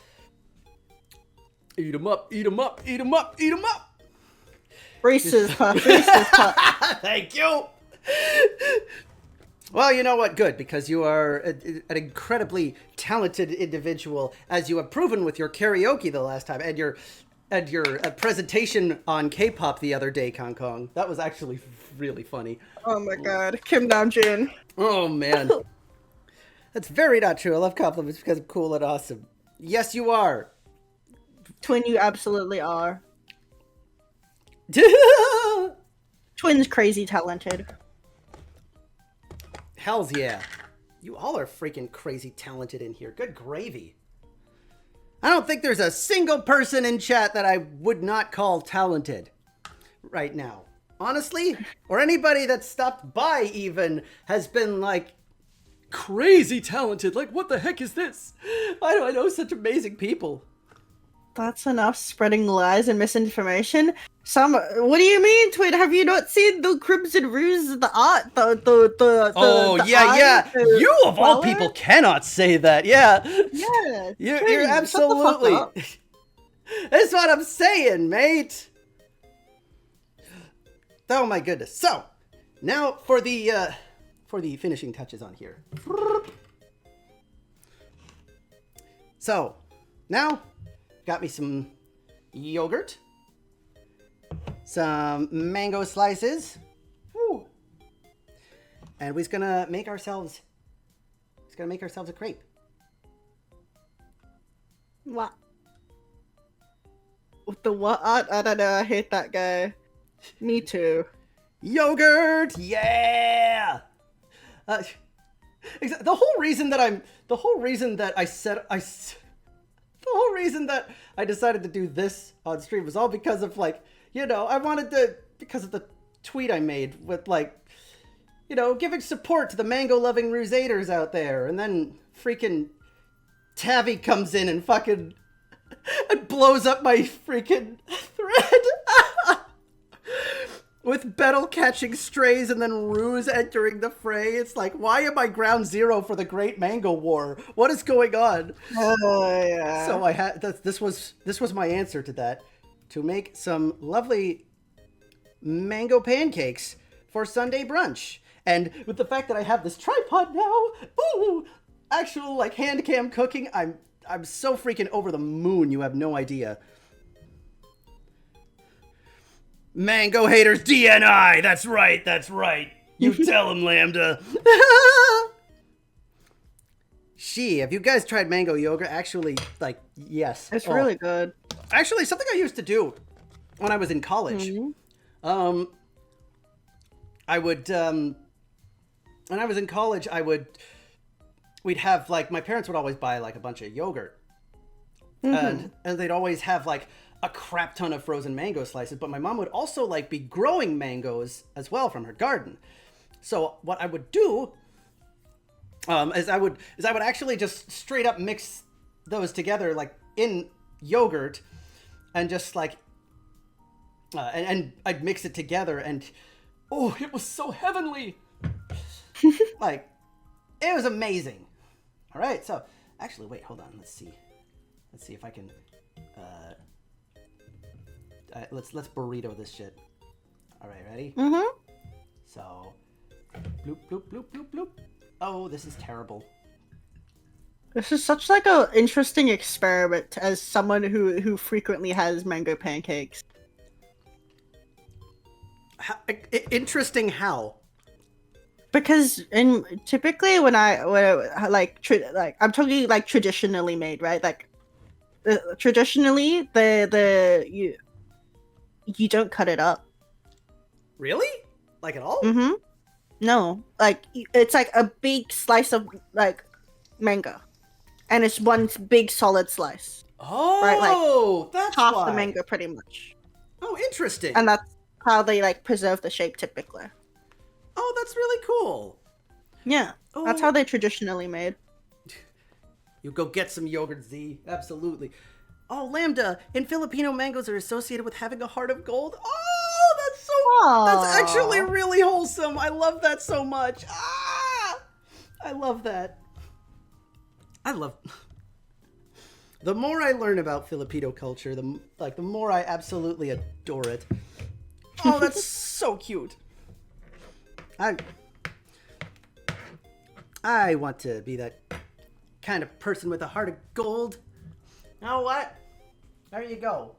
Eat them up, eat them up, eat them up, eat them up. Reese's Puff, Reese's Puff. Thank you. Well, you know what? Good, because you are an incredibly talented individual, as you have proven with your karaoke the last time, and your presentation on K-pop the other day, Kong Kong. That was actually really funny. Oh my god, Kim Namjoon. Oh man, that's very not true. I love compliments because I'm cool and awesome. Yes, you are. Twin, you absolutely are. Twin's crazy talented. Hells yeah. You all are freaking crazy talented in here. Good gravy. I don't think there's a single person in chat that I would not call talented right now. Honestly, or anybody that stopped by even has been like crazy talented. Like, what the heck is this? Why do I know such amazing people? That's enough spreading lies and misinformation. What do you mean, Twin? Have you not seen the Crimson Ruse, the art, Oh, yeah. You of all people cannot say that. Yeah. Yeah. You're absolutely. That's what I'm saying, mate. Oh my goodness. So, now for the finishing touches on here. So, now got me some yogurt, some mango slices, woo. And we're gonna make ourselves gotta make ourselves a crepe. What? The what? I don't know. I hate that guy. Me too. Yogurt, yeah. The whole reason that I decided to do this on stream was all because of, like, I wanted to, because of the tweet I made with, like, giving support to the mango-loving Rusaders out there, and then freaking Tavi comes in and fucking and blows up my freaking thread. With Bettel catching strays and then Ruse entering the fray. It's like, why am I ground zero for the Great Mango War? What is going on? Oh, yeah. So I had this was my answer to that, to make some lovely mango pancakes for Sunday brunch. And with the fact that I have this tripod now, ooh, actual like hand cam cooking, I'm so freaking over the moon. You have no idea. Mango haters DNI. That's right. You tell him, Lambda. Have you guys tried mango yogurt? Actually, like, yes. It's really good. Actually, something I used to do when I was in college. Mm-hmm. I would, when I was in college, we'd have, like, my parents would always buy, like, a bunch of yogurt. And they'd always have, like, a crap ton of frozen mango slices, but my mom would also, like, be growing mangoes as well from her garden. So what I would do is I would actually just straight up mix those together, like, in yogurt, and just, like, and I'd mix it together, and oh, it was so heavenly. Like, it was amazing. All right, so actually, wait, hold on. Let's see if I can. Let's burrito this shit. All right, ready? Mm-hmm. So, bloop bloop bloop bloop bloop. Oh, this is terrible. This is such like a interesting experiment as someone who frequently has mango pancakes. Interesting how? Because typically when I I'm talking like traditionally made, right? Like traditionally you don't cut it up. Really? Like at all? Mm-hmm. No, like it's like a big slice of like mango, and it's one big solid slice. Oh, right? Like that's half why. the mango, pretty much. Oh, interesting. And that's how they like preserve the shape typically. Oh, that's really cool. Yeah, that's how they're traditionally made. You go get some yogurt, Z. Absolutely. Oh, Lambda, in Filipino, mangoes are associated with having a heart of gold. Oh, that's so... Aww. That's actually really wholesome. I love that so much. Ah! I love that. The more I learn about Filipino culture, the more I absolutely adore it. Oh, that's so cute. I want to be that kind of person with a heart of gold. You know what? There you go.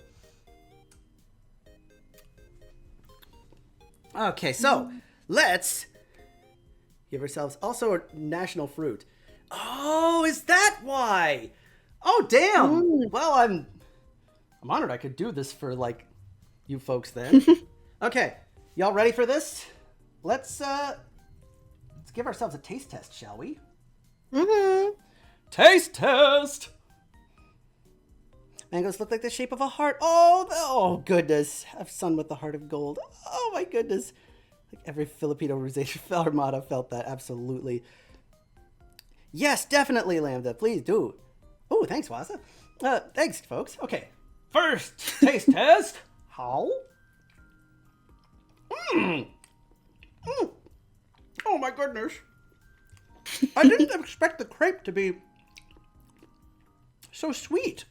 Okay, so let's give ourselves also a national fruit. Oh, is that why? Oh, damn. Well, I'm honored I could do this for like you folks then. Okay, y'all ready for this? Let's give ourselves a taste test, shall we? Mm-hmm. Taste test. Mangoes look like the shape of a heart. Oh goodness. Have sun with the heart of gold. Oh my goodness. Like every Filipino rosacea armada felt that, absolutely. Yes, definitely, Lambda. Please do. Oh, thanks, Wasa. Thanks, folks. Okay. First taste test. How? Oh my goodness. I didn't expect the crepe to be so sweet.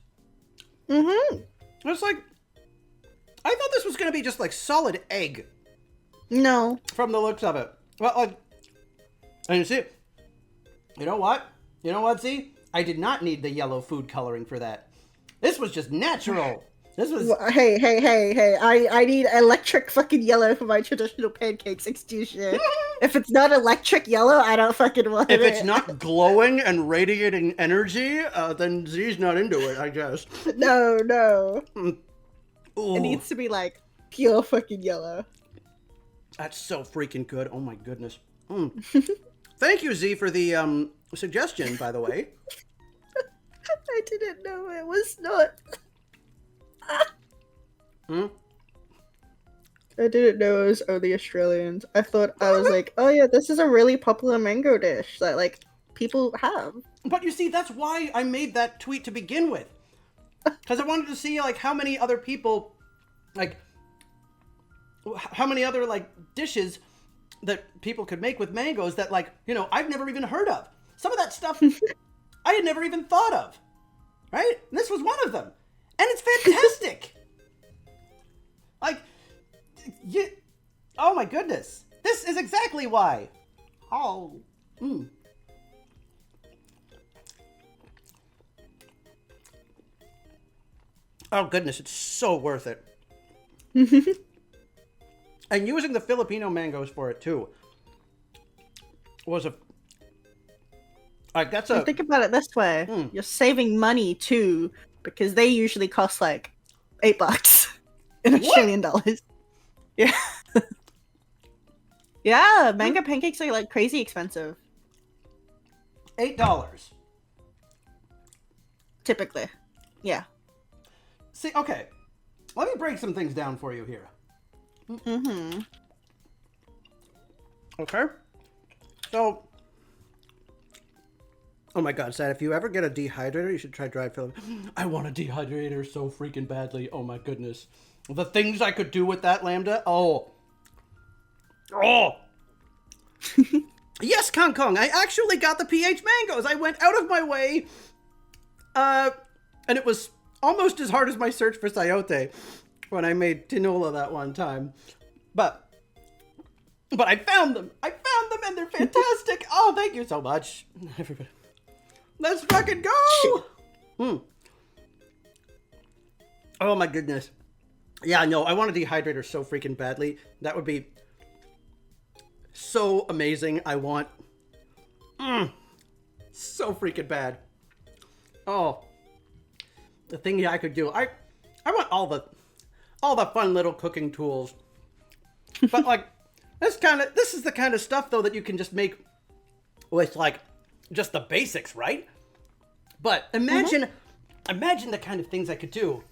Mm-hmm. It's like, I thought this was going to be just like solid egg. No. From the looks of it. Well, like, and you see, you know what, Z? I did not need the yellow food coloring for that. This was just natural. This was... Hey. I need electric fucking yellow for my traditional pancakes, excuse me. If it's not electric yellow, I don't fucking want it. If it's not glowing and radiating energy, then Z's not into it, I guess. No. Ooh, It needs to be like pure fucking yellow. that's so freaking good. Oh my goodness. Thank you, Z, for the suggestion, by the way. I didn't know it was not. I didn't know it was only Australians. I thought I was like, oh yeah, this is a really popular mango dish that like people have. But you see, that's why I made that tweet to begin with. Because I wanted to see like how many other people, like, how many other like dishes that people could make with mangoes that like, you know, I've never even heard of. Some of that stuff I had never even thought of. Right? And this was one of them. And it's fantastic. Like, oh my goodness. This is exactly why. Oh. Oh goodness, it's so worth it. And using the Filipino mangoes for it too was a like that's a Think about it this way: you're saving money too, because they usually cost like $8 in Australian dollars. Yeah, yeah. Mango pancakes are like crazy expensive. $8. Typically, yeah. See, okay. Let me break some things down for you here. Okay. So, oh my God, Sad, if you ever get a dehydrator, you should try dried filling. I want a dehydrator so freaking badly. Oh my goodness. The things I could do with that Lambda. Oh. Yes, Kong Kong, I actually got the PH mangoes. I went out of my way. And it was almost as hard as my search for sayote when I made tinola that one time. But I found them. I found them and they're fantastic. Oh, thank you so much, everybody. Let's fucking go. Oh my goodness. Yeah, no, I want a dehydrator so freaking badly. That would be so amazing. I want so freaking bad. Oh, the thing I could do. I want all the fun little cooking tools. But like this is the kind of stuff though that you can just make with like just the basics, right? But imagine the kind of things I could do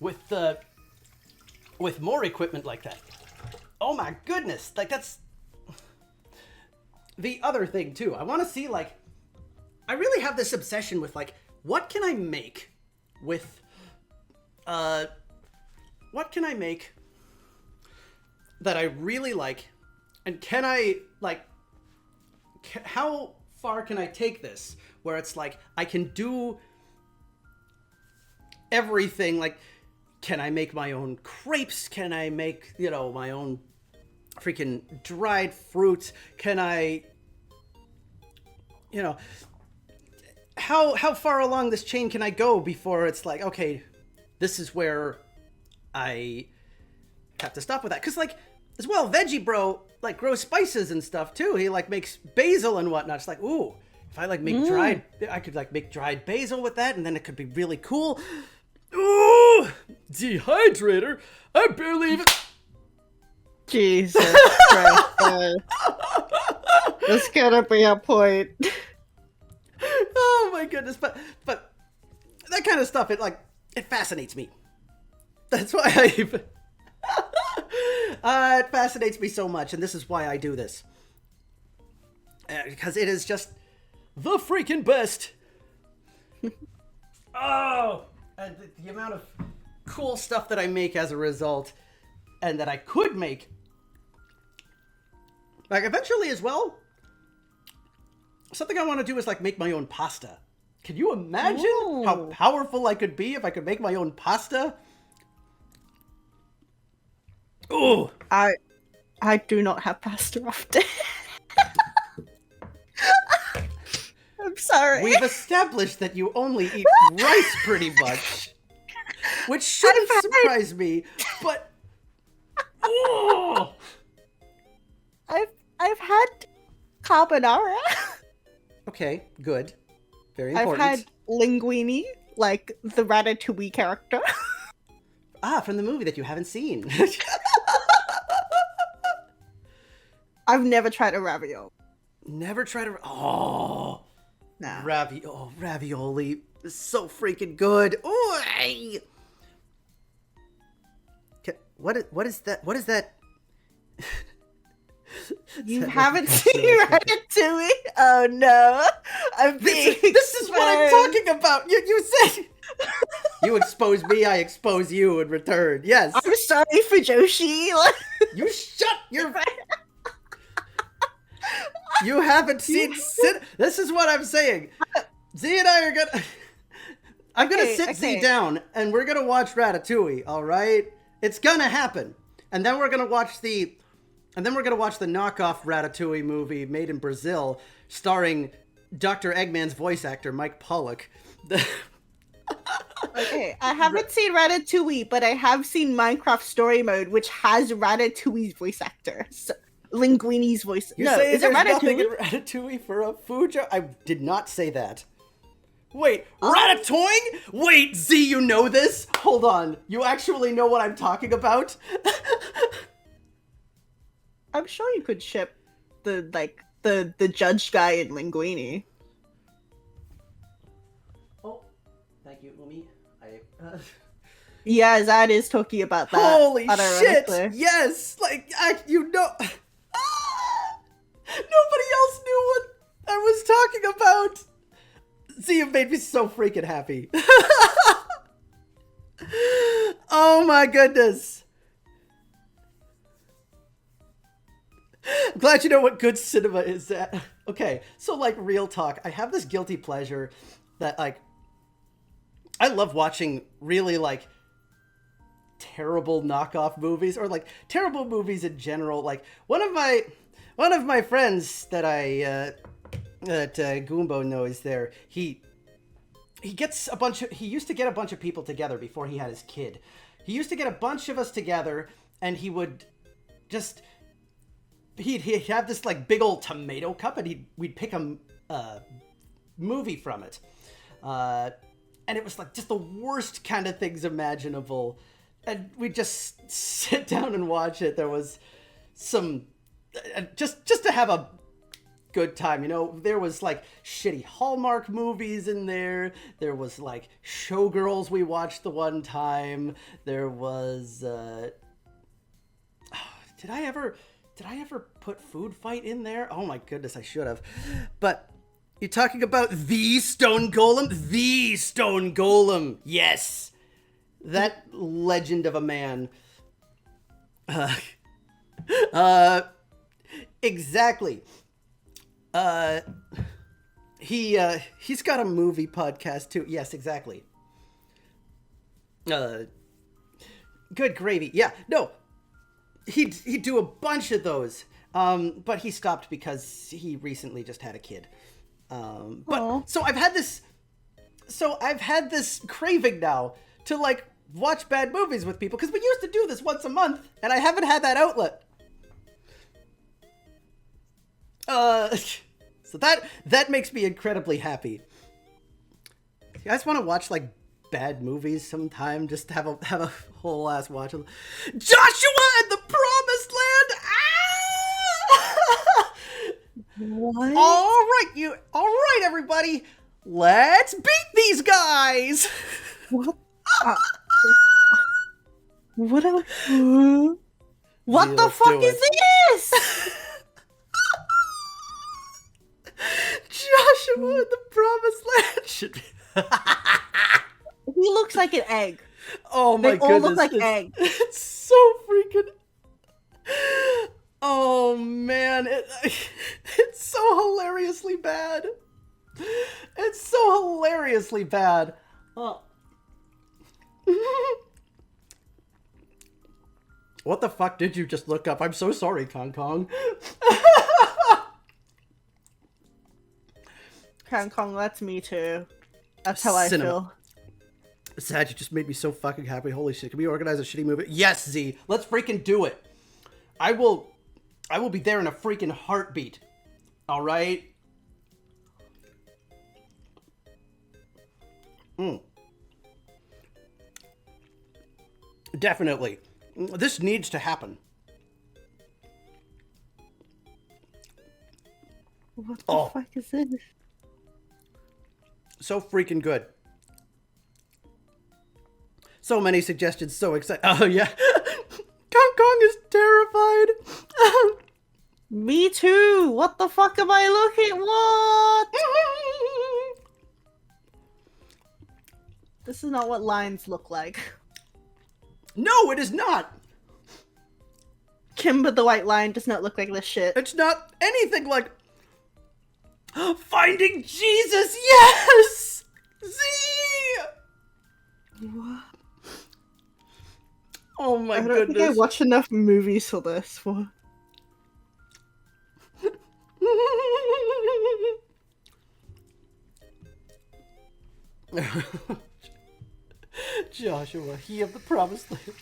with more equipment like that. Oh my goodness. Like that's the other thing too. I want to see like I really have this obsession with like what can I make with what can I make that I really like, and can I like how far can I take this where it's like I can do everything. Like, can I make my own crepes? Can I make, you know, my own freaking dried fruits? Can I, you know, how far along this chain can I go before it's like, okay, this is where I have to stop with that? Because like as well, Veggie Bro like grows spices and stuff too. He like makes basil and whatnot. It's like, ooh, if I like make I could like make dried basil with that, and then it could be really cool. Ooh, dehydrator. I barely even. Jesus Christ. This gotta be a point. Oh my goodness, but that kind of stuff, it fascinates me. That's why it fascinates me so much, and this is why I do this. Because it is just the freaking best. Oh, and the amount of cool stuff that I make as a result, and that I could make. Like, eventually as well, something I want to do is, like, make my own pasta. Can you imagine how powerful I could be if I could make my own pasta? Ooh. I do not have pasta often. I'm sorry. We've established that you only eat rice pretty much. Which shouldn't surprise me, but... Oh. I've I've had carbonara. Okay, good. Very I've important. had linguine, like the Ratatouille character. Ah, from the movie that you haven't seen. I've never tried a ravioli. Never tried to. Oh, No. ravioli is so freaking good. Oh, what is that? What is that? You haven't seen Ratatouille? Oh no. I'm being This is what I'm exposed. talking about. You said you expose me, I expose you in return. Yes. I'm sorry for Joshi. You shut your. You haven't seen. This is what I'm saying. Z and I are gonna. I'm gonna sit Z down, and we're gonna watch Ratatouille. All right, it's gonna happen, and then we're gonna watch the knockoff Ratatouille movie made in Brazil, starring Dr. Eggman's voice actor Mike Pollock. Okay, I haven't seen Ratatouille, but I have seen Minecraft Story Mode, which has Ratatouille's voice actor. So, Linguini's voice. You no, say is it there's nothing in Ratatouille? Ratatouille for a food joke? I did not say that. Wait, Ratatouille? Wait, Z, you know this? Hold on. You actually know what I'm talking about? I'm sure you could ship the judge guy in Linguini. Oh, thank you, Lumi. Yeah, Zad is talking about that. Holy shit! unironically. Yes! Like, you know... Nobody else knew what I was talking about! Z, you made me so freaking happy. Oh my goodness. I'm glad you know what good cinema is at. Okay, so like real talk, I have this guilty pleasure that like I love watching really like terrible knockoff movies or like terrible movies in general. Like one of my friends that that Goombo knows there, he used to get a bunch of people together before he had his kid. He used to get a bunch of us together and he would just he'd have this like big old tomato cup and we'd pick a movie from it. And it was like just the worst kind of things imaginable. And we'd just sit down and watch it. There was some just to have a good time, you know. There was like shitty Hallmark movies in there. There was like Showgirls we watched the one time. There was did I ever put Food Fight in there? Oh my goodness, I should have. But you're talking about the Stone Golem? The Stone Golem. Yes. That legend of a man. Exactly. He's got a movie podcast too. Yes, exactly. Good gravy. Yeah, no. He'd do a bunch of those. But he stopped because he recently just had a kid. So I've had this craving now to like watch bad movies with people because we used to do this once a month and I haven't had that outlet. So that makes me incredibly happy. You guys want to watch like bad movies sometime? Just have a whole ass watch of Joshua and the Promised Land. Ah! What? All right, everybody. Let's beat these guys. What? What Yeah, the let's fuck do is this? Joshua and the Promised Land should be. He looks like an egg. Oh my They goodness. all look like eggs. It's so freaking. Oh man, it's so hilariously bad. It's so hilariously bad. Oh. What the fuck did you just look up? I'm so sorry, Kong Kong. Hong Kong, that's me too. That's how I feel. Sad, you just made me so fucking happy. Holy shit. Can we organize a shitty movie? Yes, Z. Let's freaking do it. I will I will be there in a freaking heartbeat. All right? Definitely. This needs to happen. What the fuck is this? So freaking good. So many suggestions, so excited. Oh, yeah. Hong Kong is terrified. Me too. What the fuck am I looking? What? This is not what lines look like. No, it is not. Kimber the White Line does not look like this shit. It's not anything like Finding Jesus. Yes. Z. What? Oh my I don't think I goodness. watch enough movies for this. For Joshua, he of the promised land.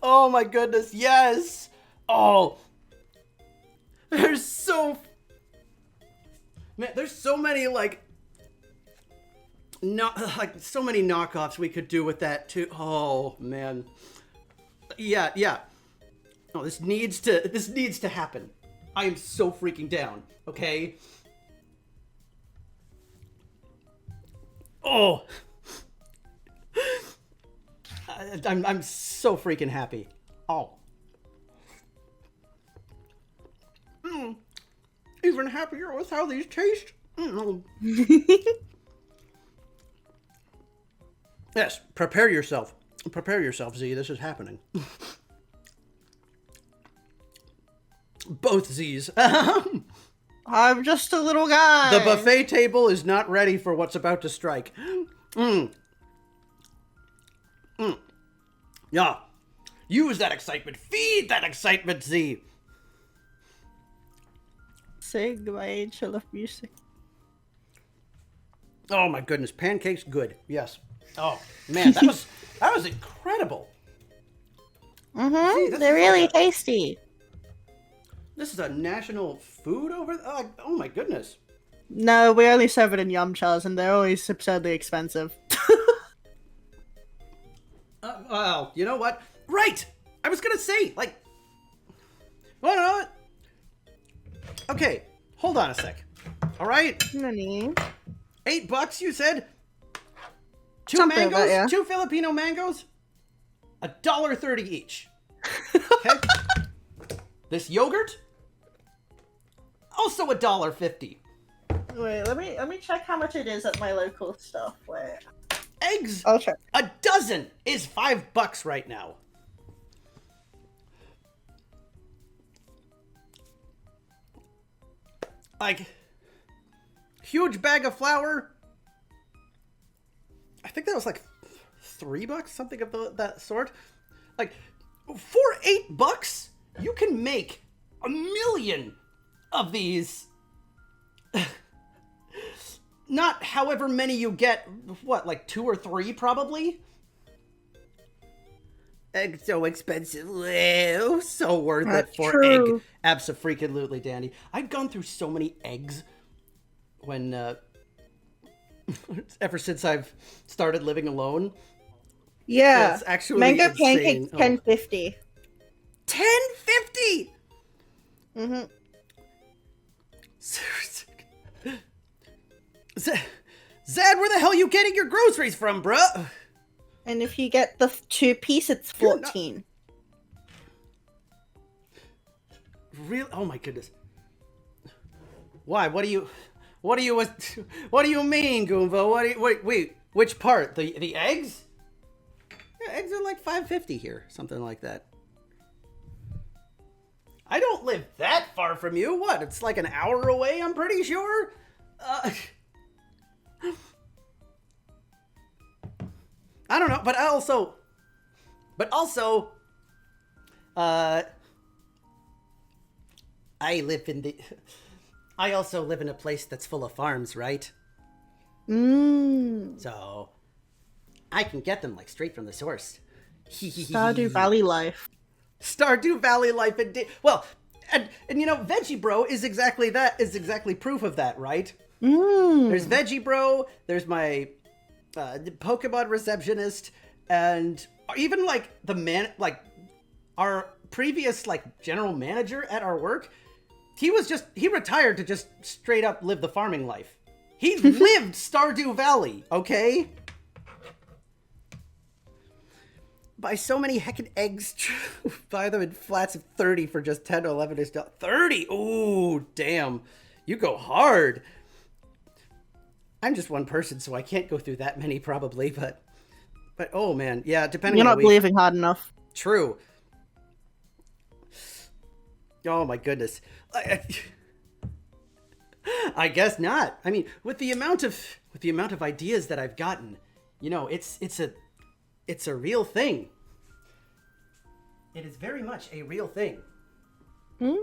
Oh my goodness, yes. Oh, there's so many like so many knockoffs we could do with that too. Oh man, yeah. Oh, this needs to happen. I am so freaking down. Okay. Oh. I'm so freaking happy. Oh. Even happier with how these taste. Yes, prepare yourself. Prepare yourself, Z. This is happening. Both Z's. I'm just a little guy. The buffet table is not ready for what's about to strike. Yeah. Use that excitement. Feed that excitement, Z. Sing my angel of music. Oh my goodness, pancakes good. Yes. Oh man, that was incredible. See, They're really tasty. This is a national food over. Oh my goodness. No, we only serve it in yum-chas, and they're always absurdly expensive. Well, you know what? Right. I was gonna say like. Well, you know what? Okay, hold on a sec. All right. Nani? $8, you said? Two Something like mangoes? that, yeah. 2 Filipino mangoes? $1.30 each. Okay? This yogurt? Also $1.50. Wait, let me check how much it is at my local stuff. Wait. Eggs? I'll check. A dozen is $5 right now. Like, huge bag of flour. I think that was like $3, something of that sort. Like, for $8, you can make 1,000,000 of these. Not however many you get. What, like 2 or 3 probably? Eggs so expensive. Oh, so worth it for true. egg. Abso-freaking-lutely, Danny. I've gone through so many eggs when, ever since I've started living alone. Yeah. It's actually mango insane. pancakes, $10.50. $10.50. Mm-hmm. Zad, where the hell you getting your groceries from, bruh? And if you get the 2-piece, it's $14. Really? Oh my goodness. Why? What do you mean, Goomba? Wait, which part? The eggs? Yeah, eggs are like $5.50 here, something like that. I don't live that far from you. What? It's like an hour away, I'm pretty sure. I don't know, but also, I also live in a place that's full of farms, right? So, I can get them like straight from the source. Stardew Valley life. Stardew Valley life indeed. Well, And you know, Veggie Bro is exactly that. Is exactly proof of that, right? Mm. There's Veggie Bro. There's my Pokemon receptionist, and even like our previous like general manager at our work. He retired to just straight up live the farming life. He lived Stardew Valley, okay? Buy so many heckin' eggs. Buy them in flats of 30 for just 10 to 11 days. 30? Ooh, damn. You go hard. I'm just one person, so I can't go through that many probably, but oh man, yeah, depending You're on not the week. believing hard enough. True. Oh my goodness. I guess not. I mean, with the amount of ideas that I've gotten, you know, it's a real thing. It is very much a real thing. Hmm?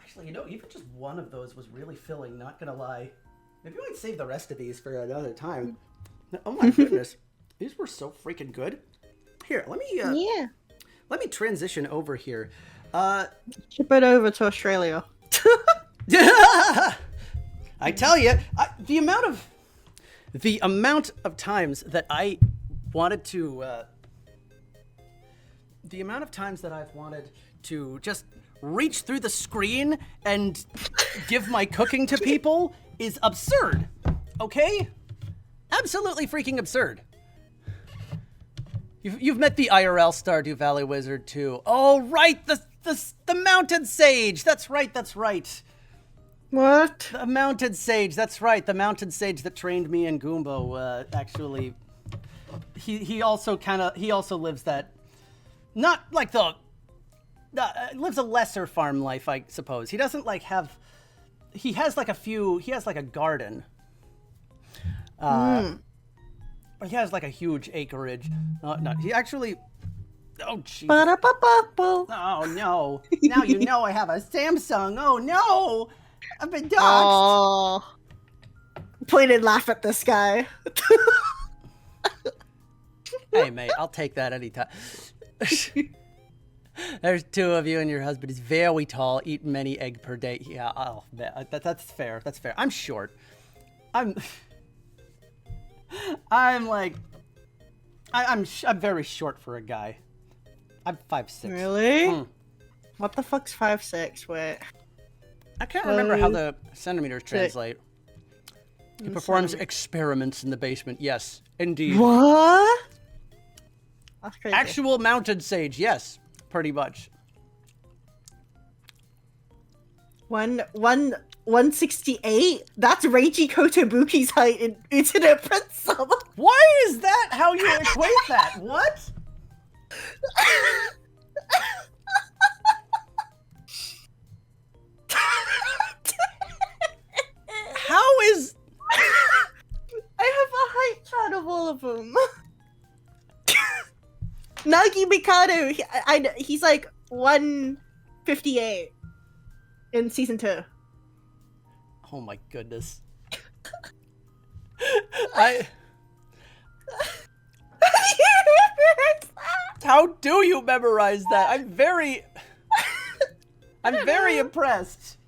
Actually, you know, even just one of those was really filling, not gonna lie. Maybe we might save the rest of these for another time. Oh my goodness. These were so freaking good. Here, let me transition over here. Ship it over to Australia. I tell you, the amount of times that I wanted to, the amount of times that I've wanted to just reach through the screen and give my cooking to people is absurd. Okay? Absolutely freaking absurd. You've met the IRL Stardew Valley Wizard too. Oh, right, the Mountain Sage. That's right. What? The Mountain Sage. That's right. The Mountain Sage that trained me in Goomba. Actually, he also lives that, not like lives a lesser farm life, I suppose. He doesn't like have. He has like a garden. He has like a huge acreage. No, he actually. Oh, jeez. Oh, no. Now you know I have a Samsung. Oh, no. I've been doxxed. Oh. Point and laugh at this guy. Hey, mate, I'll take that anytime. There's two of you and your husband is very tall, eat many eggs per day. Yeah, oh, that's fair. That's fair. I'm short. I'm very short for a guy. I'm 5'6". Really? What the fuck's 5'6"? Wait. I can't remember how the centimeters translate. He performs experiments in the basement. Yes, indeed. What? That's crazy. Actual mountain sage. Yes, pretty much. 168? That's Reiji Kotobuki's height in Internet Prince-sama. Why is that how you equate that? What? How is... I have a height chart of all of them. Nagi Mikado, he's like 158 in season 2. Oh my goodness. How do you memorize that? I'm very impressed.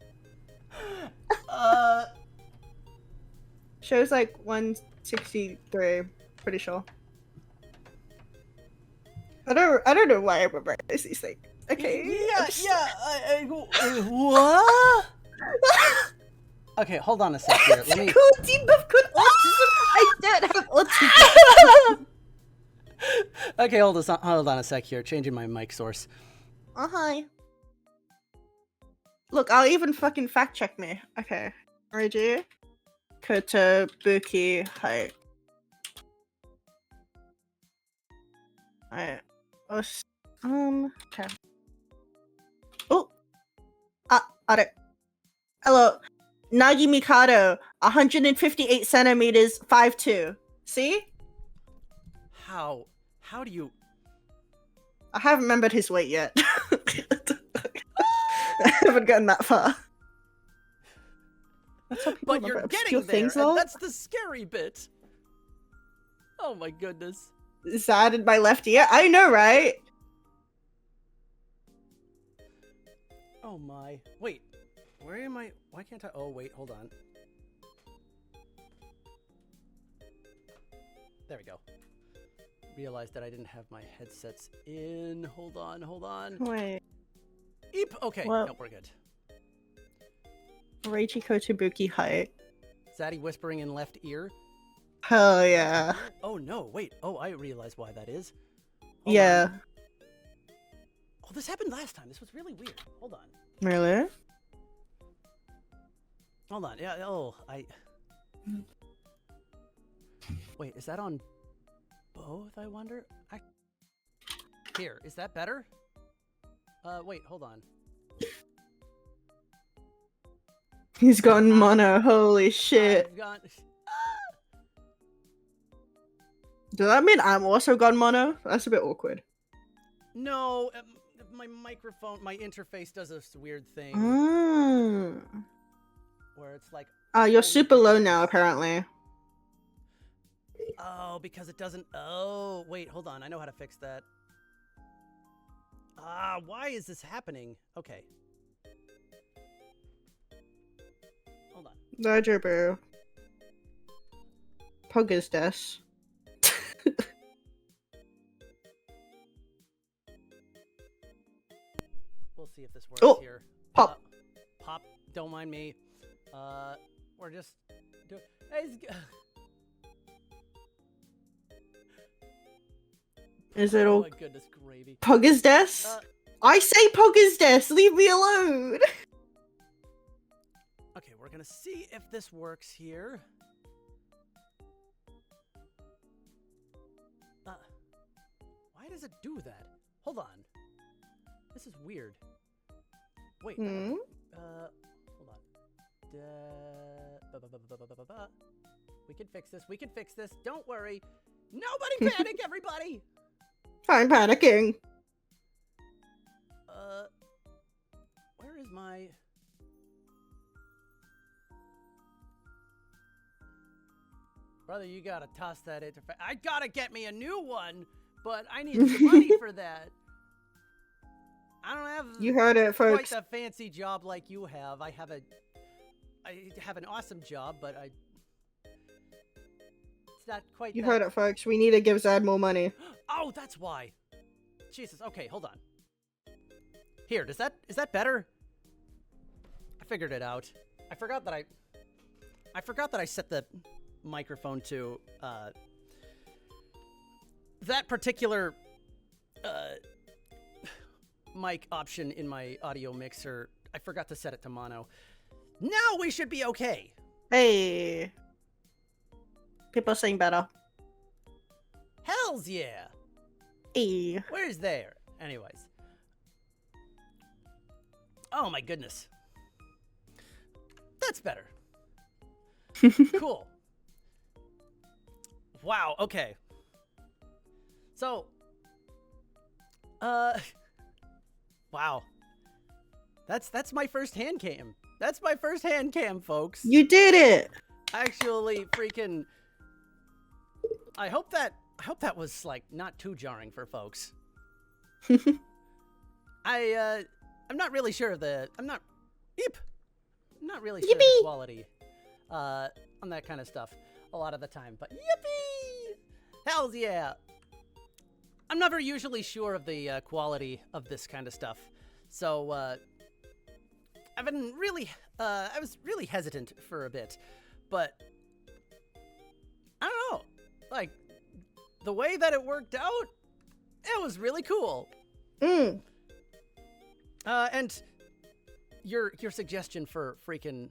Show's like 163, pretty sure. I don't know why I remember these things. Okay. What? Okay, hold on a sec here. Let me. I don't have autism. Okay, hold on a sec here. Changing my mic source. Hi. Look, I'll even fucking fact check me. Okay. Reiji Kotobuki height. Alright. Okay. Oh! Alright. Hello. Nagi Mikado, 158 centimeters, 5'2". See? How do you... I haven't remembered his weight yet. I haven't gotten that far. That's how people But you're getting there, and that's the scary bit. Oh my goodness. Sad in my left ear? I know, right? Oh my. Wait. Where am I? Why can't I? Oh, wait. Hold on. There we go. Realized that I didn't have my headsets in. Hold on. Wait. Eep. Okay. What? Nope, we're good. Reichi Kotobuki height. Zaddy whispering in left ear. Hell yeah. Oh no, wait. Oh, I realize why that is. Hold Yeah. on. Oh, this happened last time. This was really weird. Hold on. Really? Hold on. Yeah. Oh, Wait, is that on both? I wonder. Here, is that better? Wait, hold on. He's gone mono. Holy shit. I've got. Does that mean I'm also gone mono? That's a bit awkward. No, my microphone, my interface does this weird thing where it's like. You're super low now, apparently. Oh, because it doesn't. Oh, wait, hold on. I know how to fix that. Why is this happening? Okay. Hold on. Daijoubu. Poggers desu. We'll see if this works Oh, here. pop. Pop, don't mind me. We're just doing. Hey, Is it oh all my goodness gravy. Poggers desu? I say Poggers desu. Leave me alone. Okay, we're gonna see if this works here. Why does it do that? Hold on. This is weird. Wait. Hold on. We can fix this. We can fix this. Don't worry. Nobody panic, everybody. I'm panicking. Where is my? Brother, you gotta toss that interface. I gotta get me a new one, but I need some money for that. I don't have. You heard it, folks. Quite the fancy job like you have. I have an awesome job, but it's not quite. You heard it, folks. We need to give Zad more money. Oh, that's why. Jesus. Okay, hold on. Here, is that better? I figured it out. I forgot that I set the microphone to that particular mic option in my audio mixer. I forgot to set it to mono. Now we should be okay. Hey. People sing better. Hells yeah. Hey. Where's there? Anyways. Oh my goodness. That's better. Cool. Wow, okay. So, wow. That's my first hand cam. That's my first hand cam, folks. You did it. Actually, freaking. I hope that was like not too jarring for folks. I'm not really sure of the. I'm not really sure of the quality on that kind of stuff a lot of the time, but yippee! Hells yeah! I'm never usually sure of the quality of this kind of stuff, so I've been really, I was really hesitant for a bit, but I don't know, like the way that it worked out, it was really cool. And your suggestion for freaking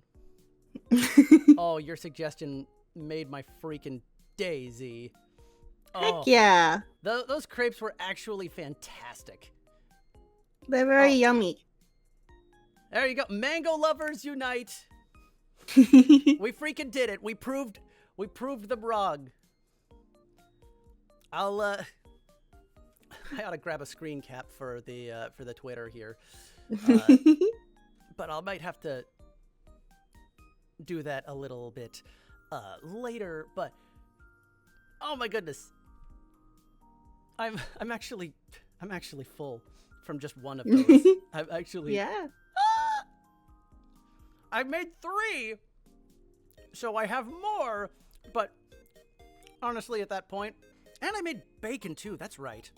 oh, your suggestion made my freaking day, Z. Oh, Heck yeah. Those crepes were actually fantastic. They're very yummy. There you go. Mango lovers unite. We freaking did it. We proved them wrong. I ought to grab a screen cap for the Twitter here. But I might have to do that a little bit later, but oh my goodness. I'm actually full from just one of those. I'm actually Yeah. I made 3, so I have more, but honestly at that point, and I made bacon too, that's right.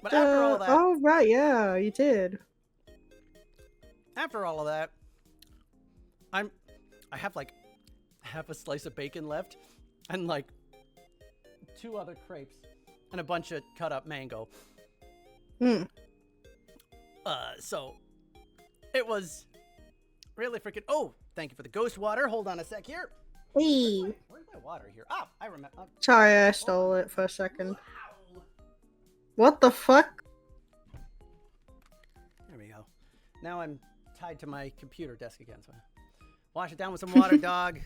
But after all that, Oh, right, yeah, you did. after all of that, I have like half a slice of bacon left and like 2 other crepes and a bunch of cut up mango. So it was really freaking. Oh, thank you for the ghost water. Hold on a sec here. Hey. Where's my water here? Ah, I remember. Sorry, I stole it for a second. Wow. What the fuck? There we go. Now I'm tied to my computer desk again. So wash it down with some water, dog.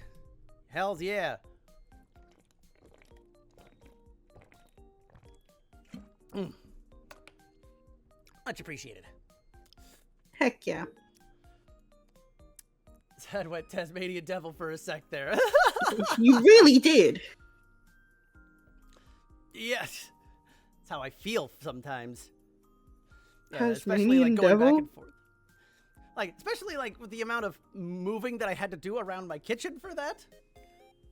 Hells yeah. Much appreciated. Heck yeah. Said wet Tasmanian devil for a sec there. You really did. Yes. That's how I feel sometimes. Yeah, especially Tasmanian like going back devil? and forth. Like, especially like with the amount of moving that I had to do around my kitchen for that.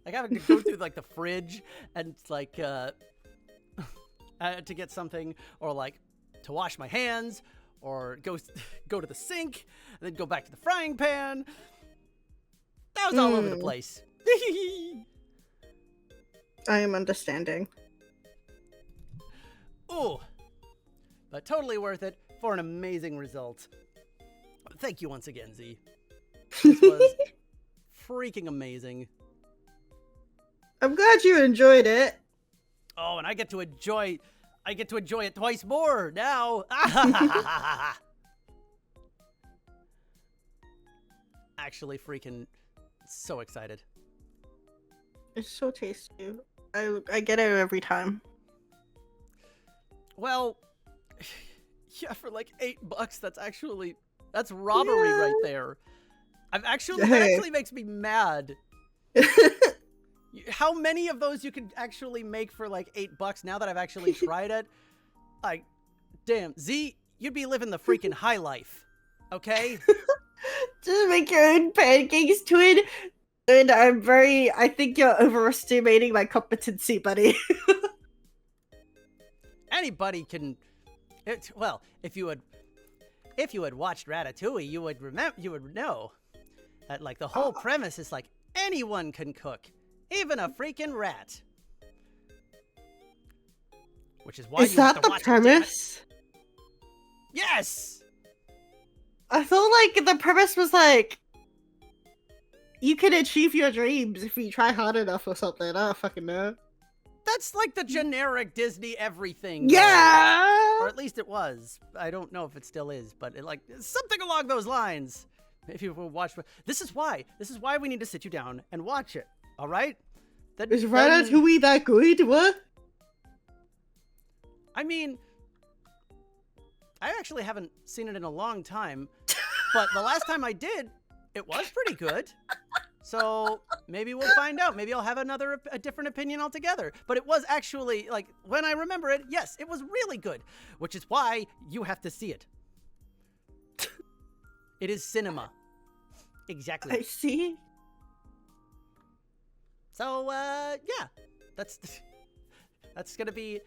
Like having to go through like the fridge and like to get something, or like to wash my hands, or go to the sink and then go back to the frying pan. That was all over the place. I am understanding. Ooh, but totally worth it for an amazing result. Thank you once again, Z. This was freaking amazing. I'm glad you enjoyed it. Oh, and I get to enjoy it twice more now. Actually freaking so excited. It's so tasty. I get it every time. Well, yeah, for like $8, that's robbery right there. That actually makes me mad. How many of those you could actually make for like $8 now that I've actually tried it? Like, damn, Z, you'd be living the freaking high life, okay? Just make your own pancakes, twin. And I think you're overestimating my competency, buddy. Anybody can. Well, if you had watched Ratatouille, you would know that like the whole premise is like anyone can cook, even a freaking rat. Which is why Is you have that to the watch premise? it. Yes. I feel like the premise was like, you can achieve your dreams if you try hard enough or something. I don't fucking know. That's like the generic Disney everything. Yeah! Or at least it was. I don't know if it still is, but something along those lines. If you watch, this is why we need to sit you down and watch it. All right? Is Ratatouille that good? What? I mean, I actually haven't seen it in a long time, but the last time I did, it was pretty good. So maybe we'll find out. Maybe I'll have a different opinion altogether. But it was actually, like, when I remember it, yes, it was really good, which is why you have to see it. It is cinema. Exactly. I see. So, yeah, that's gonna be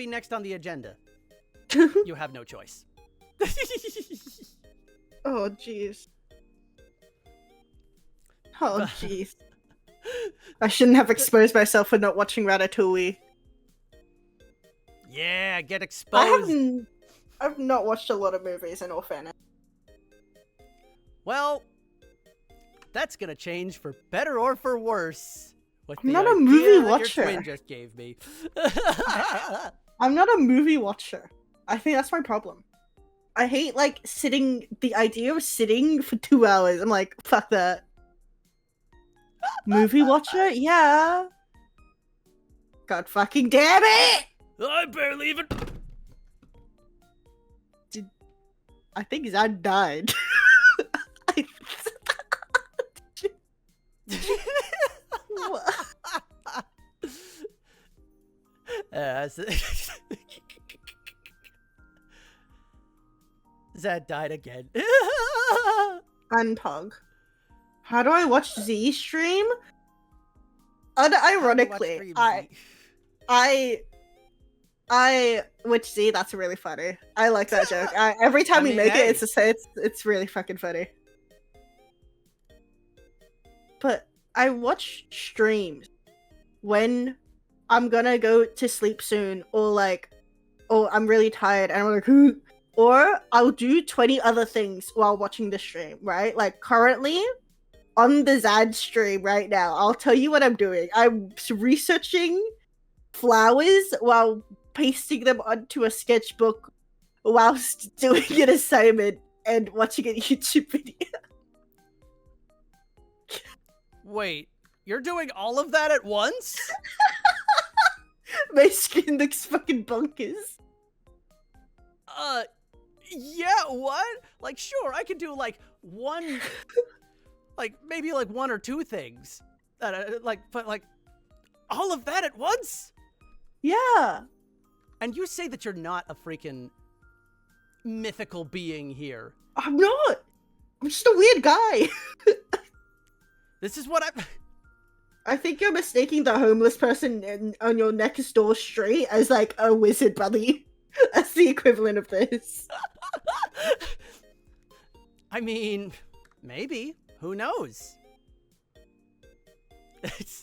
next on the agenda. You have no choice. Oh, jeez. Oh, jeez. I shouldn't have exposed myself for not watching Ratatouille. Yeah, get exposed. I've not watched a lot of movies, in all fairness. Well, that's gonna change for better or for worse. I'm not a movie Your watcher. twin just gave me. I'm not a movie watcher. I think that's my problem. I hate, like, the idea of sitting for 2 hours. I'm like, fuck that. Movie watcher? Yeah. God fucking damn it! I barely even. I think Zad died. Zad died again. and Pug. How do I watch Z stream? Unironically, I which Z, that's really funny. I like that joke. Every time we make it, it's really fucking funny. But I watch streams when I'm gonna go to sleep soon, or like, oh, I'm really tired, and I'm like, or I'll do 20 other things while watching the stream, right? Like currently on the Zad stream right now, I'll tell you what I'm doing. I'm researching flowers while pasting them onto a sketchbook whilst doing an assignment and watching a YouTube video. Wait, you're doing all of that at once? My screen looks fucking bonkers. Yeah, what? Like, sure, I could do, like, one... like, maybe, like, one or two things. But, like, all of that at once? Yeah. And you say that you're not a freaking mythical being here. I'm not. I'm just a weird guy. This is what I think you're mistaking the homeless person on your next door street as, like, a wizard buddy. That's the equivalent of this. I mean, maybe. Who knows?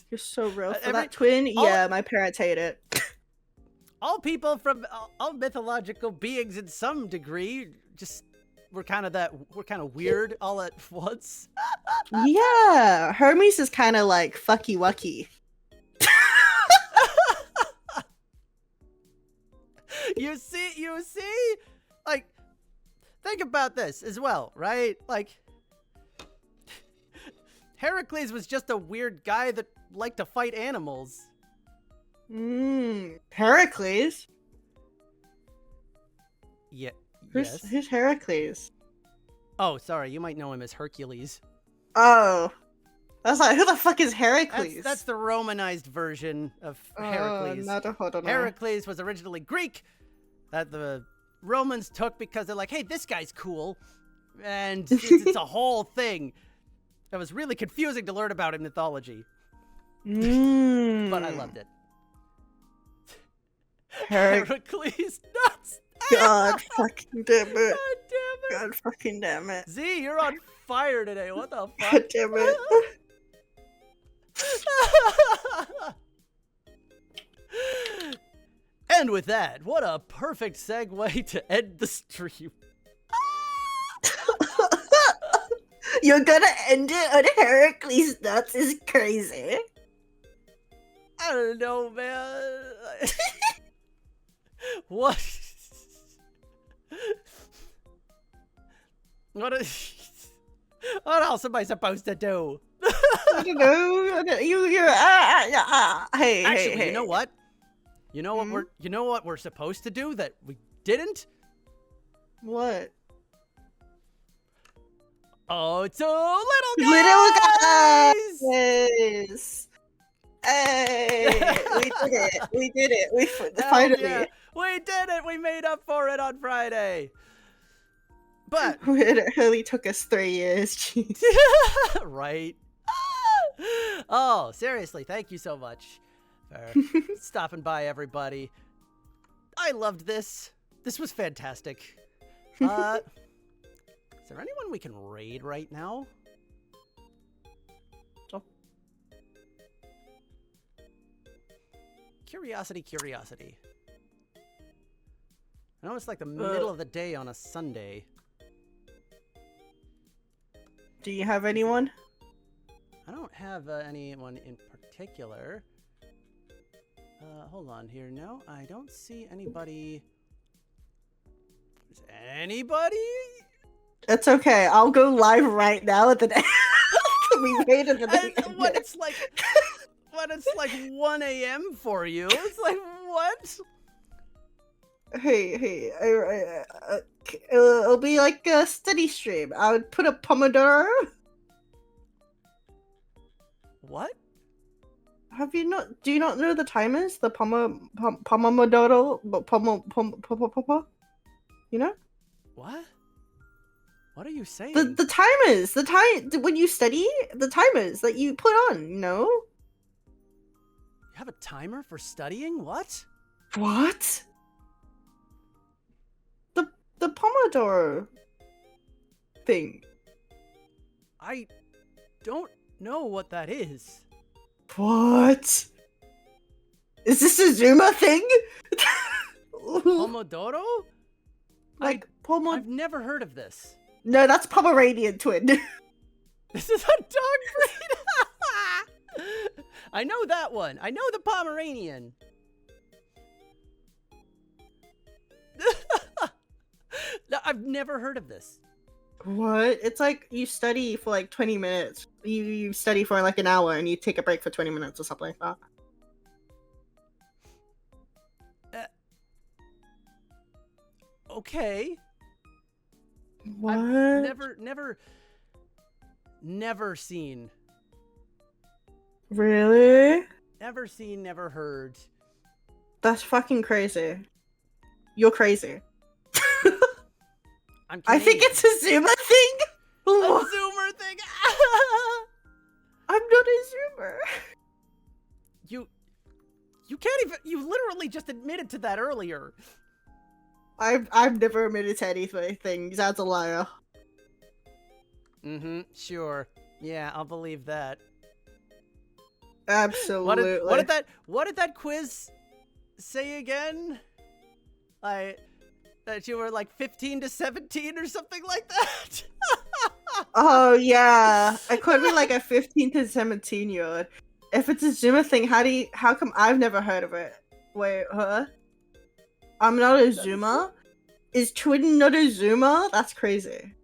You're so real. For that twin, yeah, my parents hate it. All people from all mythological beings in some degree, just we're kind of weird all at once. Yeah, Hermes is kind of like fucky wucky. You see, like, think about this as well, right? Like, Heracles was just a weird guy that liked to fight animals. Heracles? Yeah. Who's Heracles? Oh, sorry, you might know him as Hercules. Oh. I was like, who the fuck is Heracles? That's the Romanized version of Heracles. Heracles was originally Greek that the Romans took because they're like, hey, this guy's cool. And it's a whole thing. That was really confusing to learn about in mythology. But I loved it. Heracles nuts. God fucking damn it. God damn it. God fucking damn it. Z, you're on fire today. What the fuck? God damn it. And with that, what a perfect segue to end the stream. You're gonna end it on Heracles nuts is crazy. I don't know, man. What? What else am I supposed to do? I don't know. Hey. You know what? You know what we're supposed to do that we didn't? What? Oh, it's a little guys! Yes. Hey, we did it. Finally. Yeah. We did it. We made up for it on Friday. But it really took us 3 years. Jeez. Right. Oh, seriously, thank you so much for stopping by, everybody. I loved this. This was fantastic. Is there anyone we can raid right now? Oh. Curiosity. I know it's like the middle of the day on a Sunday. Do you have anyone? I don't have anyone in particular. Hold on here. No, I don't see anybody. Is anybody? It's okay. I'll go live right now at the we waited when it's like 1 a.m. for you. It's like, what? Hey, it'll be like a steady stream. I would put a Pomodoro. What? Do you not know the timers? The Pomodoro? You know? What? What are you saying? The timers, the time when you study, the timers that you put on, you know? You have a timer for studying? What? What? The Pomodoro thing. I don't know what that is. What? Is this a Zuma thing? Pomodoro? Like I've never heard of this. No, that's Pomeranian twin. This is a dog breed. I know that one. I know the Pomeranian. No, I've never heard of this. What? It's like you study for like 20 minutes. You study for like an hour and you take a break for 20 minutes or something like that. Okay. What? I've never seen. Really? Never seen, never heard. That's fucking crazy. You're crazy. I'm I think Canadian. it's a Zuma thing. A What? Zoomer thing. I'm not a Zoomer. You can't even. You literally just admitted to that earlier. I've never admitted to anything. That's a liar. Mm-hmm. Sure. Yeah, I'll believe that. Absolutely. What did that quiz say again? That you were like 15 to 17 or something like that? Oh yeah, it could be like a 15 to 17-year-old. If it's a Zuma thing, how come I've never heard of it? Wait, huh? I'm not a Zuma? Is Twin not a Zuma? That's crazy.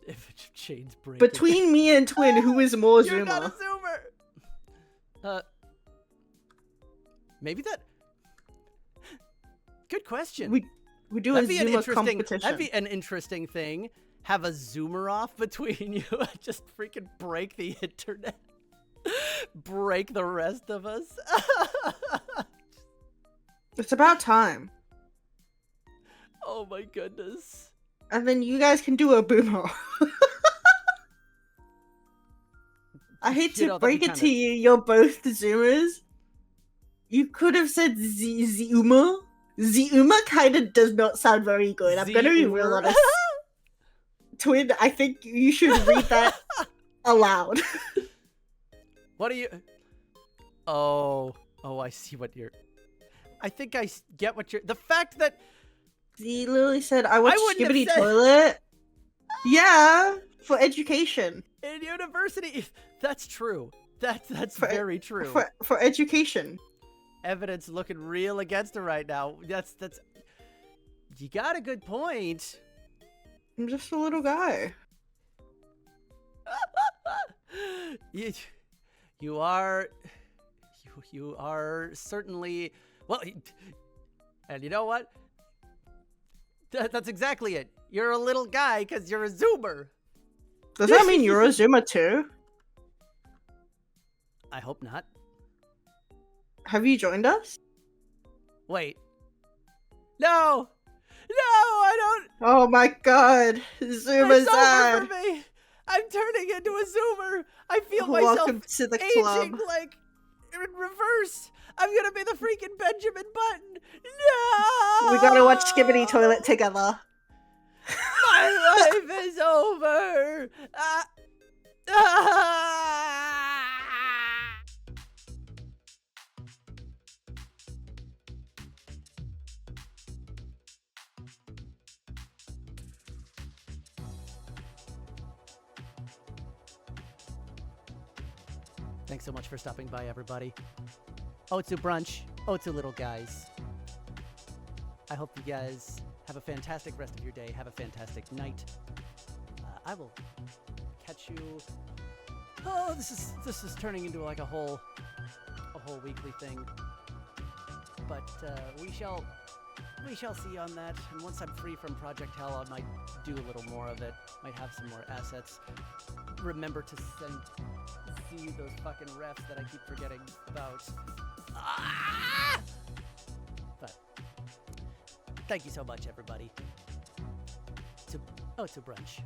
If chains break. Between me and Twin, who is more You're Zuma? not a Zoomer. Maybe that. Good question. We do That'd a be an Zuma interesting. competition. That'd be an interesting thing. Have a Zoomer off between you. Just freaking break the internet. Break the rest of us. It's about time. Oh my goodness. And then you guys can do a boomer. I hate to that'd break be it to kinda- you, you're both the Zoomers. You could have said Zuma. Zuma kind of does not sound very good. I'm gonna be real Zoomer. honest. Twin, I think you should read that aloud. What are you? Oh, I see what you're. I think I get what you're. The fact that He literally said, I watched wouldn't have Skibbity said- Toilet. Yeah, for education. in university, that's true. That's For- very true. For education. Evidence looking real against her right now. That's. You got a good point. I'm just a little guy. You are certainly well, and you know what? That's exactly it. You're a little guy because you're a Zoomer. Does that mean you're a Zuma too? I hope not. Have you joined us? Wait. No, I don't. Oh my god, Zuma's It's over on. for me. I'm turning into a Zoomer. I feel Welcome myself to the aging club. like in reverse. I'm gonna be the freaking Benjamin Button. No. We gotta watch Skibbity Toilet together. My life is over. Thanks so much for stopping by, everybody. Otsu brunch, Otsu little guys. I hope you guys have a fantastic rest of your day. Have a fantastic night. I will catch you. Oh, this is turning into like a whole weekly thing. But we shall see on that. And once I'm free from Project Hell, I might do a little more of it. Might have some more assets. Remember to see those fucking refs that I keep forgetting about. But thank you so much, everybody. Oh, it's a brunch.